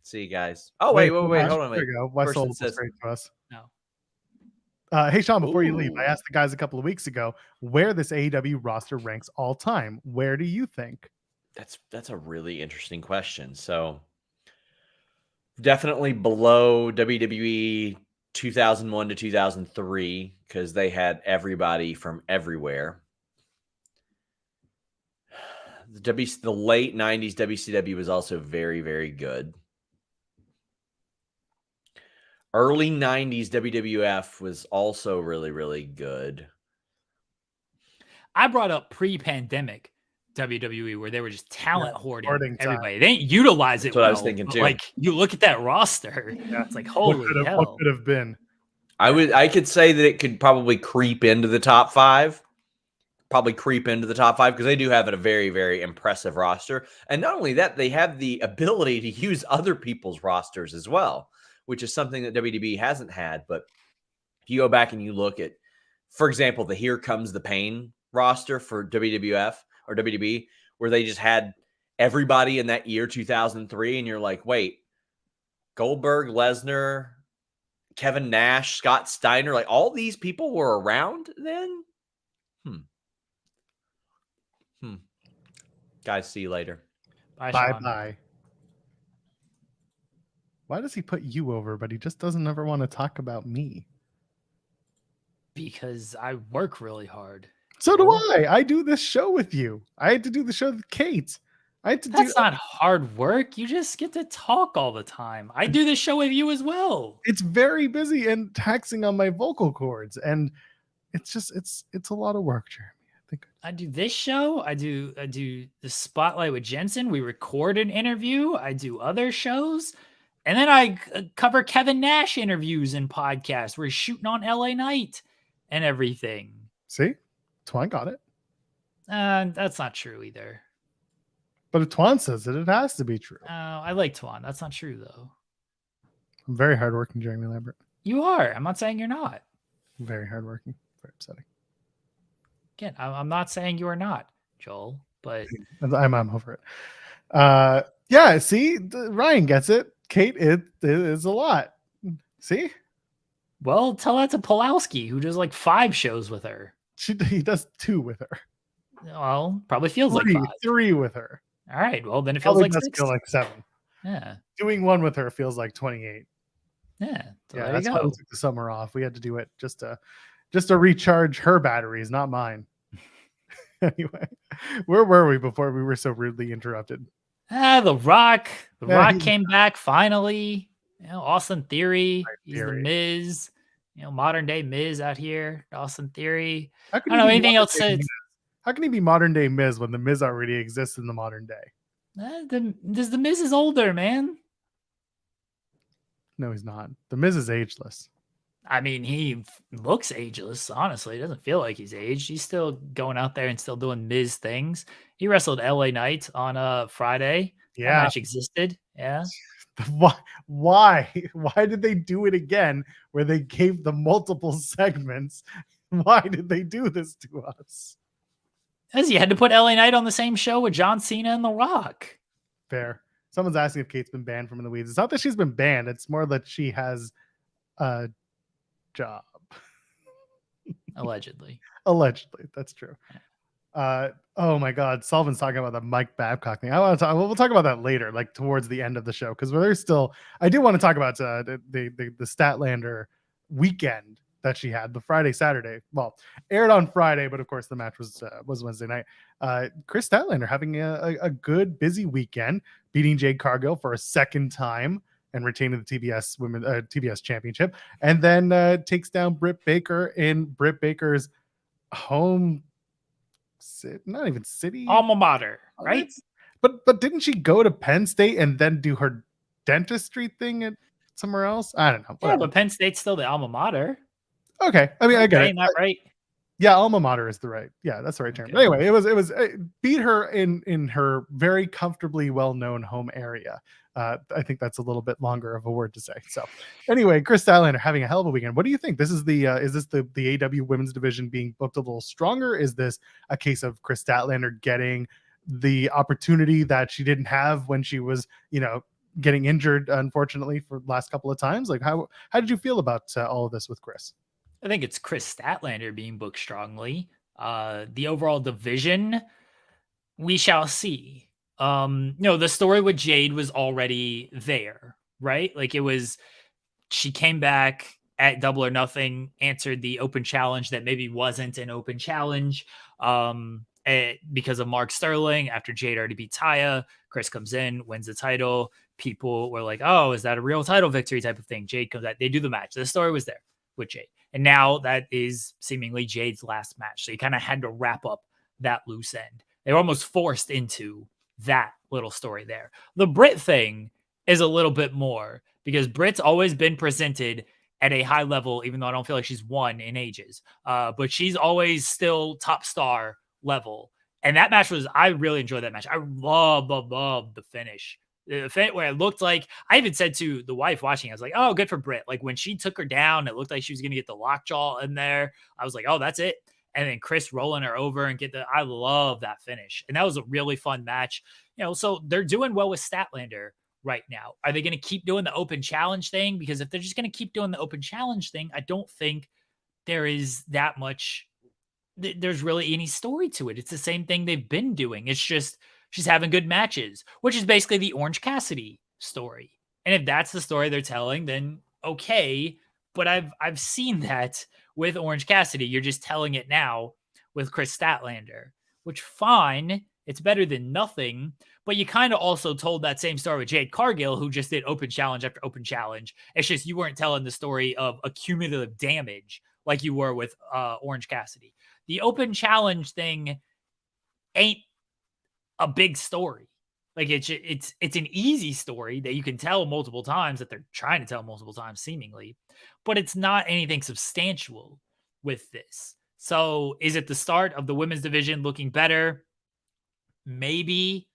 See you guys. Oh, wait. Hold on. There you go. Westall says, straight to us. No. Hey, Sean, before you leave, I asked the guys a couple of weeks ago where this AEW roster ranks all time. Where do you think? That's a really interesting question. So definitely below WWE 2001 to 2003 because they had everybody from everywhere. The late 90s WCW was also very, very good. Early 90s WWF was also really, really good. I brought up pre-pandemic WWE where they were just talent hoarding everybody. Time. They didn't utilize it. That's what I was thinking too. Like, you look at that roster, it's like, holy hell. What could have been? I could say that it could probably creep into the top five. Because they do have a very, very impressive roster. And not only that, they have the ability to use other people's rosters as well, which is something that WWE hasn't had. But if you go back and you look at, for example, the Here Comes the Pain roster for WWF or WWE, where they just had everybody in that year 2003, and you're like, wait, Goldberg, Lesnar, Kevin Nash, Scott Steiner, like all these people were around then? Guys, see you later. Bye. Why does he put you over, but he just doesn't ever want to talk about me? Because I work really hard. So do I. I do this show with you. I had to do the show with Kate. That's not hard work. You just get to talk all the time. I do this show with you as well. It's very busy and taxing on my vocal cords, and it's a lot of work, Jeremy. I do this show. I do the Spotlight with Jensen. We record an interview. I do other shows. And then I cover Kevin Nash interviews and podcasts. We're shooting on LA Knight and everything. See? Twan got it. That's not true either. But if Twan says it, it has to be true. I like Twan. That's not true, though. I'm very hardworking, Jeremy Lambert. You are. I'm not saying you're not. I'm very hardworking. Very upsetting. Again, I'm not saying you are not, Joel, but I'm over it. Yeah, see, Ryan gets it. Kate, it is a lot. See? Well, tell that to Pulowski, who does like 5 shows with her. He does 2 with her. Well, probably feels like 5. 3 with her. All right. Well, then it feels Probably like does 6. feel like 7. Yeah. Doing 1 with her feels like 28. Yeah. So Yeah, there that's you why we go. took the summer off. We had to do it just to recharge her batteries, not mine. Anyway, where were we before we were so rudely interrupted? The Rock. The Yeah, Rock came back finally. Austin Theory. He's the Theory. Miz. Modern day Miz out here. Austin Theory. How I can don't he know be anything modern else day to. Miz? How can he be modern day Miz when the Miz already exists in the modern day? The Miz is older, man. No, he's not. The Miz is ageless. I mean, he looks ageless, honestly. It doesn't feel like he's aged. He's still going out there and still doing Miz things. He wrestled LA Knight on Friday. Yeah. That match existed. Yeah. Why did they do it again where they gave the multiple segments? Why did they do this to us? Because you had to put LA Knight on the same show with John Cena and The Rock. Fair. Someone's asking if Kate's been banned from In the Weeds. It's not that she's been banned. It's more that she has a job. Allegedly. Allegedly. That's true. Oh my God. Sullivan's talking about the Mike Babcock thing. We'll talk about that later, like towards the end of the show, because there's still, I do want to talk about the Statlander weekend that she had, the Friday, Saturday. Well, aired on Friday, but of course the match was Wednesday night. Kris Statlander having a good, busy weekend, beating Jade Cargill for a second time and retaining the TBS championship, and then takes down Britt Baker in Britt Baker's home, not even city, alma mater, right? But didn't she go to Penn State and then do her dentistry thing at somewhere else? I don't know. Yeah, but Penn State's still the alma mater. Okay, I mean, I get it. Ain't that right? Yeah, alma mater is the right. Yeah, that's the right term. Okay. But anyway, it beat her in her very comfortably well-known home area. I think that's a little bit longer of a word to say. So anyway, Kris Statlander having a hell of a weekend. What do you think? This is the AEW women's division being booked a little stronger? Is this a case of Kris Statlander getting the opportunity that she didn't have when she was, getting injured, unfortunately, for the last couple of times? Like, how did you feel about all of this with Kris? I think it's Kris Statlander being booked strongly. The overall division, we shall see. The story with Jade was already there, right? Like she came back at Double or Nothing, answered the open challenge that maybe wasn't an open challenge because of Mark Sterling. After Jade already beat Taya, Kris comes in, wins the title. People were like, oh, is that a real title victory type of thing? Jade comes out. They do the match. The story was there with Jade. And now that is seemingly Jade's last match. So you kind of had to wrap up that loose end. They were almost forced into that little story there. The Britt thing is a little bit more because Britt's always been presented at a high level, even though I don't feel like she's won in ages. But she's always still top star level. And that match I really enjoyed that match. I love the finish. The event where it looked like, I even said to the wife watching, I was like, oh, good for Britt. Like when she took her down, it looked like she was going to get the lockjaw in there. I was like, oh, that's it. And then Kris rolling her over and I love that finish. And that was a really fun match. So they're doing well with Statlander right now. Are they going to keep doing the open challenge thing? Because if they're just going to keep doing the open challenge thing, I don't think there is that much, there's really any story to it. It's the same thing they've been doing. It's just, she's having good matches, which is basically the Orange Cassidy story. And if that's the story they're telling, then okay. But I've seen that with Orange Cassidy. You're just telling it now with Kris Statlander, which fine. It's better than nothing. But you kind of also told that same story with Jade Cargill, who just did open challenge after open challenge. It's just you weren't telling the story of accumulative damage like you were with Orange Cassidy. The open challenge thing ain't a big story. Like it's an easy story that you can tell multiple times, that they're trying to tell multiple times seemingly, but it's not anything substantial with this. So is it the start of the women's division looking better? Maybe.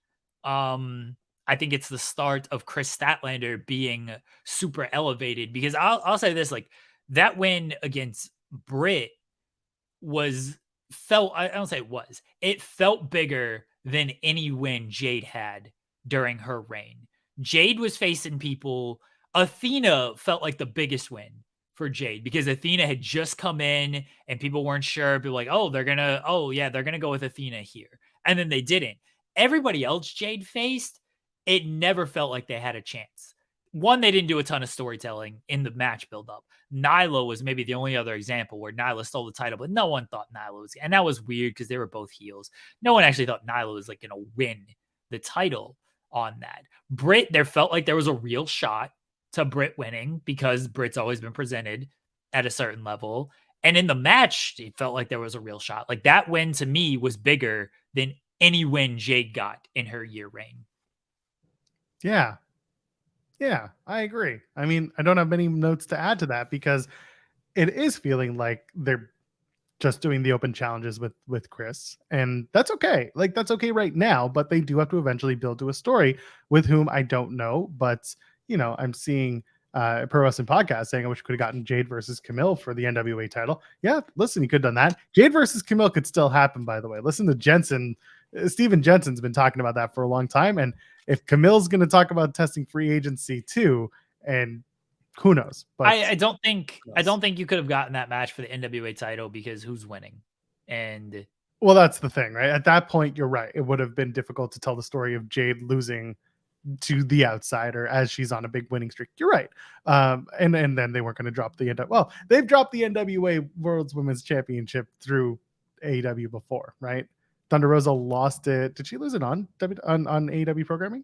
I think it's the start of Kris Statlander being super elevated, because I'll say this, like that win against Britt it felt bigger than any win Jade had during her reign. Jade was facing people. Athena felt like the biggest win for Jade because Athena had just come in and people weren't sure. People were like, they're gonna go with Athena here. And then they didn't. Everybody else Jade faced, it never felt like they had a chance. One, they didn't do a ton of storytelling in the match buildup. Nyla was maybe the only other example where Nyla stole the title, but no one thought Nyla was, and that was weird because they were both heels. No one actually thought Nyla was like going to win the title on that. Britt, there felt like there was a real shot to Britt winning because Britt's always been presented at a certain level. And in the match, it felt like there was a real shot. Like that win to me was bigger than any win Jade got in her year reign. Yeah. Yeah, I agree. I mean, I don't have many notes to add to that because it is feeling like they're just doing the open challenges with Kris, and that's okay. Like that's okay right now, but they do have to eventually build to a story with whom I don't know. But I'm seeing Pro Wrestling Podcast saying I wish we could have gotten Jade versus Camille for the NWA title. Yeah, listen, you could have done that. Jade versus Camille could still happen, by the way. Listen to Jensen. Steven Jensen's been talking about that for a long time, and if Camille's going to talk about testing free agency too, and who knows? But I don't think you could have gotten that match for the NWA title because who's winning? And well, that's the thing, right? At that point, you're right. It would have been difficult to tell the story of Jade losing to the outsider as she's on a big winning streak. You're right. And then they weren't going to drop the well, they've dropped the NWA World's Women's Championship through AEW before, right? Thunder Rosa lost it. Did she lose it on AEW programming?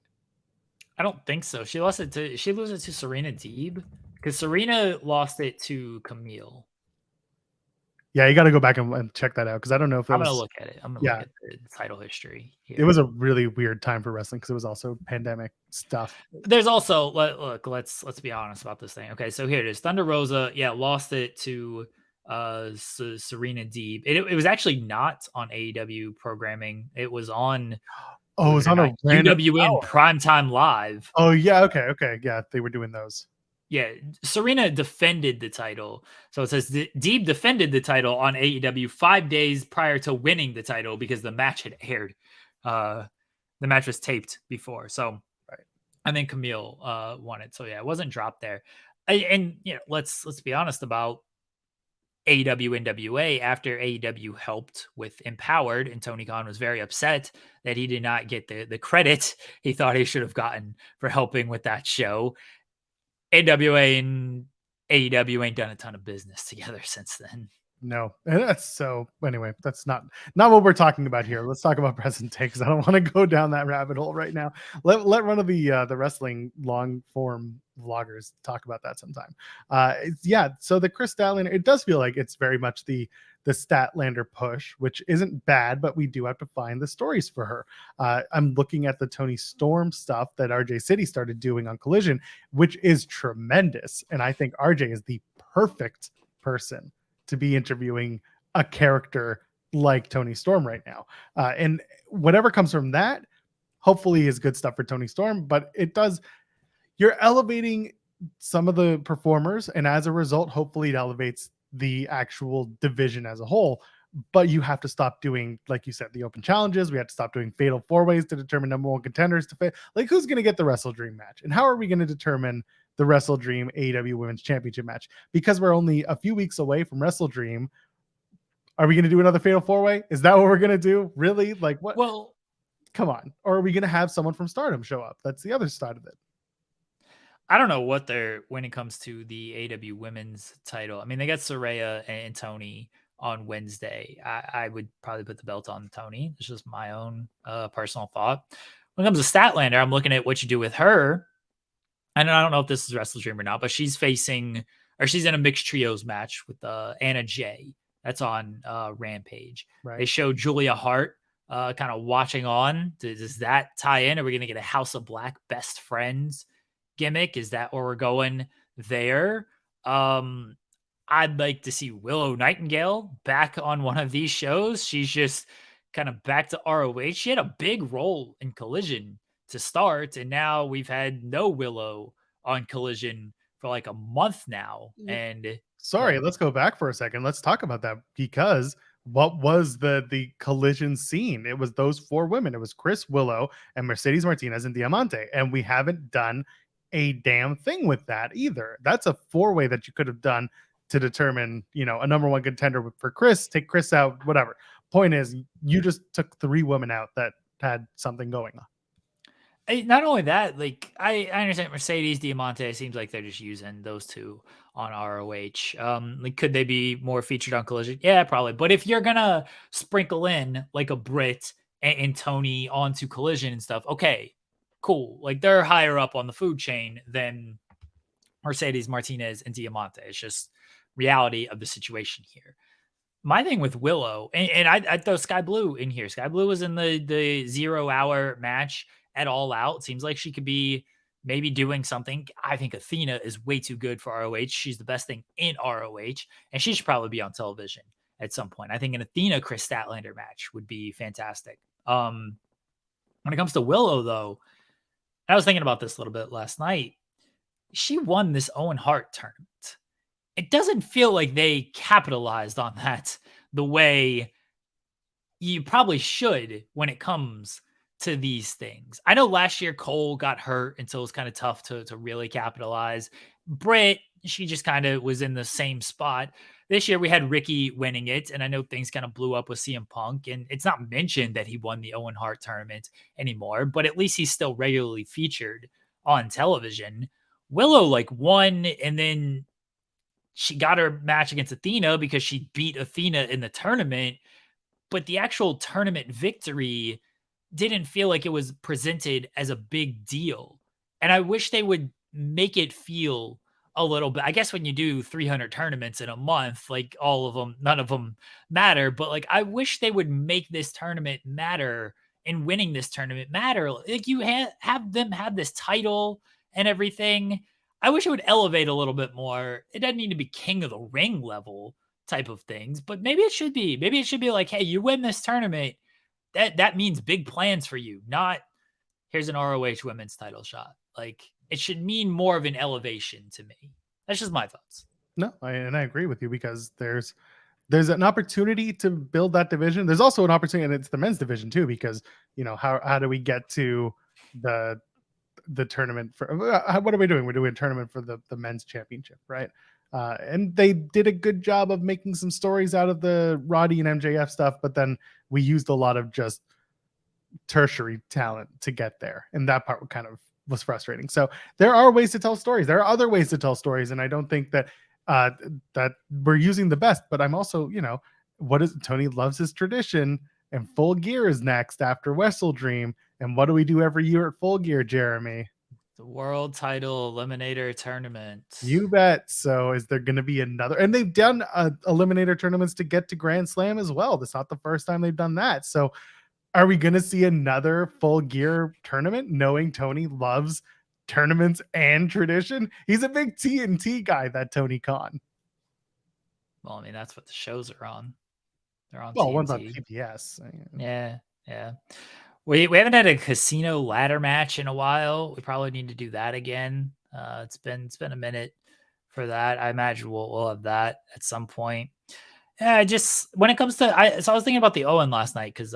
I don't think so. She lost it to Serena Deeb because Serena lost it to Camille. Yeah, you got to go back and check that out because I don't know if I'm going to look at it. I'm going to look at the title history here. It was a really weird time for wrestling because it was also pandemic stuff. There's also let's be honest about this thing. Okay, so here it is. Thunder Rosa, lost it to Serena Deeb. It was actually not on AEW programming. It was on it was on a UWN Primetime Live. Oh yeah, okay. Yeah, they were doing those. Yeah, Serena defended the title. So it says Deeb defended the title on AEW 5 days prior to winning the title because the match had aired. The match was taped before. So right. And then Camille won it. So yeah, it wasn't dropped there. And let's be honest about AEW NWA. After AEW helped with Empowered, and Tony Khan was very upset that he did not get the credit he thought he should have gotten for helping with that show. NWA and AEW ain't done a ton of business together since then. No, and that's so. Anyway, that's not what we're talking about here. Let's talk about present day because I don't want to go down that rabbit hole right now. Let one of the wrestling long form vloggers talk about that sometime. So the Kris Statlander, it does feel like it's very much the Statlander push, which isn't bad, but we do have to find the stories for her. I'm looking at the Toni Storm stuff that RJ City started doing on Collision, which is tremendous, and I think RJ is the perfect person to be interviewing a character like Toni Storm right now. And whatever comes from that, hopefully is good stuff for Toni Storm, but you're elevating some of the performers. And as a result, hopefully it elevates the actual division as a whole, but you have to stop doing, like you said, the open challenges. We have to stop doing fatal 4-ways to determine number one contenders to fit. Like who's going to get the Wrestle Dream match? And how are we going to determine the Wrestle Dream AEW Women's Championship match? Because we're only a few weeks away from Wrestle Dream. Are we going to do another fatal 4-way? Is that what we're going to do? Really? Like what? Well, come on. Or are we going to have someone from Stardom show up? That's the other side of it. I don't know what when it comes to the AEW Women's title. I mean, they got Saraya and Tony on Wednesday. I would probably put the belt on Tony. It's just my own personal thought. When it comes to Statlander, I'm looking at what you do with her. And I don't know if this is Wrestle Dream or not, but she's in a mixed trios match with Anna Jay. That's on Rampage. Right. They show Julia Hart kind of watching on. Does that tie in? Are we going to get a House of Black best friends gimmick? Is that where we're going there? I'd like to see Willow Nightingale back on one of these shows. She's just kind of back to ROH. She had a big role in Collision to start, and now we've had no Willow on Collision for like a month now. And let's go back for a second. Let's talk about that, because what was the Collision scene? It was those 4 women. It was Kris, Willow, and Mercedes Martinez and Diamante, and we haven't done a damn thing with that either. That's a 4-way that you could have done to determine, a number one contender for Kris. Take Kris out, whatever. Point is, you just took 3 women out that had something going on. Not only that, like I understand Mercedes Diamante seems like they're just using those 2 on ROH. Like could they be more featured on Collision? Yeah, probably. But if you're gonna sprinkle in like a Britt and Tony onto Collision and stuff, okay, cool. Like they're higher up on the food chain than Mercedes Martinez and Diamante. It's just reality of the situation here. My thing with Willow, and I'd throw Sky Blue in here. Sky Blue was in the 0 hour match at All Out. Seems like she could be maybe doing something. I think Athena is way too good for ROH. She's the best thing in ROH, and she should probably be on television at some point. I think an Athena Kris Statlander match would be fantastic. When it comes to Willow, though, I was thinking about this a little bit last night. She won this Owen Hart tournament. It doesn't feel like they capitalized on that the way you probably should when it comes to these things. I know last year Cole got hurt, and so it was kind of tough to really capitalize. Britt, she just kind of was in the same spot. This year we had Ricky winning it, and I know things kind of blew up with CM Punk, and it's not mentioned that he won the Owen Hart tournament anymore, but at least he's still regularly featured on television. Willow like won, and then she got her match against Athena because she beat Athena in the tournament, but the actual tournament victory didn't feel like it was presented as a big deal. And I wish they would make it feel a little bit. I guess when you do 300 tournaments in a month, like all of them, none of them matter, but like I wish they would make this tournament matter and winning this tournament matter. Like you have them have this title and everything. I wish it would elevate a little bit more. It doesn't need to be King of the Ring level type of things, but maybe it should be. Maybe it should be like, hey, you win this tournament. That means big plans for you, not here's an ROH women's title shot. Like it should mean more of an elevation to me. That's just my thoughts. No, I agree with you because there's an opportunity to build that division. There's also an opportunity, and it's the men's division too, because how do we get to the tournament for what are we doing? We're doing a tournament for the men's championship, right? And they did a good job of making some stories out of the Roddy and MJF stuff, but then we used a lot of just tertiary talent to get there, and that part kind of was frustrating. So there are ways to tell stories. There are other ways to tell stories, and I don't think that that we're using the best. But I'm also, what is Tony loves his tradition, and Full Gear is next after Wrestle Dream. And what do we do every year at Full Gear, Jeremy? The World Title Eliminator Tournament. You bet. So is there going to be another? And they've done Eliminator tournaments to get to Grand Slam as well. That's not the first time they've done that. So are we going to see another Full Gear tournament, knowing Tony loves tournaments and tradition? He's a big TNT guy, that Tony Khan. Well, I mean, that's what the shows are on. They're on well, TNT. one's on PBS. Yeah. We haven't had a casino ladder match in a while. We probably need to do that again. It's been a minute for that. I imagine we'll have that at some point. Yeah, just when it comes to I was thinking about the Owen last night because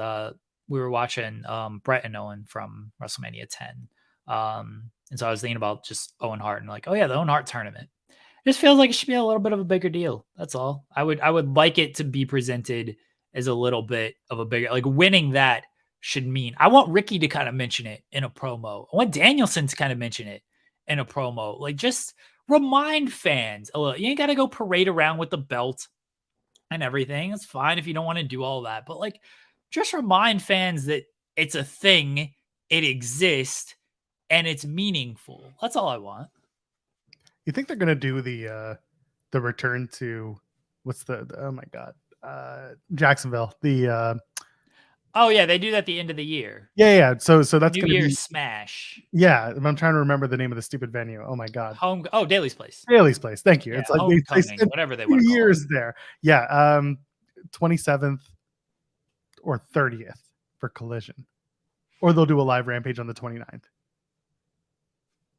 we were watching Brett and Owen from WrestleMania 10. And so I was thinking about just Owen Hart and like, oh yeah, the Owen Hart tournament. It just feels like it should be a little bit of a bigger deal. That's all. I would like it to be presented as a little bit of a bigger, like winning that should mean. I want Ricky to kind of mention it in a promo. I want Danielson to kind of mention it in a promo. Like just remind fans a little. You ain't got to go parade around with the belt and everything. It's fine if you don't want to do all that. But like just remind fans that it's a thing, it exists, and it's meaningful. That's all I want. You think they're gonna do the return to what's the oh my god, Jacksonville, oh yeah, they do that at the end of the year. Yeah. So that's New gonna Year's be Smash. Yeah, I'm trying to remember the name of the stupid venue. Oh my god, Daly's Place. Daly's Place. Thank you. Yeah, it's like Homecoming, they spent whatever they 2 want to call years it. there. Yeah, 27th or 30th for Collision, or they'll do a live Rampage on the 29th.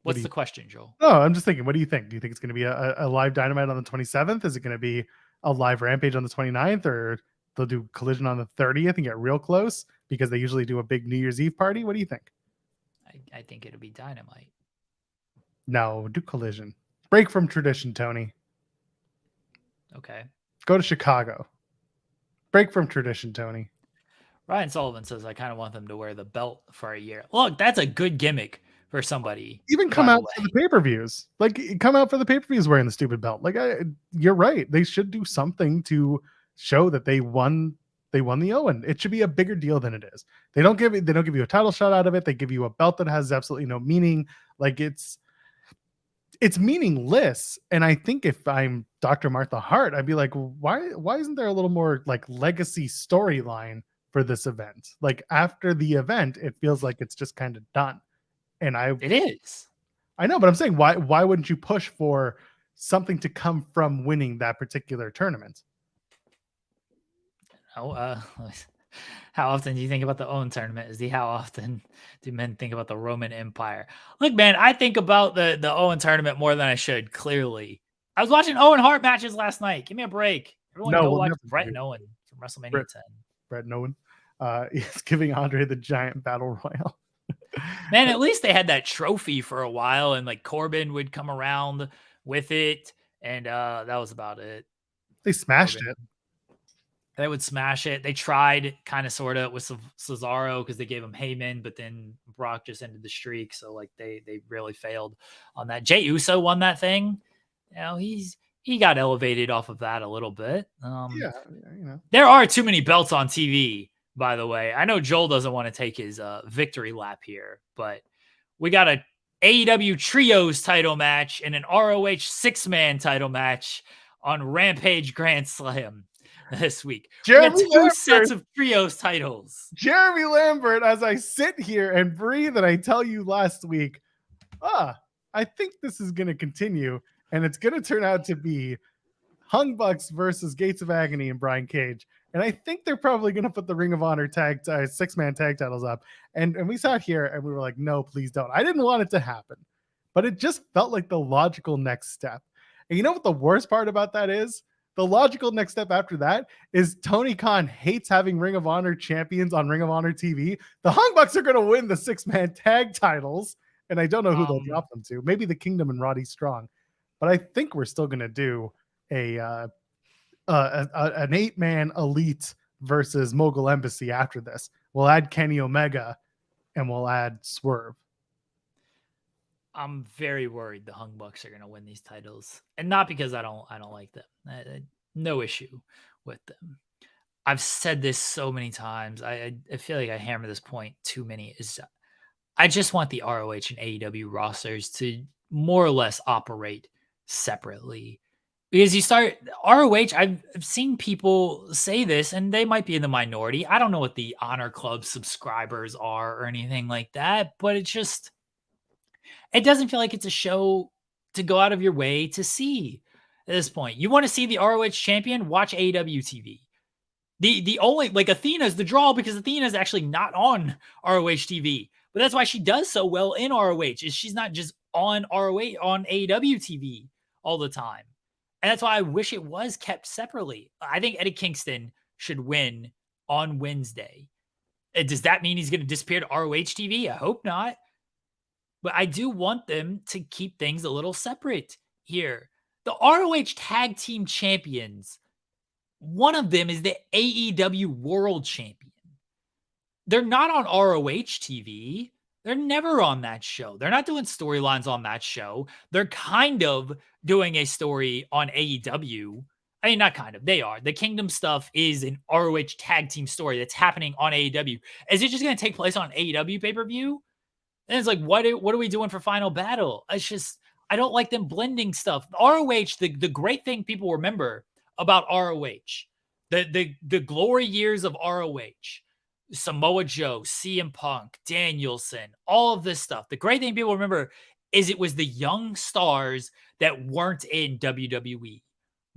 What's the question, Joel? No, I'm just thinking, what do you think? Do you think it's going to be a live Dynamite on the 27th? Is it going to be a live Rampage on the 29th, or they'll do Collision on the 30th and get real close because they usually do a big New Year's Eve party? What do you think? I think it'll be Dynamite. No, do Collision. Break from tradition, Tony. Okay. Go to Chicago. Break from tradition, Tony. Ryan Sullivan says, I kind of want them to wear the belt for a year. Look, that's a good gimmick for somebody. Even come out for the pay-per-views. Like, come out for the pay-per-views wearing the stupid belt. Like, you're right. They should do something to show that they won the Owen. It should be a bigger deal than it is. They don't give you a title shot out of it. They give you a belt that has absolutely no meaning. Like, it's meaningless. And I think if I'm Dr. Martha Hart, I'd be like, why isn't there a little more like legacy storyline for this event? Like, after the event, it feels like it's just kind of done. And it is. I know, but I'm saying, why wouldn't you push for something to come from winning that particular tournament? How often do you think about the Owen tournament? How often do men think about the Roman Empire? Look, man, I think about the Owen tournament more than I should, clearly. I was watching Owen Hart matches last night. Give me a break. Everyone go watch Brett and Owen from WrestleMania 10. Brett and Owen is giving Andre the Giant Battle Royal. Man, at least they had that trophy for a while, and like Corbin would come around with it, and that was about it. They smashed it. They would smash it. They tried kind of sort of with Cesaro because they gave him Heyman, but then Brock just ended the streak. So like they really failed on that. Jey Uso won that thing. You know, he got elevated off of that a little bit. There are too many belts on TV, by the way. I know Joel doesn't want to take his victory lap here, but we got a AEW Trios title match and an ROH 6-man title match on Rampage Grand Slam this week. Jeremy we got 2 sets of Trios titles. Jeremy Lambert, as I sit here and breathe, and I tell you last week, I think this is going to continue, and it's going to turn out to be Hung Bucks versus Gates of Agony and Brian Cage. And I think they're probably going to put the Ring of Honor 6-man tag titles up. And we sat here and we were like, no, please don't. I didn't want it to happen, but it just felt like the logical next step. And you know what the worst part about that is? The logical next step after that is Tony Khan hates having Ring of Honor champions on Ring of Honor TV. The Hung Bucks are going to win the 6-man tag titles, and I don't know who they'll drop them to. Maybe the Kingdom and Roddy Strong. But I think we're still going to do an 8-man elite versus Mogul Embassy after this. We'll add Kenny Omega, and we'll add Swerve. I'm very worried the Hung Bucks are going to win these titles, and not because I don't like them. No issue with them. I've said this so many times. I feel like I hammer this point too many. I just want the ROH and AEW rosters to more or less operate separately, because you start ROH. I've seen people say this, and they might be in the minority. I don't know what the Honor Club subscribers are or anything like that, but it doesn't feel like it's a show to go out of your way to see at this point. You want to see the ROH champion? Watch AEW TV. The only, like, Athena's the draw because Athena's actually not on ROH TV. But that's why she does so well in ROH, is she's not just on ROH, on AEW TV all the time. And that's why I wish it was kept separately. I think Eddie Kingston should win on Wednesday. Does that mean he's going to disappear to ROH TV? I hope not. But I do want them to keep things a little separate here. The ROH Tag Team Champions, one of them is the AEW World Champion. They're not on ROH TV. They're never on that show. They're not doing storylines on that show. They're kind of doing a story on AEW. I mean, not kind of. They are. The Kingdom stuff is an ROH Tag Team story that's happening on AEW. Is it just going to take place on AEW pay-per-view? And it's like, what are we doing for Final Battle? It's just, I don't like them blending stuff. ROH, the great thing people remember about ROH, the glory years of ROH, Samoa Joe, CM Punk, Danielson, all of this stuff. The great thing people remember is it was the young stars that weren't in WWE,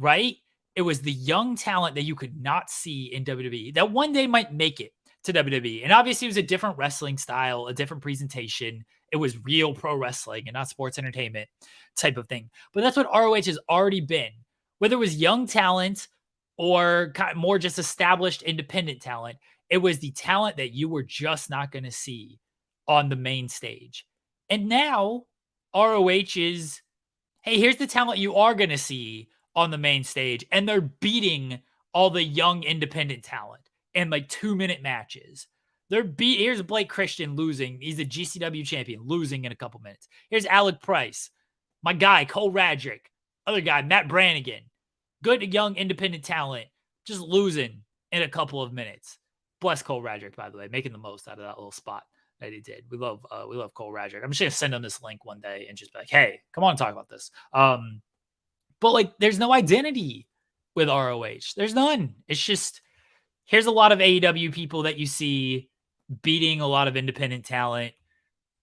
right? It was the young talent that you could not see in WWE that one day might make it to WWE. And obviously it was a different wrestling style, a different presentation. It was real pro wrestling and not sports entertainment type of thing. But that's what ROH has already been. Whether it was young talent or more just established independent talent, it was the talent that you were just not going to see on the main stage. And now ROH is, hey, here's the talent you are going to see on the main stage, and they're beating all the young independent talent in like 2-minute matches. Here's Blake Christian losing. He's a GCW champion, losing in a couple minutes. Here's Alec Price, my guy, Cole Radrick, other guy, Matt Brannigan. Good young independent talent, just losing in a couple of minutes. Bless Cole Radrick, by the way, making the most out of that little spot that he did. We love Cole Radrick. I'm just gonna send him this link one day and just be like, hey, come on and talk about this. But like, there's no identity with ROH. There's none. It's just, here's a lot of AEW people that you see beating a lot of independent talent.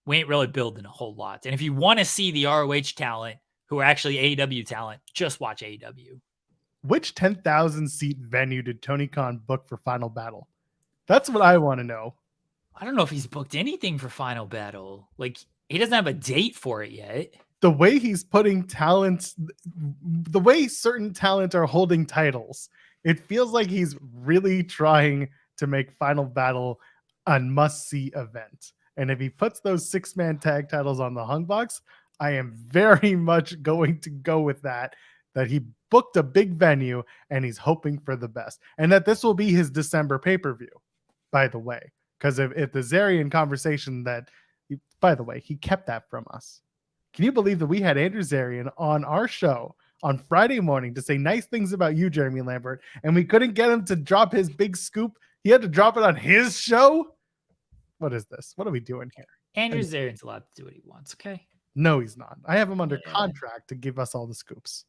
We ain't really building a whole lot. And if you want to see the ROH talent who are actually AEW talent, just watch AEW. Which 10,000 seat venue did Tony Khan book for Final Battle? That's what I want to know. I don't know if he's booked anything for Final Battle. Like, he doesn't have a date for it yet. The way he's putting talents, the way certain talent are holding titles, it feels like he's really trying to make Final Battle a must-see event. And if he puts those 6-man tag titles on the Hung Box, I am very much going to go with that he booked a big venue and he's hoping for the best. And that this will be his December pay-per-view, by the way. Because if the Zarian conversation by the way, he kept that from us. Can you believe that we had Andrew Zarian on our show on Friday morning to say nice things about you, Jeremy Lambert, and we couldn't get him to drop his big scoop? He had to drop it on his show? What is this? What are we doing here? Andrew Zarian's allowed to do what he wants, okay? No, he's not. I have him under contract to give us all the scoops.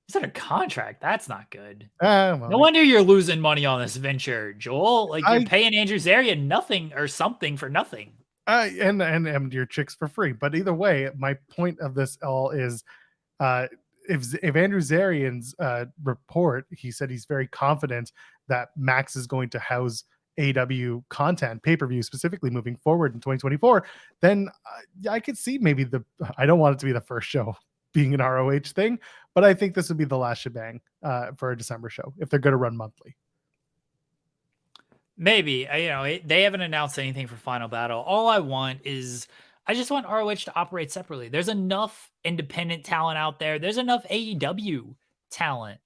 He's under contract. That's not good. Well, no wonder you're losing money on this venture, Joel. Like, you're paying Andrew Zarian nothing or something for nothing. And your chicks for free. But either way, my point of this all is if Andrew Zarian's report, he said he's very confident that Max is going to house AEW content, pay-per-view specifically moving forward in 2024, then I could see maybe I don't want it to be the first show being an ROH thing, but I think this would be the last shebang for a December show if they're going to run monthly. Maybe, they haven't announced anything for Final Battle. All I want is, I just want ROH to operate separately. There's enough independent talent out there. There's enough AEW talent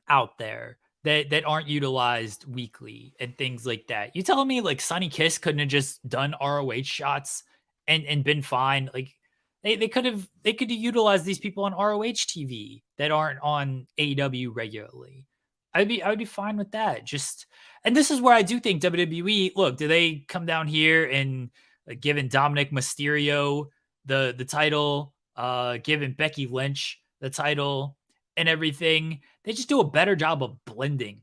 out there that aren't utilized weekly and things like that. You telling me like Sonny Kiss couldn't have just done ROH shots and been fine? Like they could utilize these people on ROH TV that aren't on AEW regularly. I'd be fine with that. And this is where I do think WWE, look, do they come down here and giving Dominic Mysterio the title, giving Becky Lynch the title and everything? They just do a better job of blending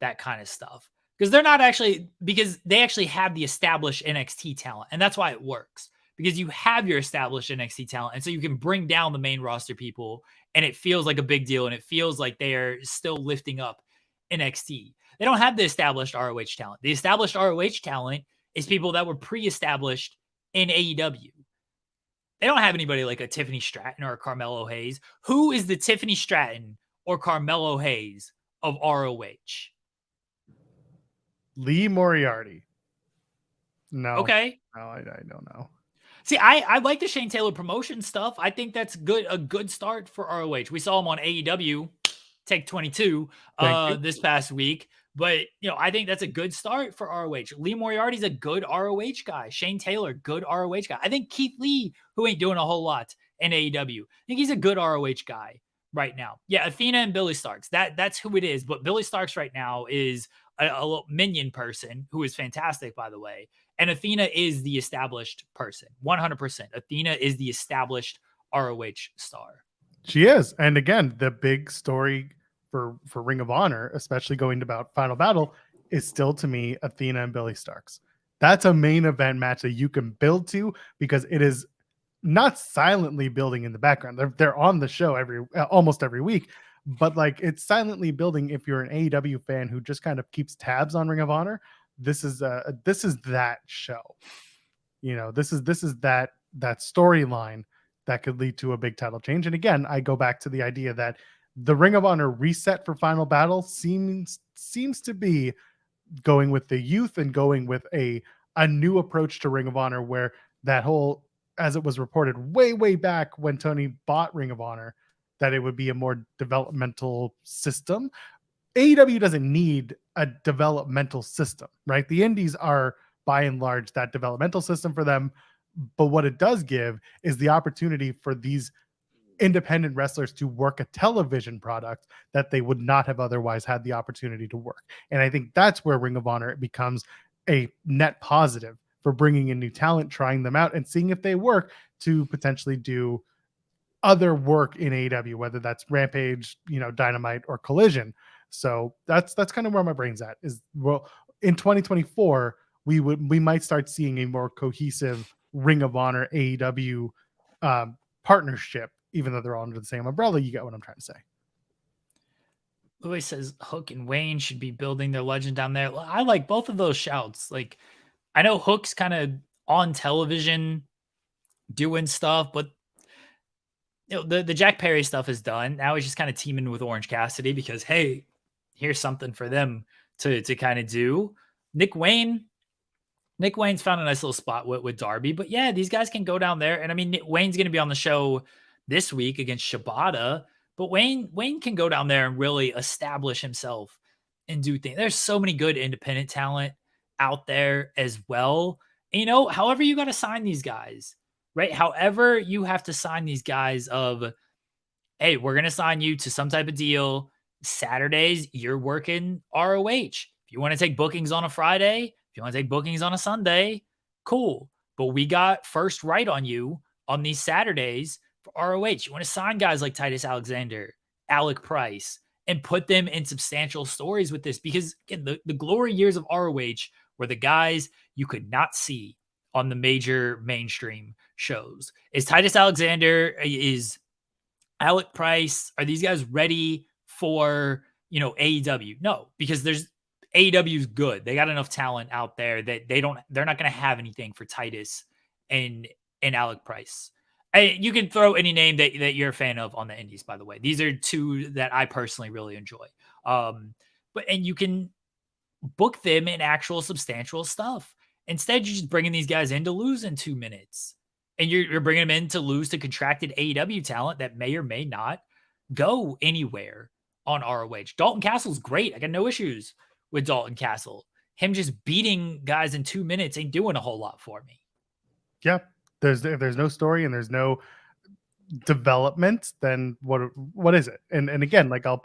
that kind of stuff because they actually have the established NXT talent. And that's why it works, because you have your established NXT talent. And so you can bring down the main roster people and it feels like a big deal. And it feels like they are still lifting up NXT. They don't have the established ROH talent. The established ROH talent is people that were pre-established in AEW. They don't have anybody like a Tiffany Stratton or a Carmelo Hayes. Who is the Tiffany Stratton or Carmelo Hayes of ROH? Lee Moriarty. No. Okay. No, I don't know. See, I like the Shane Taylor promotion stuff. I think that's a good start for ROH. We saw him on AEW Take 22 this past week. But, I think that's a good start for ROH. Lee Moriarty's a good ROH guy. Shane Taylor, good ROH guy. I think Keith Lee, who ain't doing a whole lot in AEW, I think he's a good ROH guy right now. Yeah, Athena and Billy Starks. That's who it is. But Billy Starks right now is a little minion person who is fantastic, by the way. And Athena is the established person. 100%. Athena is the established ROH star. She is. And again, the big story for Ring of Honor, especially going about Final Battle, is still to me Athena and Billy Starks. That's a main event match that you can build to because it is not silently building in the background. They're on the show almost every week, but like it's silently building. If you're an AEW fan who just kind of keeps tabs on Ring of Honor, this is that show. This is that storyline that could lead to a big title change. And again, I go back to the idea that the Ring of Honor reset for Final Battle seems to be going with the youth and going with a new approach to Ring of Honor, where that whole, as it was reported way back when Tony bought Ring of Honor, that it would be a more developmental system. AEW doesn't need a developmental system, right? The indies are by and large that developmental system for them. But what it does give is the opportunity for these independent wrestlers to work a television product that they would not have otherwise had the opportunity to work. And I think that's where Ring of Honor becomes a net positive for bringing in new talent, trying them out, and seeing if they work to potentially do other work in AEW, whether that's Rampage, Dynamite, or Collision. So that's kind of where my brain's at. Is, well, in 2024, we might start seeing a more cohesive Ring of Honor AEW partnership, even though they're all under the same umbrella. You get what I'm trying to say. Louis says Hook and Wayne should be building their legend down there. I like both of those shouts. Like, I know Hook's kind of on television doing stuff, but the Jack Perry stuff is done. Now he's just kind of teaming with Orange Cassidy because, hey, here's something for them to kind of do. Nick Wayne's found a nice little spot with Darby, but yeah, these guys can go down there. And I mean, Wayne's going to be on the show this week against Shibata, but Wayne can go down there and really establish himself and do things. There's so many good independent talent out there as well. And, however you got to sign these guys, right? However you have to sign these guys of, hey, we're going to sign you to some type of deal. Saturdays, you're working ROH. If you want to take bookings on a Friday, if you want to take bookings on a Sunday, cool. But we got first right on you on these Saturdays for ROH. You want to sign guys like Titus Alexander, Alec Price, and put them in substantial stories with this. Because again, the glory years of ROH were the guys you could not see on the major mainstream shows. Is Titus Alexander, is Alec Price, are these guys ready for, AEW? No, because AEW's good. They got enough talent out there that they're not going to have anything for Titus and Alec Price. You can throw any name that you're a fan of on the indies, by the way. These are two that I personally really enjoy. And you can book them in actual substantial stuff. Instead, you're just bringing these guys in to lose in 2 minutes. And you're bringing them in to lose to contracted AEW talent that may or may not go anywhere on ROH. Dalton Castle's great. I got no issues with Dalton Castle. Him just beating guys in 2 minutes ain't doing a whole lot for me. Yeah. There's no story and there's no development, then what is it? And again, like I'll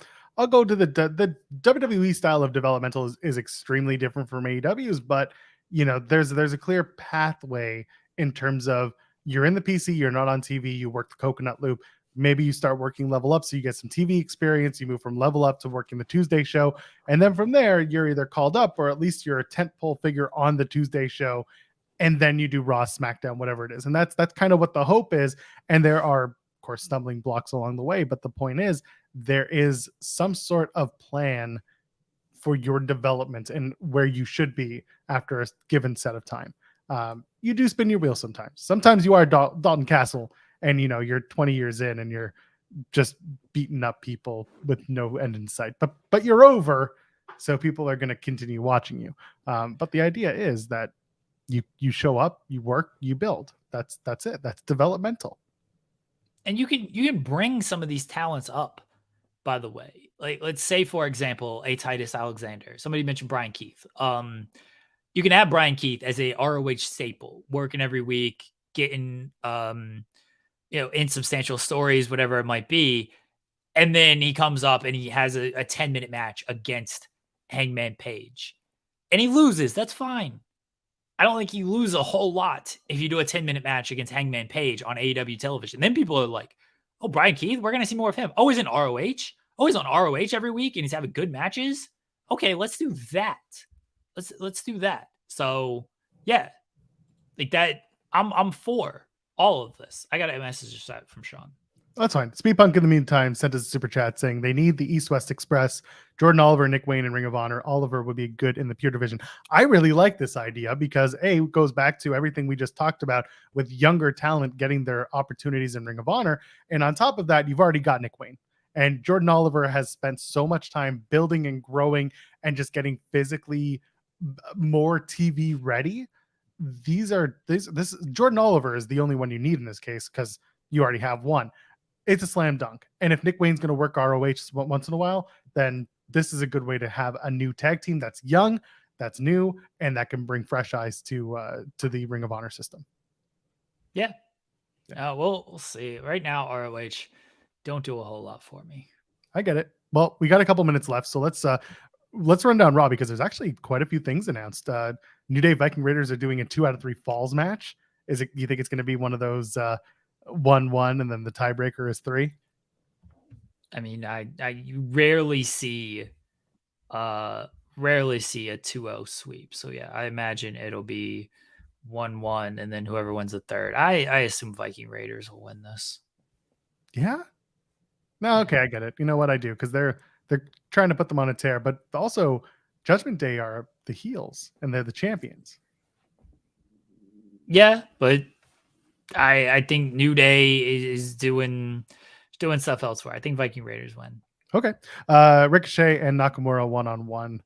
go to the WWE style of developmental is extremely different from AEW's, but there's a clear pathway in terms of you're in the PC, you're not on TV, you work the coconut loop. Maybe you start working Level Up so you get some TV experience. You move from Level Up to working the Tuesday show. And then from there, you're either called up or at least you're a tentpole figure on the Tuesday show. And then you do Raw, SmackDown, whatever it is. And that's kind of what the hope is. And there are, of course, stumbling blocks along the way. But the point is, there is some sort of plan for your development and where you should be after a given set of time. You do spin your wheels sometimes. Sometimes you are Dalton Castle and, you're 20 years in and you're just beating up people with no end in sight. But you're over, so people are going to continue watching you. But the idea is that you show up, you work, you build. That's it. That's developmental. And you can bring some of these talents up, by the way. Like, let's say, for example, a Titus Alexander. Somebody mentioned Brian Keith. You can have Brian Keith as a ROH staple, working every week, getting insubstantial stories, whatever it might be. And then he comes up and he has a 10-minute match against Hangman Page. And he loses. That's fine. I don't think you lose a whole lot if you do a 10-minute match against Hangman Page on AEW television. Then people are like, oh, Brian Keith, we're going to see more of him. Oh, he's in ROH? Oh, he's on ROH every week and he's having good matches? Okay, let's do that. Let's do that. So, yeah. Like that, I'm for all of this. I got a message from Sean. That's fine. Speed Punk in the meantime sent us a super chat saying they need the East West Express, Jordan Oliver, Nick Wayne, and Ring of Honor. Oliver would be good in the pure division. I really like this idea because it goes back to everything we just talked about with younger talent getting their opportunities in Ring of Honor. And on top of that, you've already got Nick Wayne. And Jordan Oliver has spent so much time building and growing and just getting physically more TV ready. This Jordan Oliver is the only one you need in this case because you already have one. it's a slam dunk. And if Nick Wayne's going to work ROH once in a while, then this is a good way to have a new tag team that's young, that's new, and that can bring fresh eyes to the Ring of Honor system. Yeah. We'll see. Right now, ROH don't do a whole lot for me. I get it. Well, we got a couple minutes left, so let's run down Raw because there's actually quite a few things announced. New Day Viking Raiders are doing a 2 out of 3 falls match. Do you think it's going to be one of those 1-1 and then the tiebreaker is 3? I mean, I rarely see a 2-0 sweep. So yeah, I imagine it'll be 1-1 and then whoever wins the third. I assume Viking Raiders will win this. Yeah. No, okay, I get it. You know what I do because they're trying to put them on a tear, but also Judgment Day are the heels and they're the champions. Yeah, but I think New Day is doing stuff elsewhere. I think Viking Raiders win. Okay. Ricochet and Nakamura 1-on-1.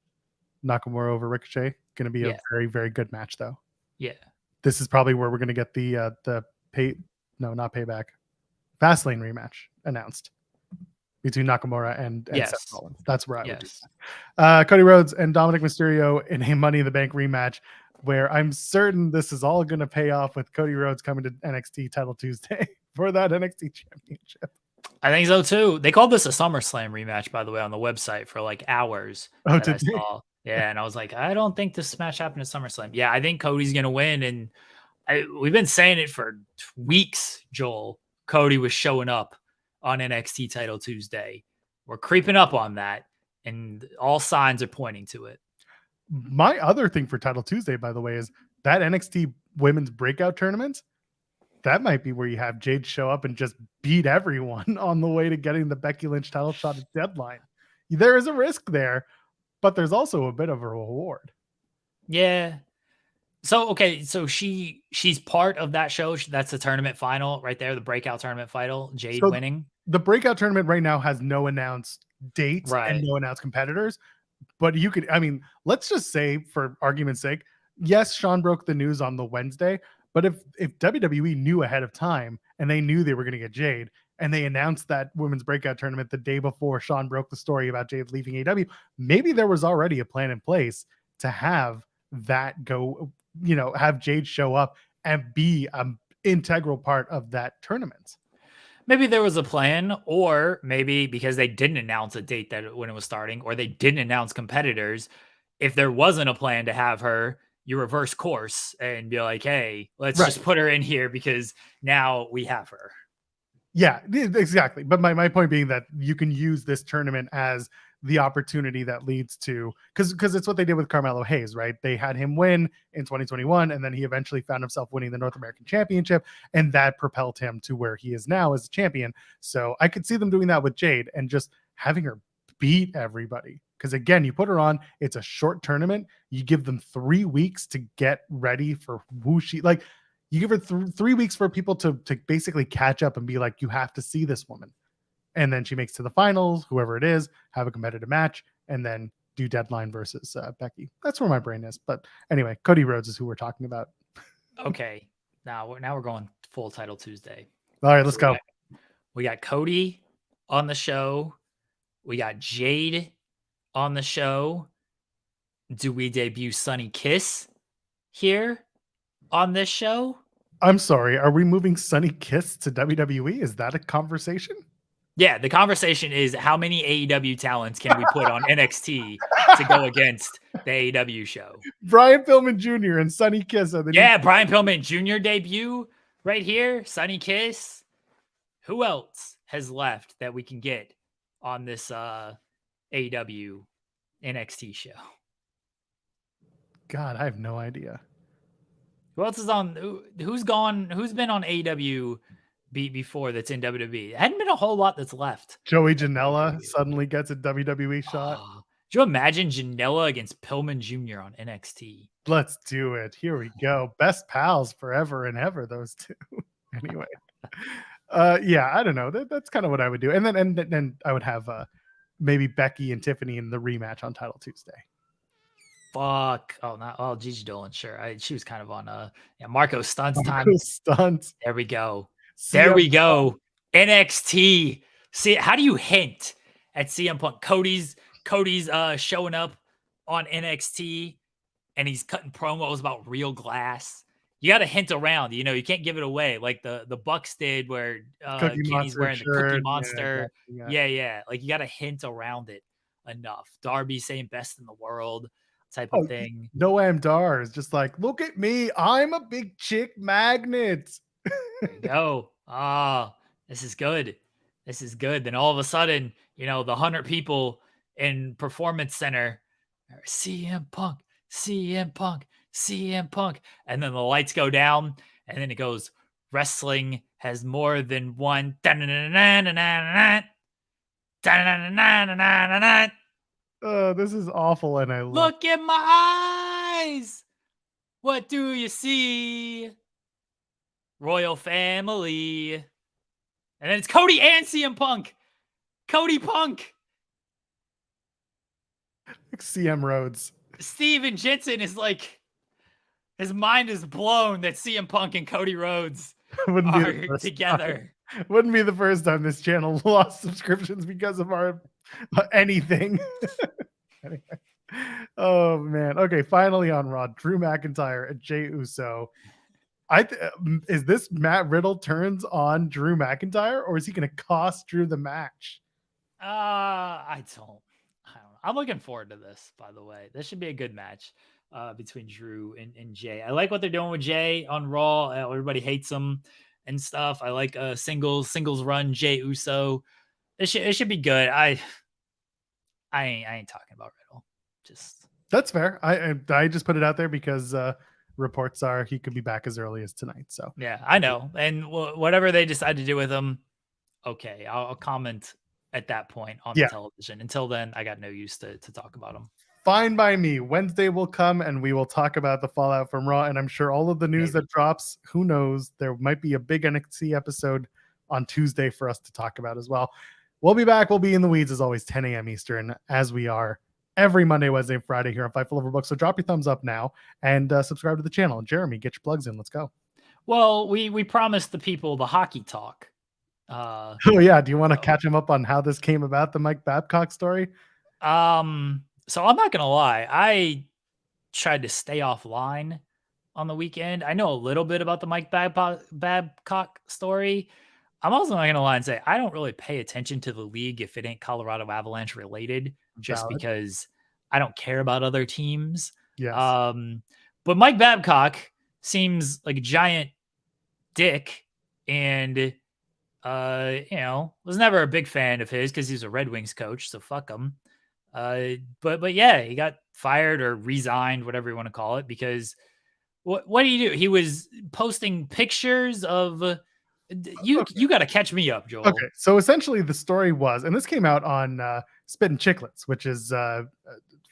Nakamura over Ricochet. Going to be a very, very good match, though. Yeah. This is probably where we're going to get the not payback, Fastlane rematch announced between Nakamura and Seth Rollins. That's where I would do that. Cody Rhodes and Dominic Mysterio in a Money in the Bank rematch, where I'm certain this is all going to pay off with Cody Rhodes coming to NXT Title Tuesday for that NXT Championship. I think so too. They called this a SummerSlam rematch, by the way, on the website for like hours. Oh, did they? Yeah, and I was like, I don't think this match happened at SummerSlam. Yeah, I think Cody's going to win, and we've been saying it for weeks, Joel. Cody was showing up on NXT Title Tuesday. We're creeping up on that, and all signs are pointing to it. My other thing for Title Tuesday, by the way, is that NXT Women's Breakout Tournament. That might be where you have Jade show up and just beat everyone on the way to getting the Becky Lynch title shot at Deadline. There is a risk there, but there's also a bit of a reward. Yeah. So, okay. So she's part of that show. That's the tournament final right there. The breakout tournament final, Jade winning. The breakout tournament right now has no announced dates and no announced competitors, but let's just say for argument's sake, yes, Sean broke the news on the Wednesday, but if WWE knew ahead of time and they knew they were going to get Jade and they announced that women's breakout tournament the day before Sean broke the story about Jade leaving AEW, maybe there was already a plan in place to have that go, have Jade show up and be an integral part of that tournament. Maybe there was a plan, or maybe because they didn't announce a date that when it was starting, or they didn't announce competitors. If there wasn't a plan to have her, you reverse course and be like, hey, let's just put her in here because now we have her. Yeah, exactly. But my point being that you can use this tournament as the opportunity that leads to, because it's what they did with Carmelo Hayes, right? They had him win in 2021, and then he eventually found himself winning the North American Championship, and that propelled him to where he is now as a champion. So I could see them doing that with Jade and just having her beat everybody. Because again, you put her on, it's a short tournament. You give them 3 weeks to get ready for who she, like, you give her 3 weeks for people to basically catch up and be like, you have to see this woman. And then she makes to the finals, whoever it is, have a competitive match, and then do Deadline versus Becky. That's where my brain is. But anyway, Cody Rhodes is who we're talking about. Okay. Now we're going full Title Tuesday. All right, let's go. We got Cody on the show. We got Jade on the show. Do we debut Sunny Kiss here on this show? I'm sorry. Are we moving Sunny Kiss to WWE? Is that a conversation? Yeah, the conversation is how many AEW talents can we put on NXT to go against the AEW show? Brian Pillman Jr. and Sunny Kiss. Brian Pillman Jr. debut right here. Sunny Kiss. Who else has left that we can get on this AEW NXT show? God, I have no idea. Who else is on? Who's gone? Who's been on AEW before that's in WWE? Hadn't been a whole lot that's left. Joey Janela suddenly gets a WWE shot. Do you imagine Janela against Pillman Jr. on NXT? Let's do it. Here we go. Best pals forever and ever, those two. Anyway. I don't know. That's kind of what I would do. And then I would have maybe Becky and Tiffany in the rematch on Title Tuesday. Fuck. Gigi Dolan, sure. She was kind of on Marco Stunt's time. Stunt. There we go. We go. NXT. See, how do you hint at CM Punk? Cody's showing up on NXT and he's cutting promos about real glass. You got to hint around, you can't give it away like the Bucks did where Cookie Kenny's Monster wearing the Cookie shirt. Monster. Yeah. Yeah. Like you got to hint around it enough. Darby saying best in the world type of thing. Noam Dar is just like, look at me. I'm a big chick magnet. There you go. This is good. This is good. Then all of a sudden, the 100 people in Performance Center are CM Punk, CM Punk, CM Punk. And then the lights go down and then it goes, wrestling has more than one. This is awful. And I look in my eyes. What do you see? Royal family. And then it's Cody and CM Punk. Cody Punk. CM Rhodes. Steven Jensen is like, his mind is blown that CM Punk and Cody Rhodes are together. Wouldn't be the first time this channel lost subscriptions because of our anything. Anyway. Oh man. Okay, finally on Raw, Drew McIntyre and Jey Uso. Is this Matt Riddle turns on Drew McIntyre, or is he going to cost Drew the match? I don't know. I'm looking forward to this, by the way. This should be a good match between Drew and Jay. I like what they're doing with Jay on Raw. Everybody hates him and stuff. I like singles run Jey Uso. It should be good. I ain't talking about Riddle. That's fair. I just put it out there because reports are he could be back as early as tonight. So yeah, I know. And whatever they decide to do with him, okay, I'll comment at that point on the television. Until then, I got no use to talk about him. Fine by me. Wednesday will come and we will talk about the fallout from Raw. And I'm sure all of the news that drops, who knows, there might be a big NXT episode on Tuesday for us to talk about as well. We'll be back. We'll be in the weeds as always, 10 a.m. Eastern, as we are every Monday, Wednesday, and Friday here on Fightful Overbooked. So drop your thumbs up now and subscribe to the channel. Jeremy, get your plugs in. Let's go. Well, we promised the people the hockey talk. Oh yeah, do you want to catch him up on how this came about, the Mike Babcock story? So I'm not gonna lie, I tried to stay offline on the weekend. I know a little bit about the Mike Babcock story. I'm also not gonna lie and say I don't really pay attention to the league if it ain't Colorado Avalanche related, just because I don't care about other teams. Yes. But Mike Babcock seems like a giant dick, and was never a big fan of his because he's a Red Wings coach, so fuck him. But yeah, he got fired or resigned, whatever you want to call it, because what do you do? He was posting pictures of you got to catch me up, Joel. Okay, so essentially the story was, and this came out on Spit and Chicklets, which is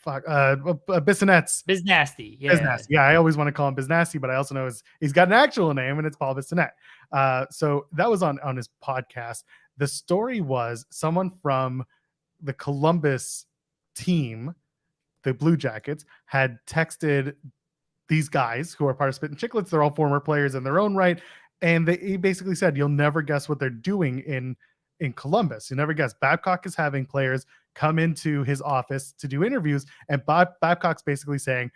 Bissonette's Biznasty. Yeah. Biznasty. Yeah, I always want to call him Biznasty, but I also know he's got an actual name and it's Paul Bissonette. So that was on his podcast. The story was someone from the Columbus team, the Blue Jackets, had texted these guys who are part of Spit and Chicklets. They're all former players in their own right. And he basically said, you'll never guess what they're doing in Columbus. You never guess. Babcock is having players come into his office to do interviews. And Babcock's basically saying,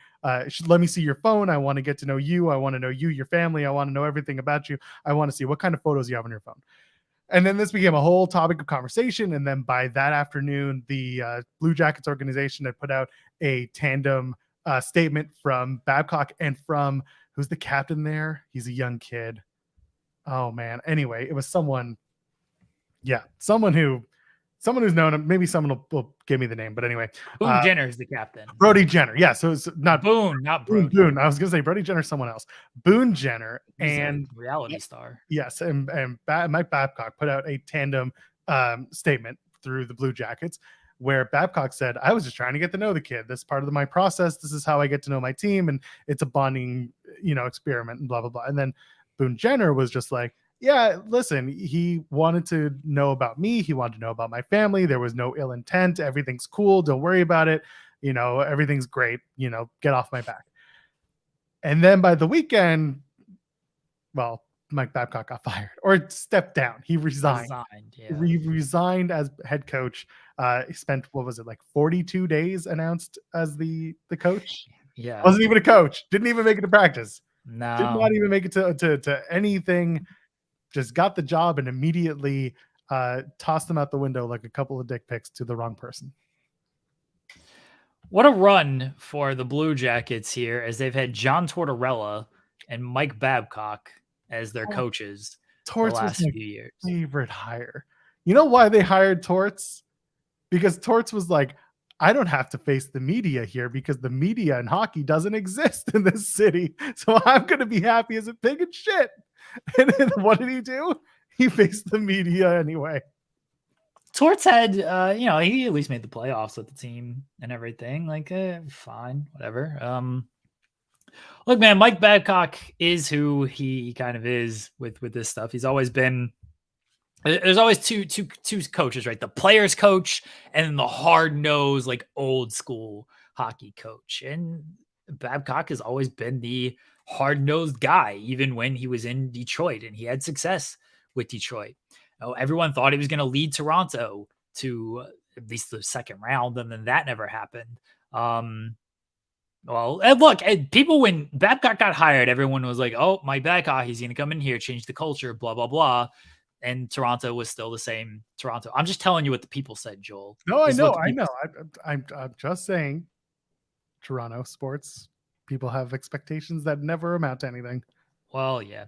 let me see your phone. I want to get to know you. I want to know you, your family. I want to know everything about you. I want to see what kind of photos you have on your phone. And then this became a whole topic of conversation. And then by that afternoon, the Blue Jackets organization had put out a tandem statement from Babcock and from, who's the captain there? He's a young kid. Oh man. Anyway, it was someone who's known. Maybe someone will give me the name, but anyway, Boone Jenner is the captain. Brody Jenner. Yeah. So it's not Boone, not Brody. Boone. I was going to say Brody Jenner, someone else. Boone Jenner. He's and a reality star. Yes. And Mike Babcock put out a tandem statement through the Blue Jackets where Babcock said, I was just trying to get to know the kid. This is part of my process. This is how I get to know my team. And it's a bonding, experiment and blah, blah, blah. And then Boone Jenner was just like, yeah, listen, he wanted to know about me. He wanted to know about my family. There was no ill intent. Everything's cool. Don't worry about it. Everything's great. Get off my back. And then by the weekend, well, Mike Babcock got fired or stepped down. He resigned. Yeah. He resigned as head coach. He spent, what was it, like 42 days announced as the coach? Yeah. Wasn't even a coach. Didn't even make it to practice. No. Did not even make it to anything. Just got the job and immediately tossed them out the window like a couple of dick pics to the wrong person. What a run for the Blue Jackets here, as they've had John Tortorella and Mike Babcock as their coaches Torts the last was my few years. favorite hire. You know why they hired Torts? Because Torts was like, I don't have to face the media here because the media in hockey doesn't exist in this city. So I'm going to be happy as a pig in shit. And then what did he do? He faced the media anyway. Torts had, he at least made the playoffs with the team and everything. Like, fine, whatever. Look, man, Mike Babcock is who he kind of is with this stuff. He's always been. There's always two coaches, right? The players coach and then the hard nosed, like old school hockey coach. And Babcock has always been the hard nosed guy, even when he was in Detroit and he had success with Detroit. Everyone thought he was going to lead Toronto to at least the second round, and then that never happened. Well, and look, people, when Babcock got hired, everyone was like, oh, Mike Babcock, he's going to come in here, change the culture, blah, blah, blah. And Toronto was still the same Toronto. I'm just telling you what the people said, Joel. No, I know. I'm just saying, Toronto sports people have expectations that never amount to anything. Well, yeah.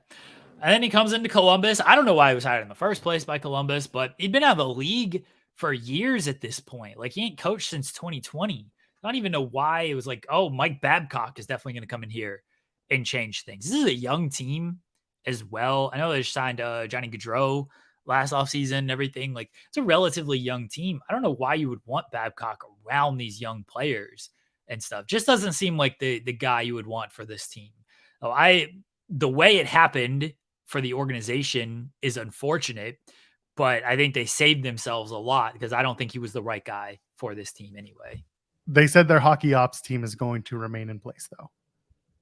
And then he comes into Columbus. I don't know why he was hired in the first place by Columbus, but he'd been out of the league for years at this point. Like, he ain't coached since 2020. I don't even know why it was like, oh, Mike Babcock is definitely going to come in here and change things. This is a young team as well. I know they signed Johnny Gaudreau last offseason and everything. Like, it's a relatively young team. I don't know why you would want Babcock around these young players and stuff. Just doesn't seem like the guy you would want for this team. The way it happened for the organization is unfortunate, but I think they saved themselves a lot because I don't think he was the right guy for this team anyway. They said their hockey ops team is going to remain in place though.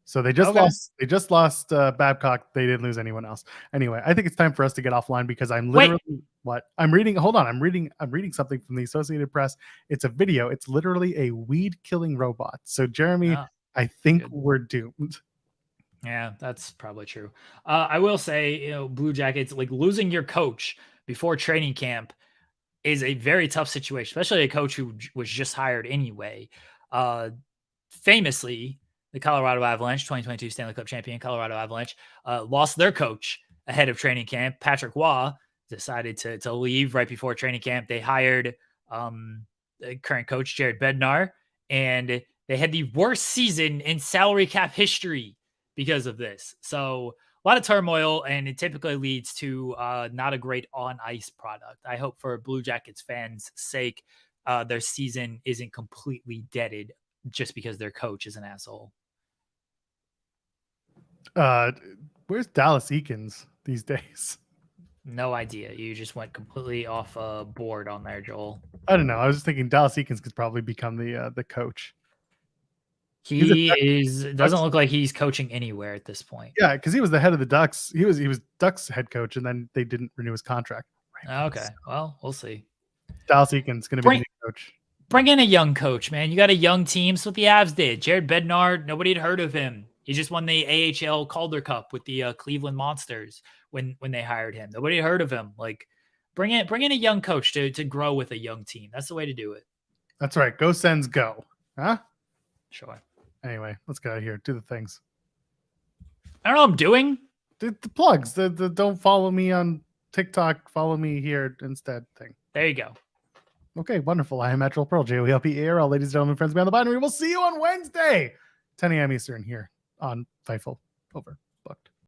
So they just lost Babcock. They didn't lose anyone else. Anyway, I think it's time for us to get offline because I'm literally I'm reading something from the Associated Press. It's a video. It's literally a weed killing robot. So Jeremy, I think we're doomed. Yeah, that's probably true. I will say, Blue Jackets, like, losing your coach before training camp is a very tough situation, especially a coach who was just hired anyway. Famously, the Colorado Avalanche, 2022 Stanley Cup champion Colorado Avalanche, lost their coach ahead of training camp. Patrick Waugh decided to leave right before training camp. They hired the current coach, Jared Bednar, and they had the worst season in salary cap history because of this. So a lot of turmoil, and it typically leads to not a great on-ice product. I hope for Blue Jackets fans' sake, their season isn't completely deaded just because their coach is an asshole. Where's Dallas Eakins these days? No idea. You just went completely off board on there, Joel. I don't know. I was just thinking Dallas Eakins could probably become the coach. Doesn't look like he's coaching anywhere at this point. Yeah, because he was the head of the Ducks. He was Ducks head coach, and then they didn't renew his contract. Right. Okay, well, we'll see. Dallas Eakins going to be the new coach. Bring in a young coach, man. You got a young team. That's what the Avs did. Jared Bednar, nobody had heard of him. He just won the AHL Calder Cup with the Cleveland Monsters when they hired him. Nobody had heard of him. Like, bring in a young coach to grow with a young team. That's the way to do it. That's right. Go Sens, go. Huh? Sure. Anyway, let's get out of here. Do the things. I don't know what I'm doing. The plugs. The don't follow me on TikTok. Follow me here instead thing. There you go. Okay, wonderful. I am Joel Pearl, JOELP-ARL. Ladies and gentlemen, friends beyond the binary. We'll see you on Wednesday, 10 a.m. Eastern here on Fightful. Overbooked.